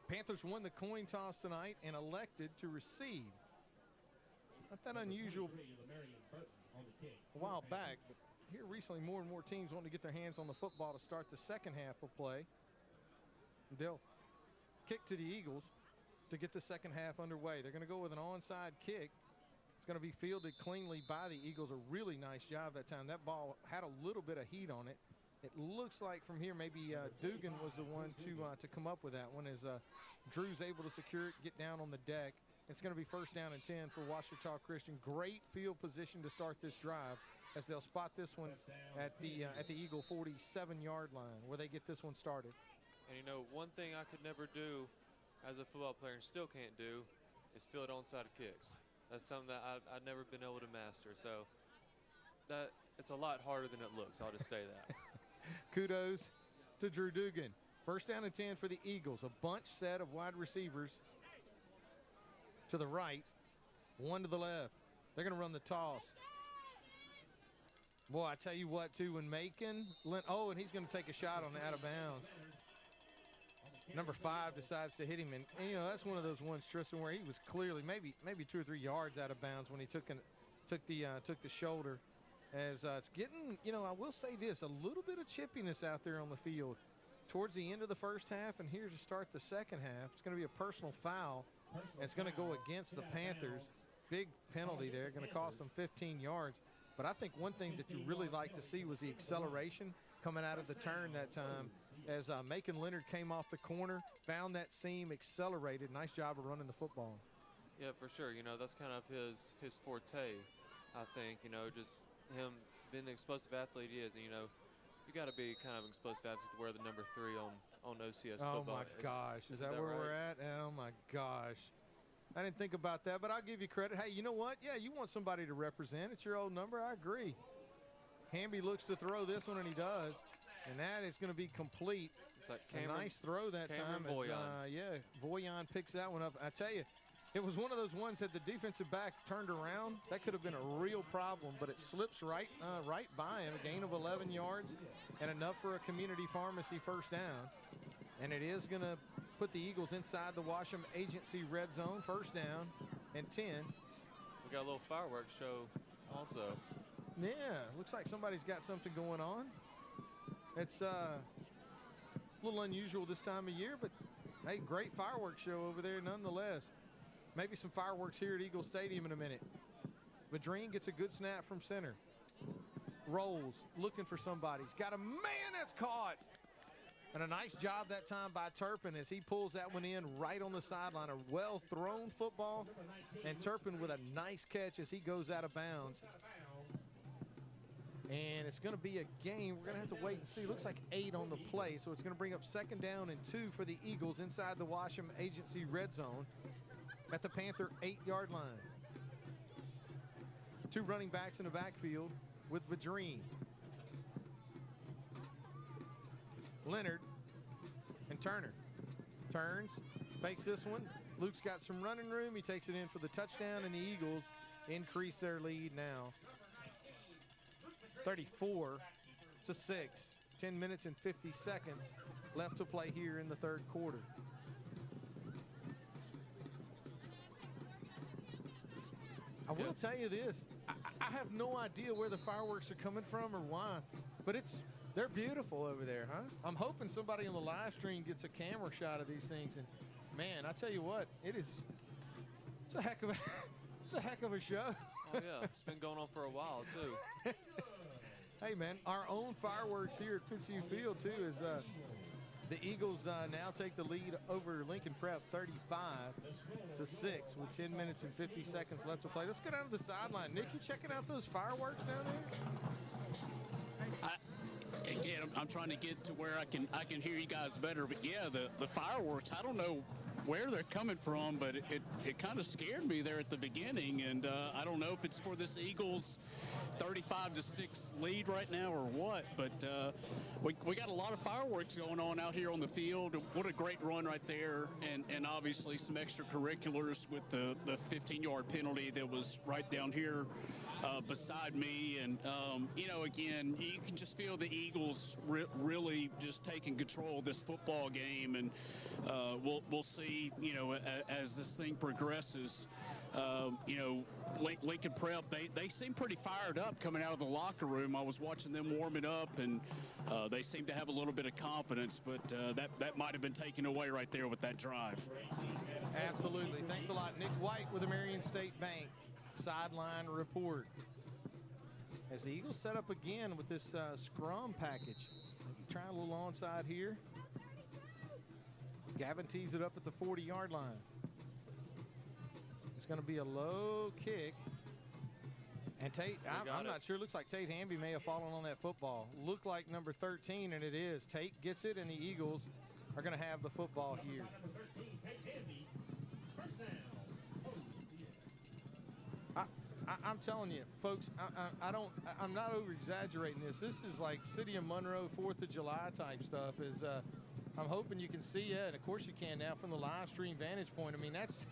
Panthers won the coin toss tonight and elected to receive. Not that unusual a while back, but here recently more and more teams want to get their hands on the football to start the second half of play. They'll kick to the Eagles to get the second half underway. They're going to go with an onside kick. It's going to be fielded cleanly by the Eagles. A really nice job that time. That ball had a little bit of heat on it. It looks like from here maybe Dugan was the one to come up with that one as Drew's able to secure it, get down on the deck. It's going to be first down and 10 for Ouachita Christian. Great field position to start this drive as they'll spot this one at the Eagle 47-yard line where they get this one started. And, you know, one thing I could never do as a football player and still can't do is field onside kicks. That's something that I've never been able to master. So that it's a lot harder than it looks. I'll just say that. Kudos to Drew Dugan. First down and 10 for the Eagles. A bunch set of wide receivers to the right, one to the left. They're going to run the toss. Boy, I tell you what, too, when Macon, and he's going to take a shot on the out of bounds. Number 5 decides to hit him, and you know that's one of those ones, Tristan, where he was clearly maybe 2 or 3 yards out of bounds when he took the shoulder. As it's getting, you know, I will say this, a little bit of chippiness out there on the field towards the end of the first half, and here's to start the second half. It's going to be a personal foul, and it's going to go against the Panthers. Big penalty there, going to cost them 15 yards. But I think one thing that you really like to see was the acceleration coming out of the turn that time as Macon Leonard came off the corner, found that seam, accelerated. Nice job of running the football. Yeah, for sure. You know, that's kind of his forte, I think. You know, just him being the explosive athlete he is. And, you know, you got to be kind of an explosive athlete to wear the number 3 on OCS football. Oh, my gosh. Is that where we're at? Oh, my gosh. I didn't think about that, but I'll give you credit. Hey, you know what? Yeah, you want somebody to represent. It's your old number. I agree. Hamby looks to throw this one, and he does. And that is going to be complete. It's like a nice throw that time. Boyan picks that one up. I tell you, it was one of those ones that the defensive back turned around. That could have been a real problem, but it slips right by him. A gain of 11 yards and enough for a community pharmacy first down. And it is going to put the Eagles inside the Washam Agency red zone. First down and 10. We got a little fireworks show also. Yeah, looks like somebody's got something going on. It's a little unusual this time of year, but hey, great fireworks show over there nonetheless. Maybe some fireworks here at Eagle Stadium in a minute. Vadrine gets a good snap from center. Rolls, looking for somebody. He's got a man that's caught. And a nice job that time by Turpin as he pulls that one in right on the sideline. A well-thrown football, and Turpin with a nice catch as he goes out of bounds. And it's going to be a game. We're going to have to wait and see. Looks like 8 on the play, so it's going to bring up second down and 2 for the Eagles inside the Washam Agency red zone at the Panther 8-yard line. 2 running backs in the backfield with Vadrine, Leonard, and Turner. Turns, fakes this one. Luke's got some running room. He takes it in for the touchdown, and the Eagles increase their lead now. 34-6. 10 minutes and 50 seconds left to play here in the third quarter. I will tell you this. I have no idea where the fireworks are coming from or why, but they're beautiful over there, huh? I'm hoping somebody on the live stream gets a camera shot of these things. And, man, I tell you what, it's a heck of a show. Oh, yeah. It's been going on for a while, too. Hey, man, our own fireworks here at Fitzhugh Field, too, is the Eagles now take the lead over Lincoln Prep 35-6 with 10 minutes and 50 seconds left to play. Let's go down to the sideline. Nick, you checking out those fireworks down there? Again, I'm trying to get to where I can hear you guys better. But, yeah, the fireworks, I don't know where they're coming from, but it kind of scared me there at the beginning. And I don't know if it's for this Eagles 35-6 lead right now or what, but we got a lot of fireworks going on out here on the field. What a great run right there, and obviously some extracurriculars with the 15-yard penalty that was right down here beside me. And again, you can just feel the Eagles really just taking control of this football game, and we'll see as this thing progresses. Lincoln Prep, they seem pretty fired up coming out of the locker room. I was watching them warming up, and they seem to have a little bit of confidence, but that might have been taken away right there with that drive. Absolutely. Thanks a lot. Nick White with the Marion State Bank sideline report. As the Eagles set up again with this scrum package. Maybe try a little onside here. Gavin tees it up at the 40-yard line. It's going to be a low kick. And Tate, I'm not sure. Looks like Tate Hamby may have fallen on that football. Looked like number 13, and it is. Tate gets it, and the Eagles are going to have the football here. I'm telling you, folks, I'm not over-exaggerating this. This is like City of Monroe, 4th of July type stuff. I'm hoping you can see it, and of course you can now from the live stream vantage point. I mean, that's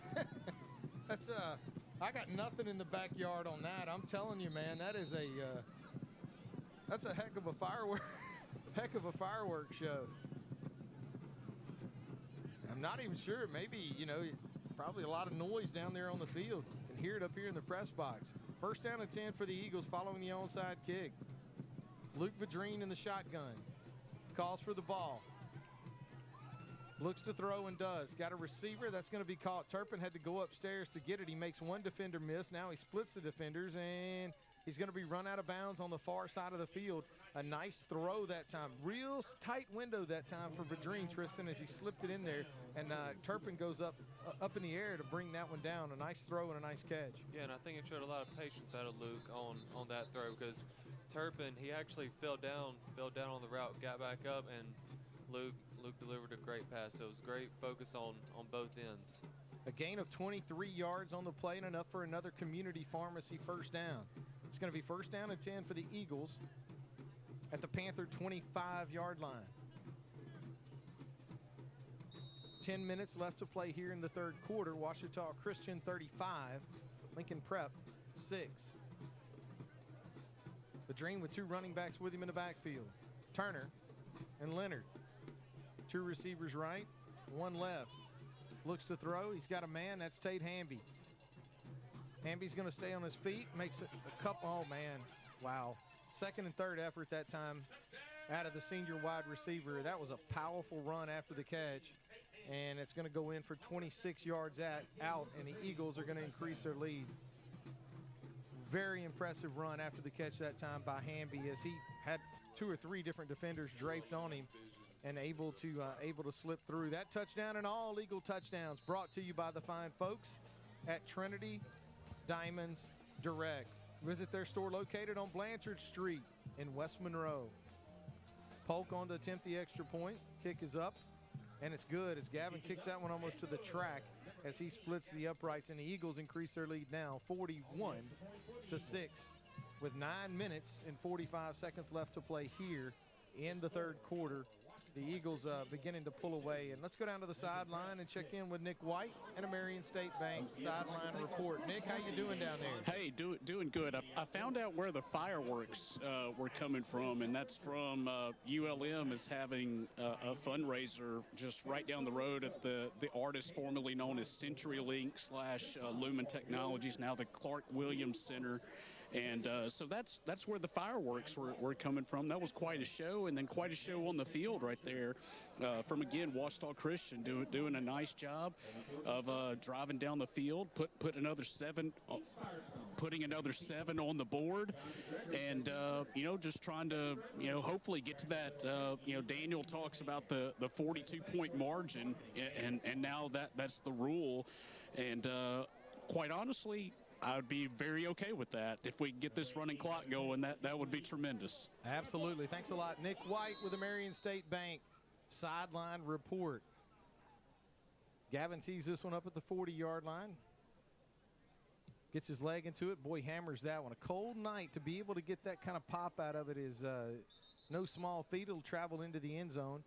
I got nothing in the backyard on that. I'm telling you, man, that's a heck of a fireworks show. I'm not even sure. Maybe, probably a lot of noise down there on the field. Can hear it up here in the press box. First down and 10 for the Eagles following the onside kick. Luke Vadrine in the shotgun. Calls for the ball. Looks to throw and does. Got a receiver that's going to be caught. Turpin had to go upstairs to get it. He makes one defender miss. Now he splits the defenders, and he's going to be run out of bounds on the far side of the field. A nice throw that time. Real tight window that time for Vadrine, Tristan, as he slipped it in there. And Turpin goes up in the air to bring that one down. A nice throw and a nice catch. Yeah, and I think it showed a lot of patience out of Luke on that throw, because Turpin, he actually fell down on the route, got back up, and Luke delivered a great pass. So it was great focus on both ends. A gain of 23 yards on the play and enough for another community pharmacy first down. It's going to be first down and 10 for the Eagles at the Panther 25-yard line. 10 minutes left to play here in the third quarter. Ouachita Christian 35, Lincoln Prep 6. The Dream with two running backs with him in the backfield. Turner and Leonard. Two receivers right, one left. Looks to throw. He's got a man. That's Tate Hamby. Hamby's going to stay on his feet. Makes a couple. Oh, man. Wow. Second and third effort that time out of the senior wide receiver. That was a powerful run after the catch. And it's going to go in for 26 yards out, and the Eagles are going to increase their lead. Very impressive run after the catch that time by Hamby, as he had two or three different defenders draped on him and able to slip through. That touchdown and all Eagle touchdowns brought to you by the fine folks at Trinity Diamonds Direct. Visit their store located on Blanchard Street in West Monroe. Polk on to attempt the extra point. Kick is up, and it's good as Gavin kicks that one almost to the track as he splits the uprights, and the Eagles increase their lead now 41-6 with 9 minutes and 45 seconds left to play here in the third quarter The Eagles beginning to pull away. And let's go down to the sideline and check in with Nick White and a Marion State Bank sideline report. Nick, how you doing down there? Hey, doing good. I found out where the fireworks were coming from, and that's from ULM is having a fundraiser just right down the road at the artist formerly known as CenturyLink / Lumen Technologies, now the Clark Williams Center. And so that's where the fireworks were coming from. That was quite a show, and then quite a show on the field right there from, again, Ouachita Christian doing a nice job of driving down the field, putting another 7 on the board, and, just trying to, hopefully get to that, Daniel talks about the 42-point margin, and now that's the rule. And quite honestly, I would be very okay with that. If we get this running clock going, that would be tremendous. Absolutely. Thanks a lot. Nick White with the Marion State Bank sideline report. Gavin tees this one up at the 40-yard line. Gets his leg into it. Boy, hammers that one. A cold night to be able to get that kind of pop out of it is no small feat. It'll travel into the end zone.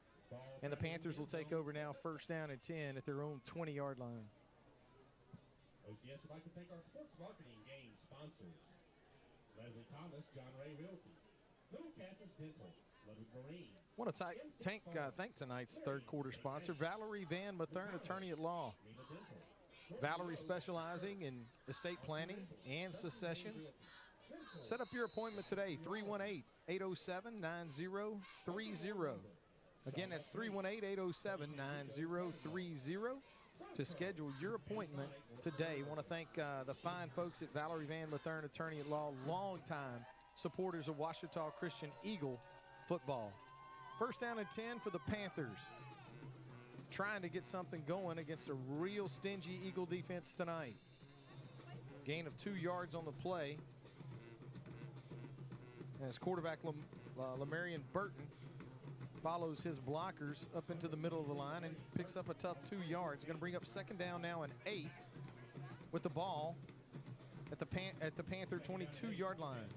And the Panthers will take over now, first down and 10 at their own 20-yard line. OCS would like to thank our sports marketing game sponsors: Leslie Thomas, John Ray Realty, Little Cassis Dental, Ludwig Marine. Want to thank tonight's third quarter sponsor, Valerie Van Mathern, attorney at law. Valerie specializing in estate planning and successions. Set up your appointment today, 318-807-9030. Again, that's 318-807-9030. To schedule your appointment today. Want to thank the fine folks at Valerie Van Mathern, attorney at law, longtime supporters of Ouachita Christian Eagle football. First down and 10 for the Panthers. Trying to get something going against a real stingy Eagle defense tonight. Gain of 2 yards on the play. As quarterback Lamarion Burton follows his blockers up into the middle of the line and picks up a tough 2 yards. Going to bring up second down now and 8 with the ball at the Panther 22-yard line.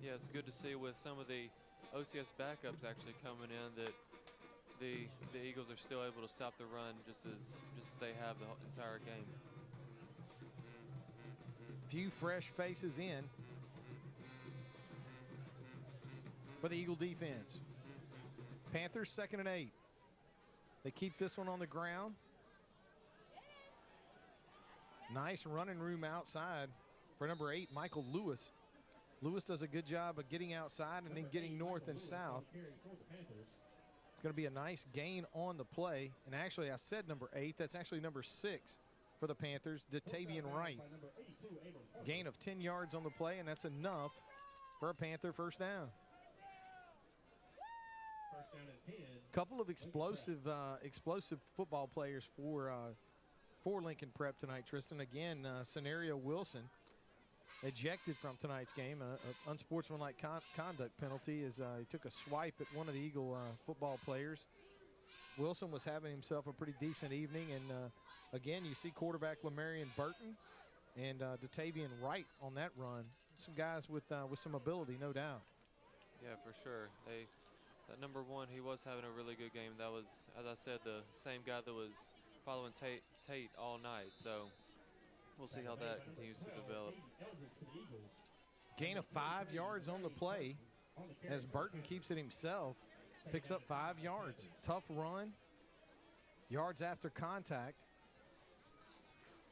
Yeah, it's good to see with some of the OCS backups actually coming in that the Eagles are still able to stop the run just as they have the entire game. Few fresh faces in for the Eagle defense. Panthers 2nd and 8. They keep this one on the ground. Nice running room outside for number 8, Michael Lewis. Lewis does a good job of getting outside and then getting north and south. It's going to be a nice gain on the play. And actually, I said number 8. That's actually number 6 for the Panthers, Datavian Wright. Gain of 10 yards on the play, and that's enough for a Panther first down. Couple of explosive football players for Lincoln Prep tonight, Tristan. Again, Scenario Wilson ejected from tonight's game. Unsportsmanlike conduct penalty as he took a swipe at one of the Eagle football players. Wilson was having himself a pretty decent evening, and again, you see quarterback Lamarion Burton and Datavian Wright on that run. Some guys with some ability, no doubt. Yeah, for sure. That number 1, he was having a really good game. That was, as I said, the same guy that was following Tate all night. So we'll see how that continues to develop. Gain of 5 yards on the play as Burton keeps it himself. Picks up 5 yards. Tough run. Yards after contact.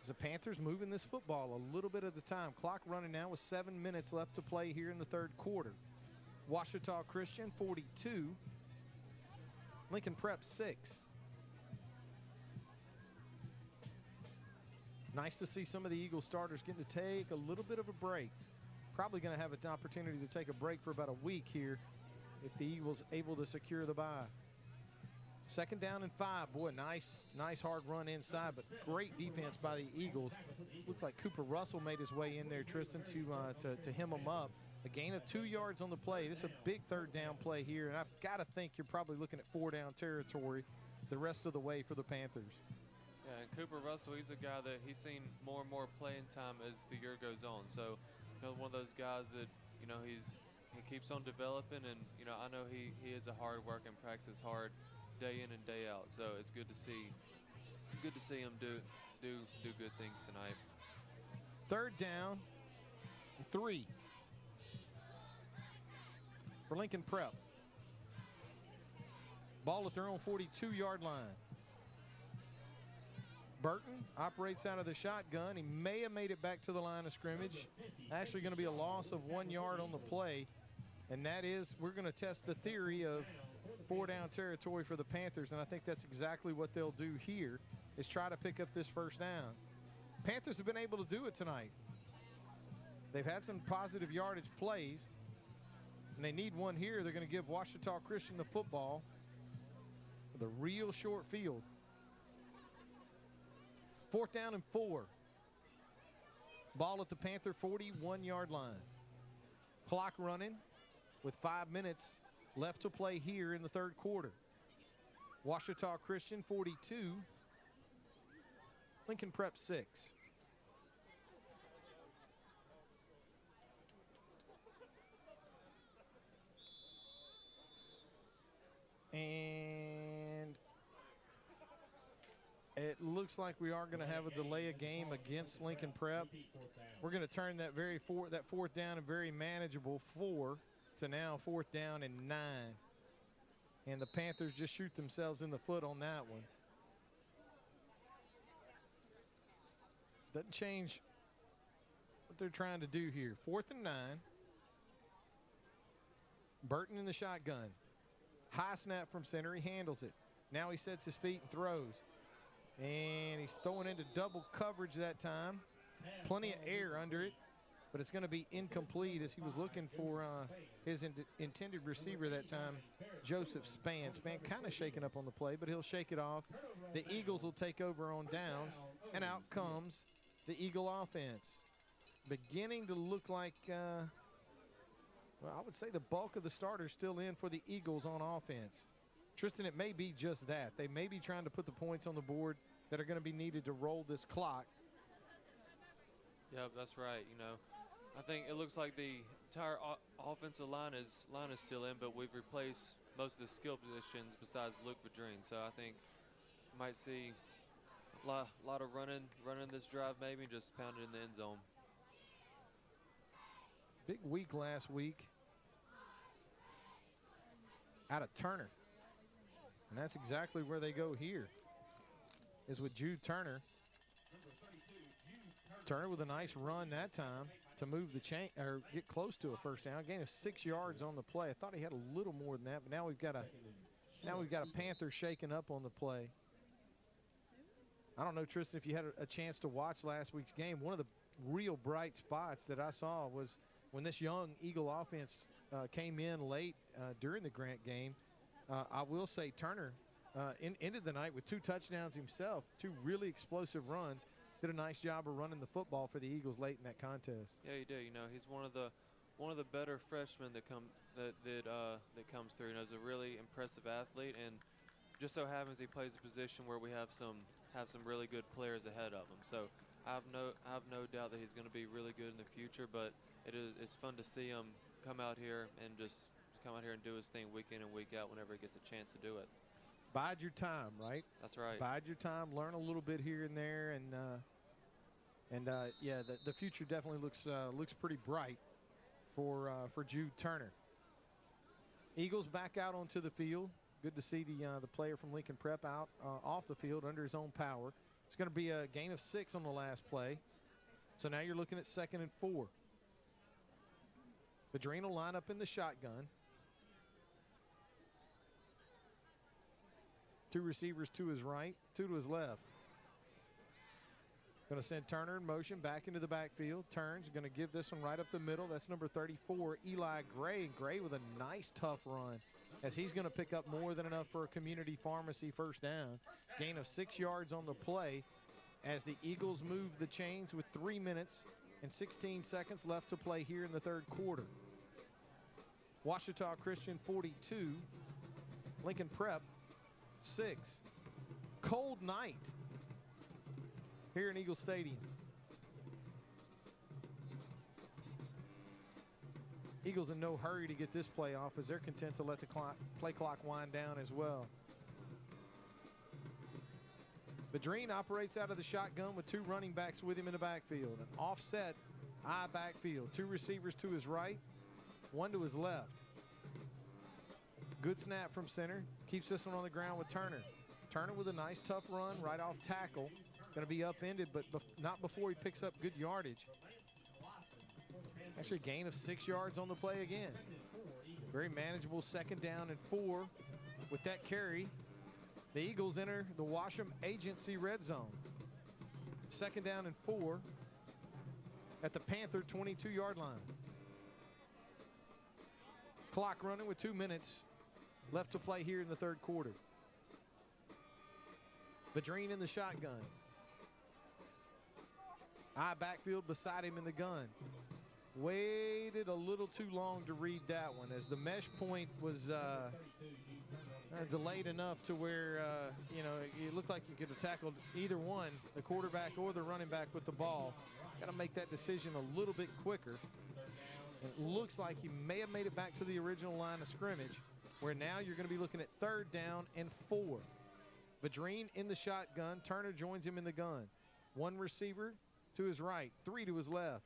As the Panthers moving this football a little bit at a time. Clock running now with 7 minutes left to play here in the third quarter. Ouachita Christian 42, Lincoln Prep 6. Nice to see some of the Eagle starters getting to take a little bit of a break. Probably going to have an opportunity to take a break for about a week here if the Eagles able to secure the bye. Second down and 5. Boy, nice hard run inside, but great defense by the Eagles. Looks like Cooper Russell made his way in there, Tristan, to hem him up. A gain of 2 yards on the play. This is a big third down play here, and I've got to think you're probably looking at 4-down territory the rest of the way for the Panthers. Yeah, and Cooper Russell, he's a guy that he's seen more and more playing time as the year goes on. So, one of those guys that, he keeps on developing, and, I know he is a hard worker and practices hard day in and day out. So it's good to see him do good things tonight. 3rd down, 3 for Lincoln Prep. Ball at their own 42-yard line. Burton operates out of the shotgun. He may have made it back to the line of scrimmage. Actually going to be a loss of 1 yard on the play. And that is, we're going to test the theory of 4-down territory for the Panthers. And I think that's exactly what they'll do here, is try to pick up this 1st down. Panthers have been able to do it tonight. They've had some positive yardage plays, and they need one here. They're going to give Ouachita Christian the football with a real short field. 4th down and 4. Ball at the Panther 41-yard line. Clock running with 5 minutes left to play here in the 3rd quarter. Ouachita Christian 42, Lincoln Prep 6. And it looks like we are going to have a delay of game against Lincoln Prep. We're going to turn that 4th down and very manageable 4 to now 4th down and 9. And the Panthers just shoot themselves in the foot on that one. Doesn't change what they're trying to do here. 4th and 9. Burton in the shotgun. High snap from center. He handles it. Now he sets his feet and throws. And he's throwing into double coverage that time. Plenty of air under it, but it's going to be incomplete as he was looking for his intended receiver that time, Joseph Spann. Spann kind of shaking up on the play, but he'll shake it off. The Eagles will take over on downs, and out comes the Eagle offense. Beginning to look like, well, I would say the bulk of the starters still in for the Eagles on offense. Tristan, it may be just that. They may be trying to put the points on the board that are going to be needed to roll this clock. Yeah, that's right. You know, I think it looks like the entire offensive line is still in, but we've replaced most of the skill positions besides Luke Vadrine. So I think you might see a lot of running this drive, maybe just pounding in the end zone. Big week last week out of Turner. And that's exactly where they go here, is with Jude Turner. Turner with a nice run that time to move the chain or get close to a 1st down. Gain of 6 yards on the play. I thought he had a little more than that, but now we've got a Panther shaking up on the play. I don't know, Tristan, if you had a chance to watch last week's game. One of the real bright spots that I saw was when this young Eagle offense came in late during the Grant game. I will say Turner ended the night with 2 touchdowns himself, 2 really explosive runs. Did a nice job of running the football for the Eagles late in that contest. Yeah, he did. You know, he's one of the better freshmen that comes through. You know, he's a really impressive athlete, and just so happens he plays a position where we have some really good players ahead of him. So I have no doubt that he's going to be really good in the future. But it's fun to see him come out here and just come out here and do his thing week in and week out whenever he gets a chance to do it. Bide your time, right? That's right. Bide your time, learn a little bit here and there, and yeah, the future definitely looks pretty bright for Jude Turner. Eagles back out onto the field. Good to see the player from Lincoln Prep out off the field under his own power. It's going to be a gain of 6 on the last play. So now you're looking at 2nd and 4. Vadrine will line up in the shotgun. 2 receivers to his right, 2 to his left. Going to send Turner in motion back into the backfield. Turns, going to give this one right up the middle. That's number 34, Eli Gray. Gray with a nice, tough run as he's going to pick up more than enough for a community pharmacy 1st down. Gain of 6 yards on the play as the Eagles move the chains with 3 minutes and 16 seconds left to play here in the 3rd quarter. Ouachita Christian 42, Lincoln Prep 6. Cold night here in Eagle Stadium. Eagles in no hurry to get this play off as they're content to let the play clock wind down as well. Vadrine operates out of the shotgun with 2 running backs with him in the backfield. An offset I backfield. 2 receivers to his right, 1 to his left. Good snap from center. Keeps this one on the ground with Turner. Turner with a nice tough run right off tackle. Going to be upended, but not before he picks up good yardage. Actually a gain of 6 yards on the play again. Very manageable 2nd down and 4. With that carry, the Eagles enter the Washam Agency red zone. 2nd down and 4 at the Panther 22-yard line. Clock running with 2 minutes left to play here in the 3rd quarter. Vadrine in the shotgun. I backfield beside him in the gun. Waited a little too long to read that one as the mesh point was delayed enough to where, it looked like you could have tackled either one, the quarterback or the running back with the ball. Got to make that decision a little bit quicker. And it looks like he may have made it back to the original line of scrimmage, where now you're going to be looking at 3rd down and 4. Vadrine in the shotgun. Turner joins him in the gun. 1 receiver to his right, 3 to his left.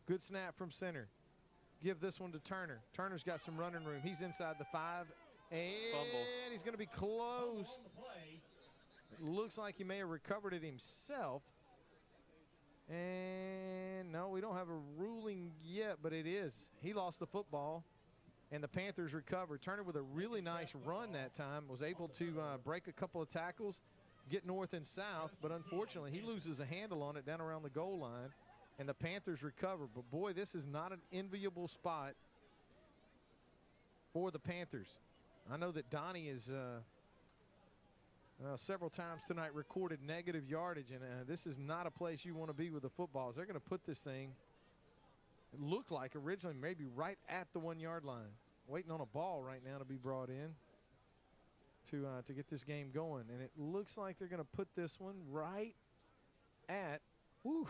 Good snap from center. Give this one to Turner. Turner's got some running room. He's inside the 5. And fumble. He's going to be close. It looks like he may have recovered it himself. And no, we don't have a ruling yet, but it is. He lost the football, and the Panthers recovered. Turner with a really nice run that time, was able to break a couple of tackles, get north and south, but unfortunately he loses a handle on it down around the goal line, and the Panthers recover. But boy, this is not an enviable spot for the Panthers. I know that Donnie is several times tonight recorded negative yardage, and this is not a place you want to be with the footballs. They're going to put this thing, it looked like originally maybe right at the 1-yard line. Waiting on a ball right now to be brought in to get this game going. And it looks like they're going to put this one right at, woo.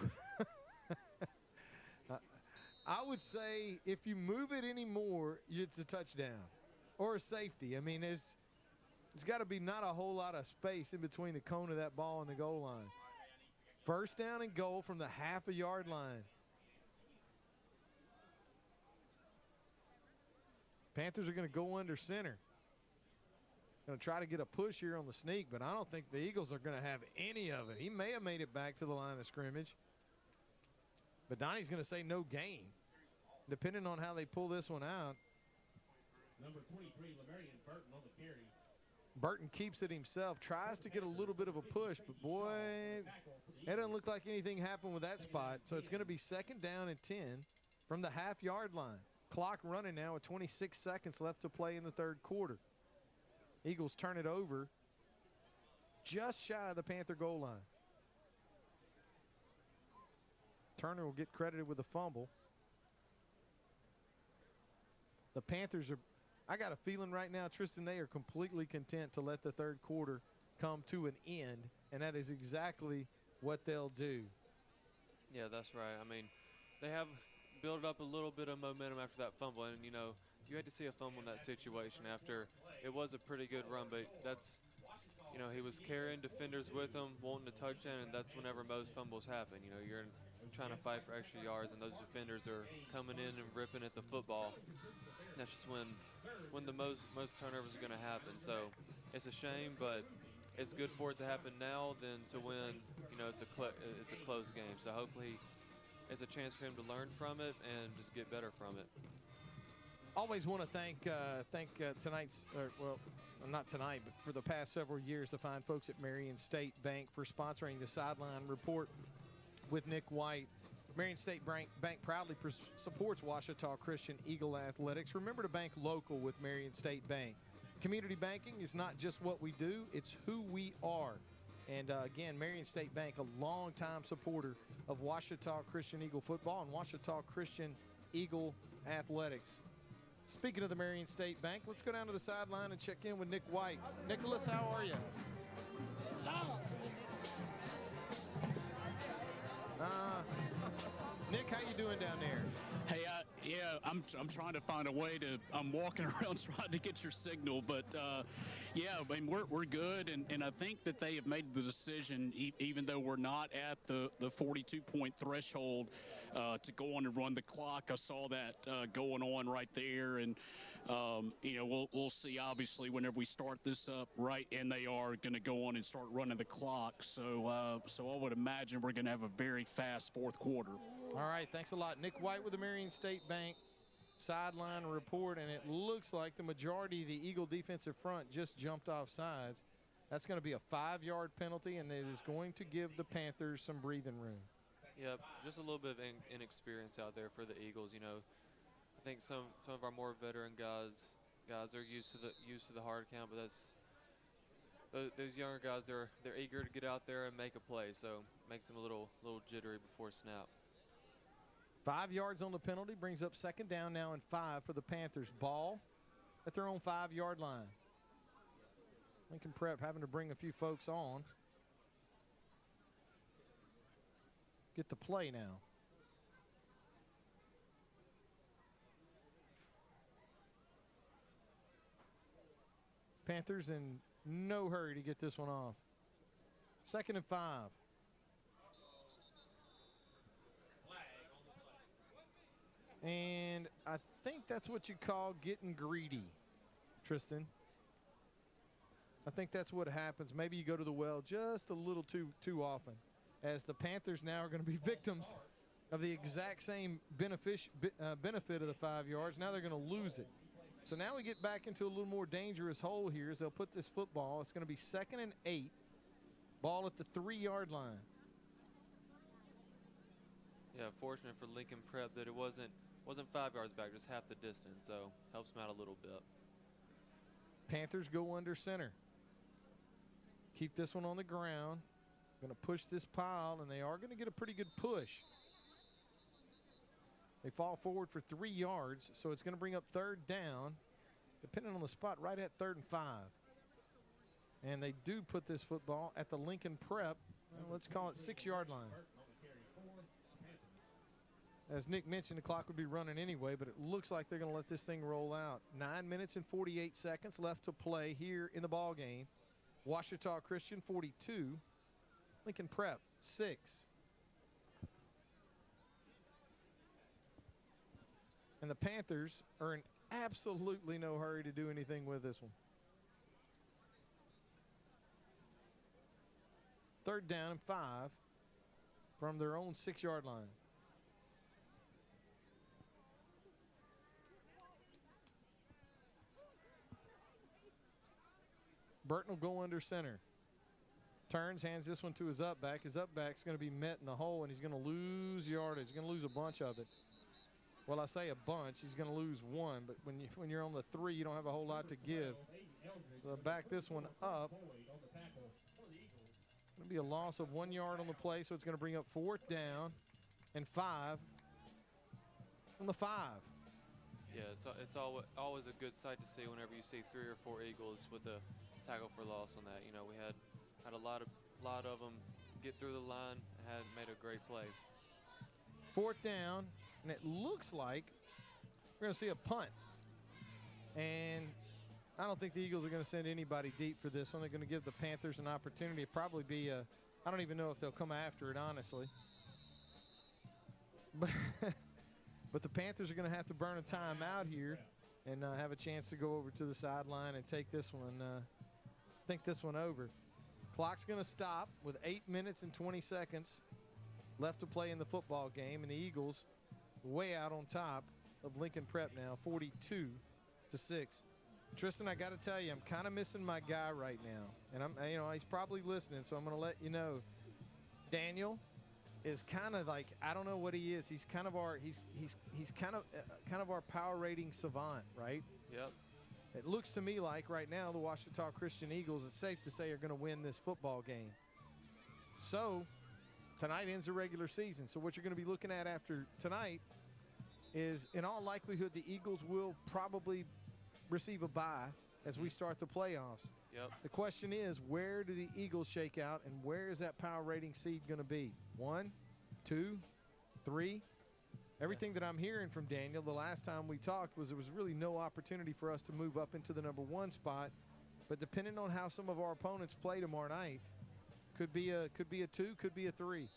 I would say if you move it anymore, it's a touchdown or a safety. I mean, there's got to be not a whole lot of space in between the cone of that ball and the goal line. 1st down and goal from the half-a-yard line. Panthers are going to go under center. Going to try to get a push here on the sneak, but I don't think the Eagles are going to have any of it. He may have made it back to the line of scrimmage, but Donnie's going to say no gain, depending on how they pull this one out. Number 23, Lamarian Burton on the carry. Burton keeps it himself, tries to get a little bit of a push, but boy, it doesn't look like anything happened with that spot. So it's going to be 2nd down and 10 from the half-yard line. Clock running now with 26 seconds left to play in the 3rd quarter. Eagles turn it over just shy of the Panther goal line. Turner will get credited with a fumble. The Panthers are, I got a feeling right now, Tristan, they are completely content to let the 3rd quarter come to an end, and that is exactly what they'll do. Yeah, that's right. I mean, they have built up a little bit of momentum after that fumble, and, you had to see a fumble in that situation after it was a pretty good run, but that's, he was carrying defenders with him, wanting a touchdown, and that's whenever most fumbles happen. You're trying to fight for extra yards, and those defenders are coming in and ripping at the football. That's just when the most turnovers are going to happen. So it's a shame, but it's good for it to happen now than to win. It's a close game. So hopefully it's a chance for him to learn from it and just get better from it. Always want to thank tonight's, not tonight, but for the past several years, the fine folks at Marion State Bank for sponsoring the Sideline Report with Nick White. Marion State Bank proudly supports Ouachita Christian Eagle Athletics. Remember to bank local with Marion State Bank. Community banking is not just what we do, it's who we are. And again, Marion State Bank, a longtime supporter of Ouachita Christian Eagle football and Ouachita Christian Eagle Athletics. Speaking of the Marion State Bank, let's go down to the sideline and check in with Nick White. Nicholas, how are you? Nick, how you doing down there? Hey, yeah, Yeah, I'm trying to find a way to. I'm walking around trying to get your signal, but yeah, I mean we're good, and I think that they have made the decision, even though we're not at the 42-point threshold, to go on and run the clock. I saw that going on right there, and we'll see obviously whenever we start this up, right, and they are going to go on and start running the clock. So I would imagine we're going to have a very fast fourth quarter. All right, thanks a lot. Nick White with the Marion State Bank sideline report, and it looks like the majority of the Eagle defensive front just jumped off sides. That's going to be a 5-yard penalty, and it is going to give the Panthers some breathing room. Yeah, just a little bit of inexperience out there for the Eagles. I think some of our more veteran guys are used to the hard count, but those younger guys, they're eager to get out there and make a play, so it makes them a little jittery before snap. 5 yards on the penalty brings up second down now and 5 for the Panthers. Ball at their own 5-yard line. Lincoln Prep having to bring a few folks on. Get the play now. Panthers in no hurry to get this one off. Second and 5. And I think that's what you call getting greedy, Tristan. I think that's what happens. Maybe you go to the well just a little too often, as the Panthers now are going to be victims of the exact same benefit of the 5 yards. Now they're going to lose it. So now we get back into a little more dangerous hole here as they'll put this football. It's going to be 2nd and 8. Ball at the 3-yard line. Yeah, fortunate for Lincoln Prep that it wasn't 5 yards back, just half the distance, so helps them out a little bit. Panthers go under center. Keep this one on the ground. Going to push this pile, and they are going to get a pretty good push. They fall forward for 3 yards, so it's going to bring up third down, depending on the spot, right at 3rd and 5. And they do put this football at the Lincoln Prep, let's call it 6-yard line. As Nick mentioned, the clock would be running anyway, but it looks like they're going to let this thing roll out. 9 minutes and 48 seconds left to play here in the ball game. Ouachita Christian 42, Lincoln Prep 6. And the Panthers are in absolutely no hurry to do anything with this one. Third down and 5 from their own 6-yard line. Burton will go under center. Turns, hands this one to his up back. His up back's going to be met in the hole, and he's going to lose yardage. He's going to lose a bunch of it. Well, I say a bunch. He's going to lose one, but when you're on the 3, you don't have a whole lot to give. So they'll back this one up. It's going to be a loss of 1 yard on the play, so it's going to bring up 4th down and 5 from the 5. Yeah, it's always a good sight to see whenever you see 3 or 4 Eagles with a tackle for loss on that. We had a lot of them get through the line and had made a great play. 4th down, and it looks like we're going to see a punt. And I don't think the Eagles are going to send anybody deep for this one. They're going to give the Panthers an opportunity. It'd probably be I don't even know if they'll come after it, honestly. But the Panthers are going to have to burn a timeout here and have a chance to go over to the sideline and take this one, think this one over. Clock's going to stop with 8 minutes and 20 seconds left to play in the football game, and the Eagles way out on top of Lincoln Prep now, 42-6. Tristan, I got to tell you, I'm kind of missing my guy right now, and he's probably listening, so I'm going to let you know. Daniel is kind of like, I don't know what he is. He's kind of our kind of our power rating savant, right? Yep. It looks to me like right now the Ouachita Christian Eagles, it's safe to say, are going to win this football game. So tonight ends the regular season. So what you're going to be looking at after tonight is, in all likelihood, the Eagles will probably receive a bye as we start the playoffs. Yep. The question is, where do the Eagles shake out, and where is that power rating seed going to be? 1, 2, 3? everything that I'm hearing from Daniel the last time we talked was there was really no opportunity for us to move up into the number 1 spot. But depending on how some of our opponents play tomorrow night, could be a 2, could be a 3.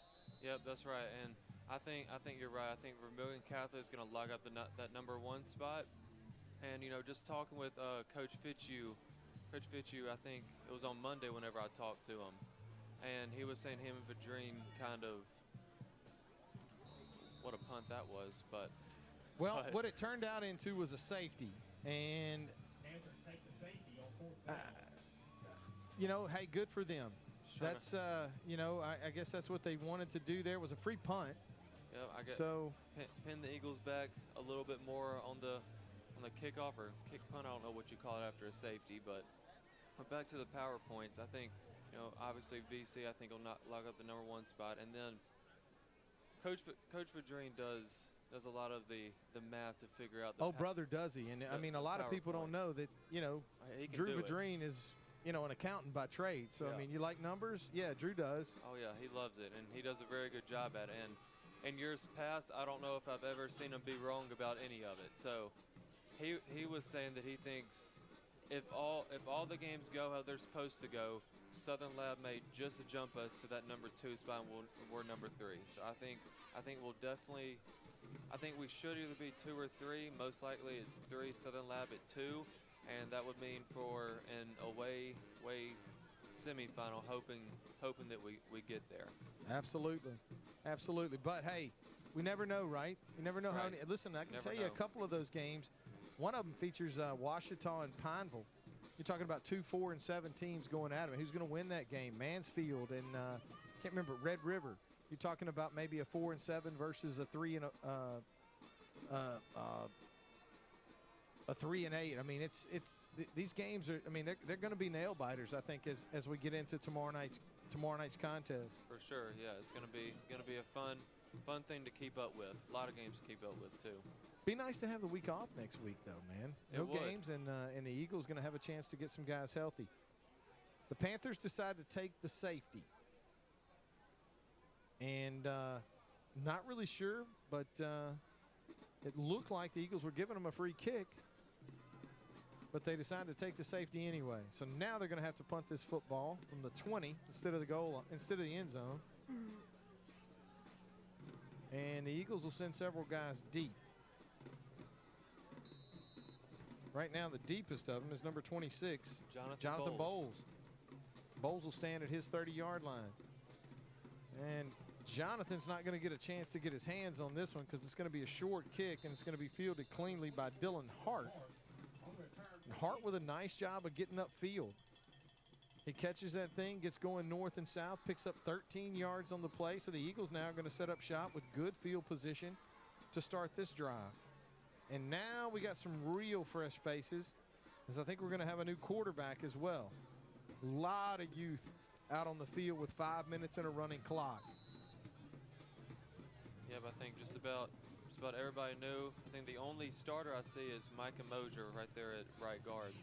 Yep, that's right. And I think you're right. I think Vermilion Catholic is going to lock up that number 1 spot. And, you know, just talking with Coach Fitzhugh, I think it was on Monday whenever I talked to him, and he was saying him and Vadrine kind of, what a punt that was. But what it turned out into was a safety. And, you know, hey, good for them. That's, you know, I guess that's what they wanted to do there. It was a free punt. Yeah, I guess so pin the Eagles back a little bit more on the kickoff or kick punt. I don't know what you call it after a safety, but back to the PowerPoints. I think, you know, obviously VC I think will not lock up the number 1 spot, and then Coach Vadrine does a lot of the math to figure out. Brother, does he? And I mean, a lot of people don't know that, you know, Drew Vadrine is, you know, an accountant by trade. So I mean, you like numbers? Yeah, Drew does. Oh yeah, he loves it, and he does a very good job at it. And in years past, I don't know if I've ever seen him be wrong about any of it. So he was saying that he thinks if all the games go how they're supposed to go, Southern Lab may just jump us to that number 2 spot, and we're number 3. So I think we'll definitely, I think we should either be 2 or 3. Most likely it's 3, Southern Lab at 2, and that would mean for an away semifinal, hoping that we get there. Absolutely. But hey, we never know, right? You never know how. Listen, I can tell you a couple of those games. One of them features Ouachita and Pineville. You're talking about 2, 4, and 7 teams going at it. Who's going to win that game? Mansfield and can't remember, Red River. You're talking about maybe a 4 and 7 versus a 3 and a 3 and 8. I mean, these games are. I mean, they're going to be nail biters. I think as we get into tomorrow night's contest. For sure, yeah, it's going to be a fun thing to keep up with. A lot of games to keep up with too. Be nice to have the week off next week, though, man. No games, and the Eagles going to have a chance to get some guys healthy. The Panthers decide to take the safety. And not really sure, but it looked like the Eagles were giving them a free kick, but they decided to take the safety anyway. So now they're going to have to punt this football from the 20 instead of the end zone. And the Eagles will send several guys deep. Right now, the deepest of them is number 26, Jonathan Bowles. Bowles will stand at his 30-yard line. And Jonathan's not going to get a chance to get his hands on this one because it's going to be a short kick, and it's going to be fielded cleanly by Dylan Hart. And Hart with a nice job of getting upfield. He catches that thing, gets going north and south, picks up 13 yards on the play. So the Eagles now are going to set up shop with good field position to start this drive. And now we got some real fresh faces, as I think we're going to have a new quarterback as well. A lot of youth out on the field with 5 minutes and a running clock. Yeah, but I think just about everybody new. I think the only starter I see is Micah Moser right there at right guard.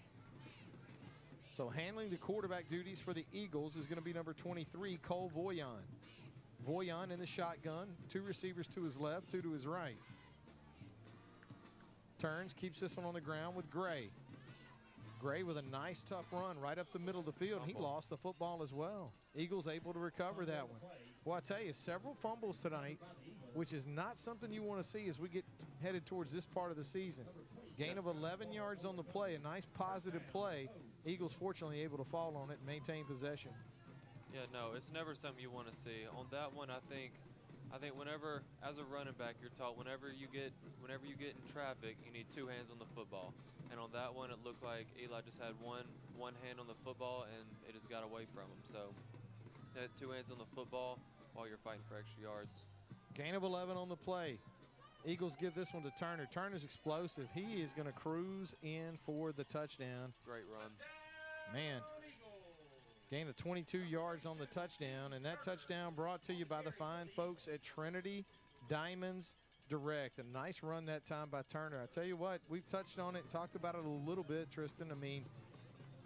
So handling the quarterback duties for the Eagles is going to be number 23, Cole Voyan. Voyan in the shotgun, 2 receivers to his left, 2 to his right. Turns, keeps this one on the ground with Gray. Gray with a nice, tough run right up the middle of the field. He lost the football as well. Eagles able to recover that one. Well, I tell you, several fumbles tonight, which is not something you want to see as we get headed towards this part of the season. Gain of 11 yards on the play, a nice positive play. Eagles fortunately able to fall on it and maintain possession. Yeah, no, it's never something you want to see. On that one, I think whenever, as a running back, you're taught whenever you get in traffic, you need 2 hands on the football. And on that one, it looked like Eli just had one hand on the football, and it just got away from him. So, 2 hands on the football while you're fighting for extra yards. Gain of 11 on the play. Eagles give this one to Turner. Turner's explosive. He is going to cruise in for the touchdown. Great run. Man. Gain of 22 yards on the touchdown, and that touchdown brought to you by the fine folks at Trinity Diamonds Direct. A nice run that time by Turner. I tell you what, we've touched on it and talked about it a little bit, Tristan. I mean,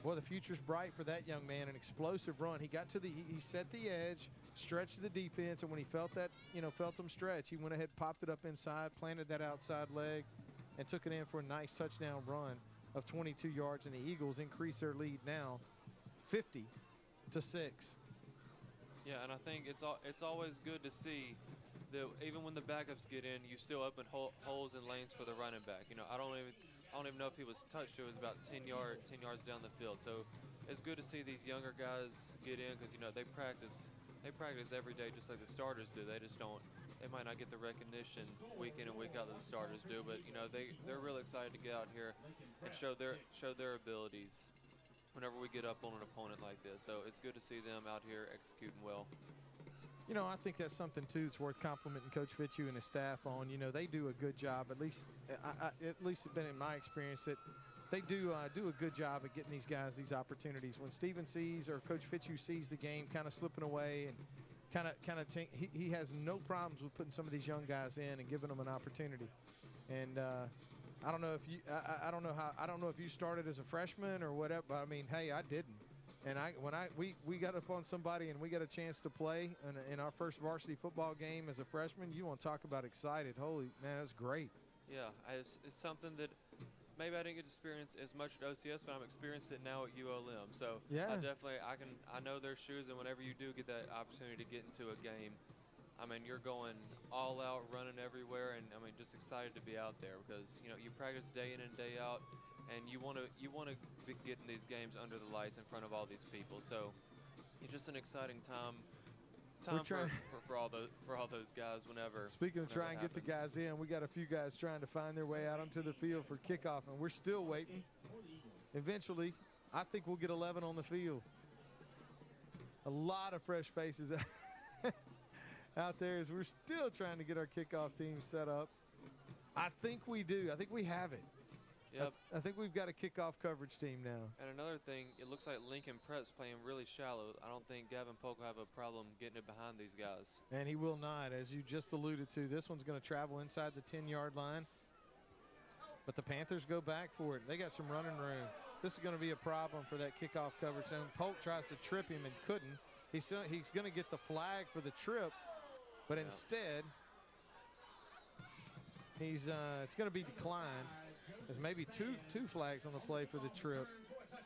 boy, the future's bright for that young man. An explosive run. He got to he set the edge, stretched the defense, and when he felt that, felt them stretch, he went ahead, popped it up inside, planted that outside leg, and took it in for a nice touchdown run of 22 yards, and the Eagles increase their lead now 50-6. Yeah, and I think it's always good to see that even when the backups get in, you still open holes and lanes for the running back. I don't even know if he was touched. It was about 10 yards down the field. So it's good to see these younger guys get in because they practice every day just like the starters do. They just don't. They might not get the recognition week in and week out that the starters do, but they're really excited to get out here and show their abilities whenever we get up on an opponent like this. So it's good to see them out here executing well. I think that's something too. It's worth complimenting Coach Fitzhugh and his staff on. They do a good job. At least it's been in my experience that they do a good job at getting these guys these opportunities. When Steven sees or Coach Fitzhugh sees the game kind of slipping away and he has no problems with putting some of these young guys in and giving them an opportunity. And I don't know if you started as a freshman or whatever, but I mean, hey, I didn't. And we got up on somebody and we got a chance to play in our first varsity football game as a freshman. You want to talk about excited? Holy man, that's great. Yeah, it's something that maybe I didn't get to experience as much at OCS, but I'm experiencing it now at ULM. So yeah, I know their shoes, and whenever you do get that opportunity to get into a game, I mean, you're going all out, running everywhere, and I mean, just excited to be out there because you practice day in and day out, and you want to be getting these games under the lights in front of all these people. So it's just an exciting time for all those guys whenever. Speaking of trying to get the guys in, we got a few guys trying to find their way out onto the field for kickoff, and we're still waiting. Eventually, I think we'll get 11 on the field. A lot of fresh faces out there as we're still trying to get our kickoff team set up. I think we do. I think we have it. Yep. I think we've got a kickoff coverage team now. And another thing, it looks like Lincoln Prep's playing really shallow. I don't think Gavin Polk will have a problem getting it behind these guys. And he will not, as you just alluded to. This one's going to travel inside the 10-yard line. But the Panthers go back for it. They got some running room. This is going to be a problem for that kickoff coverage zone. Polk tries to trip him and couldn't. He's going to get the flag for the trip, but instead, it's going to be declined. There's maybe two flags on the play for the trip.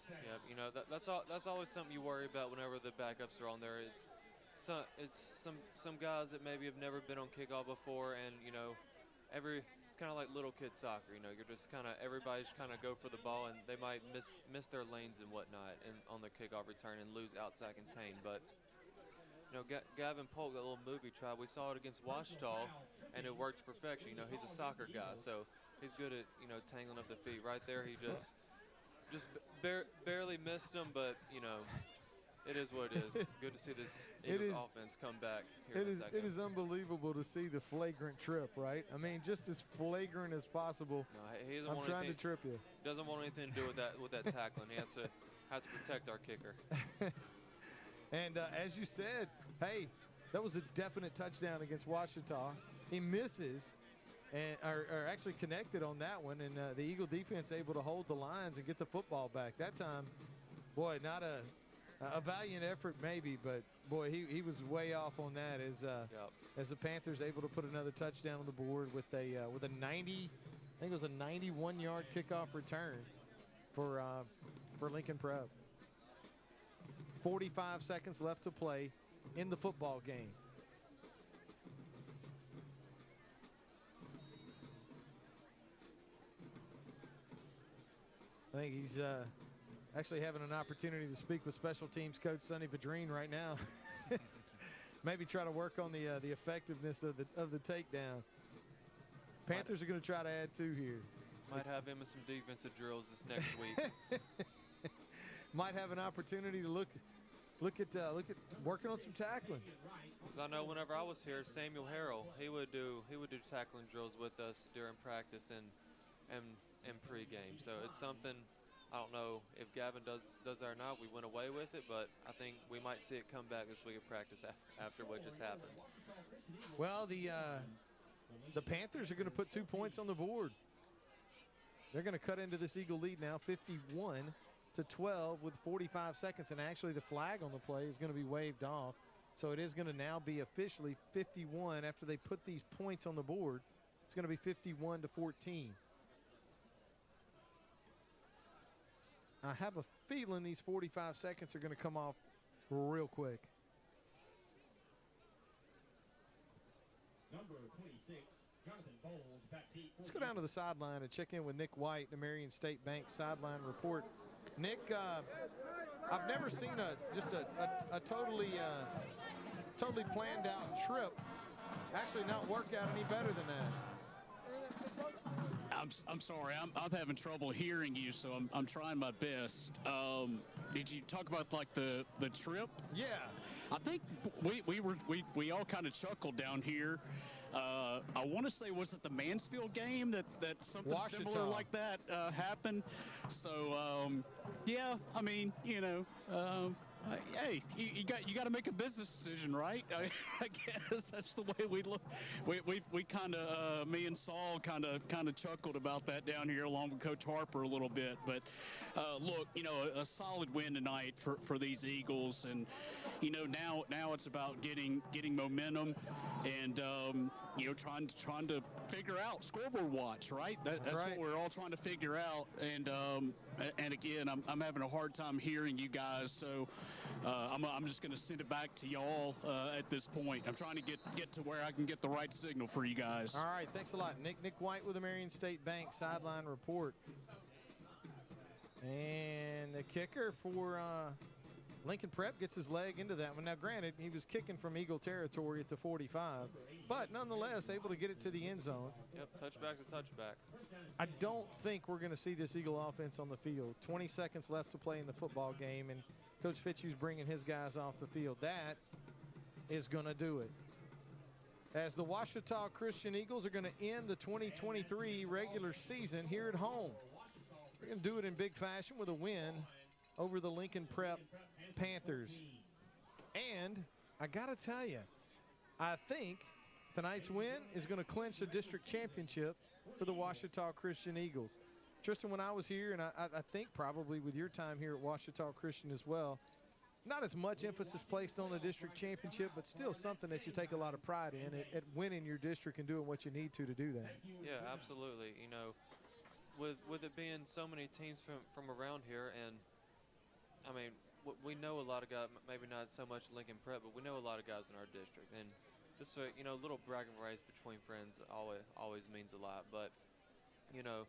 Yeah, that's always something you worry about whenever the backups are on there. It's some guys that maybe have never been on kickoff before, and it's kind of like little kid soccer. You're just everybody just go for the ball, and they might miss their lanes and whatnot, and on their kickoff return and lose outside contain. But Gavin Polk, that little movie trial, we saw it against Ouachita, and it worked to perfection. He's a soccer guy, so he's good at tangling up the feet. Right there, he just barely missed him, but it is what it is. Good to see this Eagles offense come back here in a second. It is unbelievable to see the flagrant trip, right? I mean, just as flagrant as possible. No, he doesn't I'm trying to trip you. Doesn't want anything to do with that tackling. He has to protect our kicker. And as you said, hey, that was a definite touchdown against Ouachita. He misses and are actually connected on that one, and the Eagle defense able to hold the lines and get the football back. That time, boy, not a valiant effort maybe, but boy, he was way off on that as the Panthers able to put another touchdown on the board with a 90, I think it was a 91-yard kickoff return for Lincoln Prep. 45 seconds left to play in the football game. I think he's actually having an opportunity to speak with special teams coach Sonny Vadrine right now. Maybe try to work on the effectiveness of the takedown. Panthers are going to try to add 2 here. Might have him in some defensive drills this next week. Might have an opportunity to look at working on some tackling. Because I know whenever I was here, Samuel Harrell, he would do tackling drills with us during practice and pregame. So it's something, I don't know if Gavin does that or not. We went away with it, but I think we might see it come back this week of practice after what just happened. Well, the Panthers are going to put 2 points on the board. They're going to cut into this Eagle lead now, 51-12 with 45 seconds, and actually the flag on the play is going to be waved off. So it is going to now be officially 51 after they put these points on the board. It's going to be 51-14. I have a feeling these 45 seconds are going to come off real quick. Number 26, Jonathan Bowles, back deep. Let's go down to the sideline and check in with Nick White, the Marion State Bank sideline report. Nick, I've never seen a totally planned out trip actually not work out any better than that. I'm sorry, I'm having trouble hearing you, so I'm trying my best. Did you talk about like the trip? Yeah. I think we all kind of chuckled down here. I want to say, was it the Mansfield game that something Ouachita. similar like that happened? So yeah, I mean, you know, hey, you got to make a business decision, right? I guess that's the way we look. We kind of me and Saul kind of chuckled about that down here along with Coach Harper a little bit. But look, you know, a solid win tonight for these Eagles, and you know now it's about getting momentum and you know trying to figure out scoreboard watch, right? That's right. what we're all trying to figure out. And again, I'm having a hard time hearing you guys, so I'm just going to send it back to y'all at this point. I'm trying to get to where I can get the right signal for you guys. All right, thanks a lot, Nick. Nick White with the Marion State Bank sideline report. And the kicker for Lincoln Prep gets his leg into that one. Now, granted, he was kicking from Eagle territory at the 45, but nonetheless able to get it to the end zone. Yep, touchback's a touchback. I don't think we're going to see this Eagle offense on the field. 20 seconds left to play in the football game, and Coach Fitzhugh's bringing his guys off the field. That is going to do it. As the Ouachita Christian Eagles are going to end the 2023 regular season here at home. We're going to do it in big fashion with a win over the Lincoln Prep Panthers. And I got to tell you, I think tonight's win is going to clinch the district championship for the Ouachita Christian Eagles. Tristan, when I was here, and I think probably with your time here at Ouachita Christian as well, not as much emphasis placed on the district championship, but still something that you take a lot of pride in at winning your district and doing what you need to do that. Yeah, absolutely. You know, with it being so many teams from around here, and I mean, we know a lot of guys, maybe not so much Lincoln Prep, but we know a lot of guys in our district. And just you know, a little bragging rights between friends always means a lot. But, you know,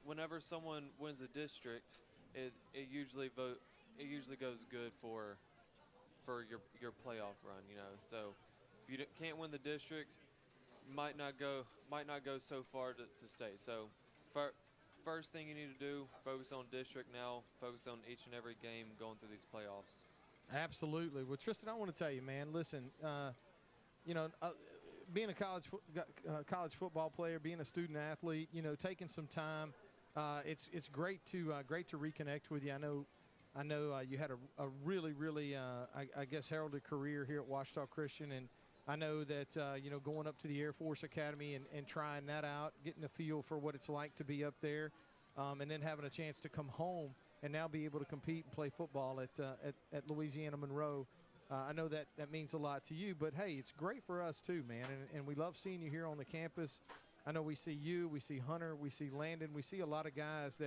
whenever someone wins a district, it usually goes good for your playoff run, you know. So if you can't win the district, might not go so far to state. So first thing you need to do, focus on district now, focus on each and every game going through these playoffs. Absolutely. Well, Tristan, I want to tell you, man, listen, you know, being a college football player, being a student athlete, you know, taking some time, it's great to reconnect with you. I know you had a really, I guess, heralded career here at Ouachita Christian, and I know that, you know, going up to the Air Force Academy and trying that out, getting a feel for what it's like to be up there, and then having a chance to come home and now be able to compete and play football at Louisiana Monroe. I know that means a lot to you, but, hey, it's great for us too, man, and we love seeing you here on the campus. I know we see you, we see Hunter, we see Landon, we see a lot of guys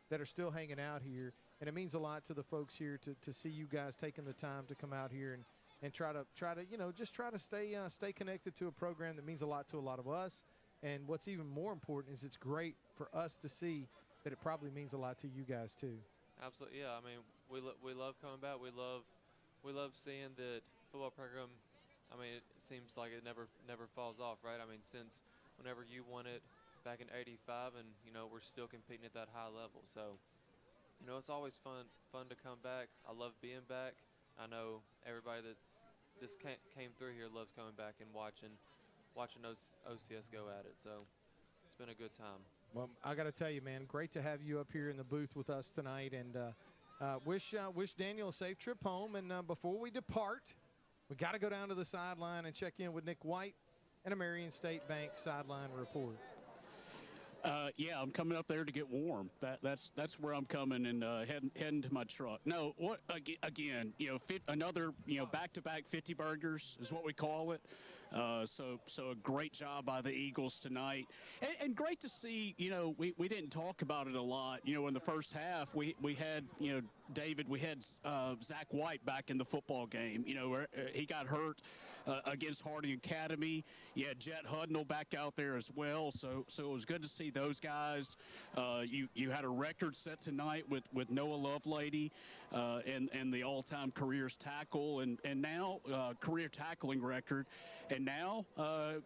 that are still hanging out here, and it means a lot to the folks here to see you guys taking the time to come out here and try to you know, just try to stay connected to a program that means a lot to a lot of us. And what's even more important is it's great for us to see that it probably means a lot to you guys too. Absolutely, yeah. I mean, we love coming back. We love seeing that football program. I mean, it seems like it never falls off, right? I mean, since whenever you won it back in '85, and you know we're still competing at that high level. So, you know, it's always fun to come back. I love being back. I know everybody that's came through here loves coming back and watching OCS go at it. So it's been a good time. Well, I got to tell you, man, great to have you up here in the booth with us tonight, and wish Daniel a safe trip home. And before we depart, we got to go down to the sideline and check in with Nick White and a Marion State Bank sideline report. Yeah, I'm coming up there to get warm. That's where I'm coming and heading to my truck. No, what again? Another back-to-back 50 burgers is what we call it. So a great job by the Eagles tonight, and great to see. We didn't talk about it a lot. In the first half, we had David, we had Zach White back in the football game. Where he got hurt against Harding Academy. You had Jet Hudnall back out there as well. So it was good to see those guys. You had a record set tonight with Noah Lovelady and the all-time careers tackle and now career tackling record. And now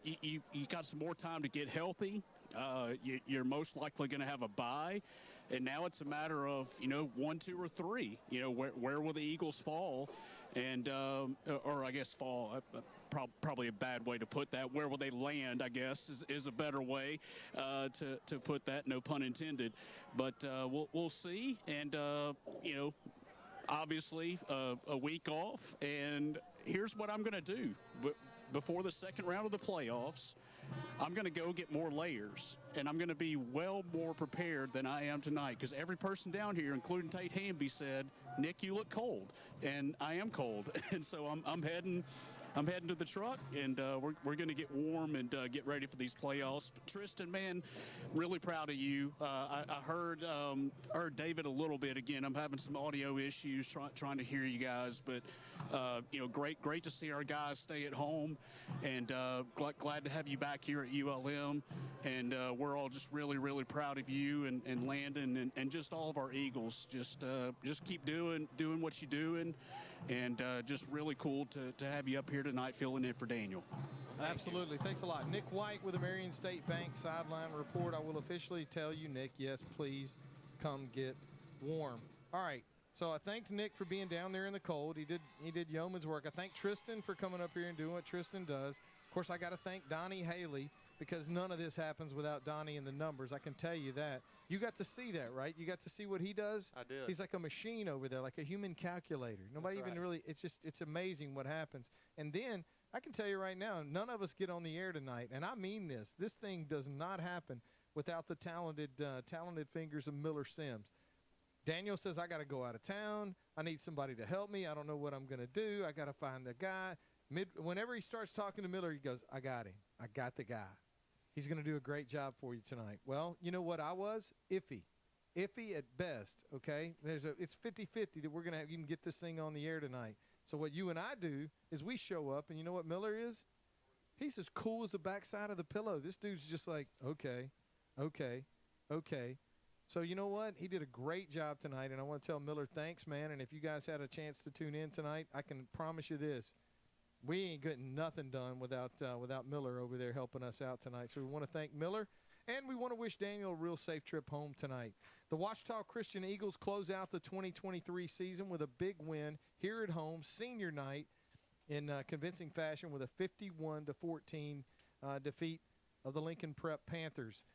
you got some more time to get healthy. You're most likely going to have a bye. And now it's a matter of, 1, 2, or 3. Where will the Eagles fall? And or I guess fall, probably a bad way to put that. Where will they land, I guess, is a better way to put that, no pun intended. But we'll see. And, obviously a week off. And here's what I'm going to do. Before the second round of the playoffs, I'm going to go get more layers, and I'm going to be well more prepared than I am tonight because every person down here, including Tate Hamby, said, Nick, you look cold, and I am cold. And so I'm heading to the truck, and we're going to get warm and get ready for these playoffs. But Tristan, man, really proud of you. I heard David a little bit. Again, I'm having some audio issues trying to hear you guys, but great to see our guys stay at home, and glad to have you back here at ULM. And we're all just really, really proud of you and Landon and just all of our Eagles. Just keep doing what you're doing. And just really cool to have you up here tonight filling in for Daniel. Absolutely. Thanks a lot. Nick White with the Marion State Bank sideline report. I will officially tell you, Nick, yes, please come get warm. All right. So I thanked Nick for being down there in the cold. He did yeoman's work. I thank Tristan for coming up here and doing what Tristan does. Of course, I got to thank Donnie Haley because none of this happens without Donnie and the numbers. I can tell you that. You got to see that, right? You got to see what he does? I did. He's like a machine over there, like a human calculator. Nobody That's even right. really, it's amazing what happens. And then I can tell you right now, none of us get on the air tonight, and I mean this. This thing does not happen without the talented fingers of Miller Sims. Daniel says, I got to go out of town. I need somebody to help me. I don't know what I'm going to do. I got to find the guy. Whenever he starts talking to Miller, he goes, I got him. I got the guy. He's going to do a great job for you tonight. Well, you know what I was? Iffy at best, okay? It's 50-50 that we're going to even get this thing on the air tonight. So what you and I do is we show up, and you know what Miller is? He's as cool as the backside of the pillow. This dude's just like, okay. So you know what? He did a great job tonight, and I want to tell Miller thanks, man. And if you guys had a chance to tune in tonight, I can promise you this. We ain't getting nothing done without Miller over there helping us out tonight. So we want to thank Miller, and we want to wish Daniel a real safe trip home tonight. The Ouachita Christian Eagles close out the 2023 season with a big win here at home, senior night, in convincing fashion with a 51-14 defeat of the Lincoln Prep Panthers.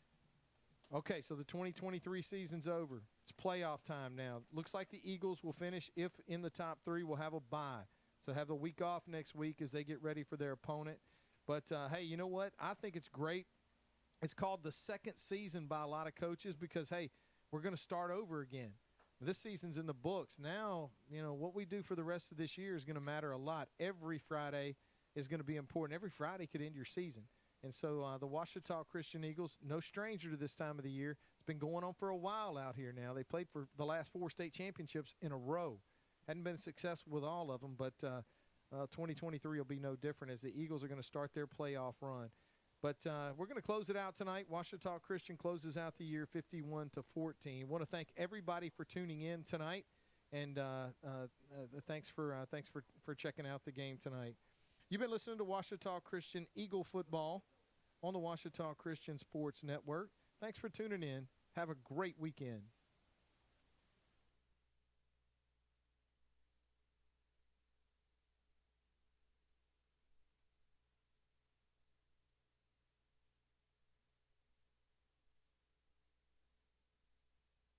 Okay, so the 2023 season's over. It's playoff time now. Looks like the Eagles will finish, if in the top 3, will have a bye. So have the week off next week as they get ready for their opponent. But, hey, you know what? I think it's great. It's called the second season by a lot of coaches because, hey, we're going to start over again. This season's in the books. Now, what we do for the rest of this year is going to matter a lot. Every Friday is going to be important. Every Friday could end your season. And so the Ouachita Christian Eagles, no stranger to this time of the year. It's been going on for a while out here now. They played for the last 4 state championships in a row. Hadn't been successful with all of them, but 2023 will be no different as the Eagles are going to start their playoff run. But we're going to close it out tonight. Ouachita Christian closes out the year 51-14. Want to thank everybody for tuning in tonight, and thanks for checking out the game tonight. You've been listening to Ouachita Christian Eagle football on the Ouachita Christian Sports Network. Thanks for tuning in. Have a great weekend.